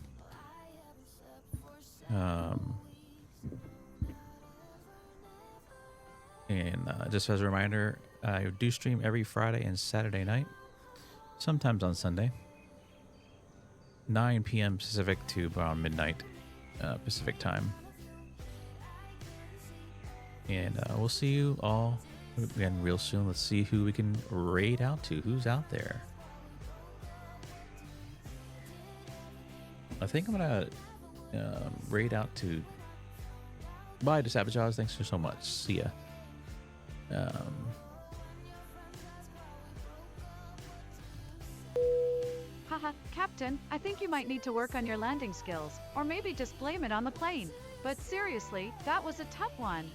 And just as a reminder, I do stream every Friday and Saturday night. Sometimes on Sunday. 9 p.m. Pacific to around midnight Pacific time. And we'll see you all again real soon. Let's see who we can raid out to. Who's out there? I think I'm gonna raid out to. Bye to Sabotage. Thanks for so much. See ya. Haha, Captain, I think you might need to work on your landing skills, or maybe just blame it on the plane. But seriously, that was a tough one.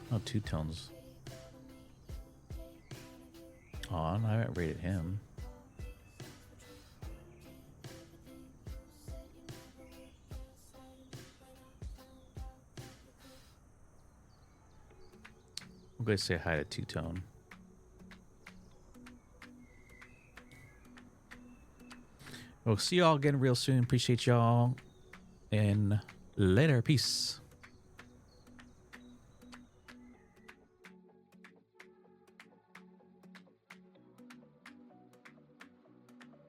Oh, Two Tones on. I haven't rated him. I'm going to say hi to Two Tone. We'll see y'all again real soon. Appreciate y'all. And later. Peace.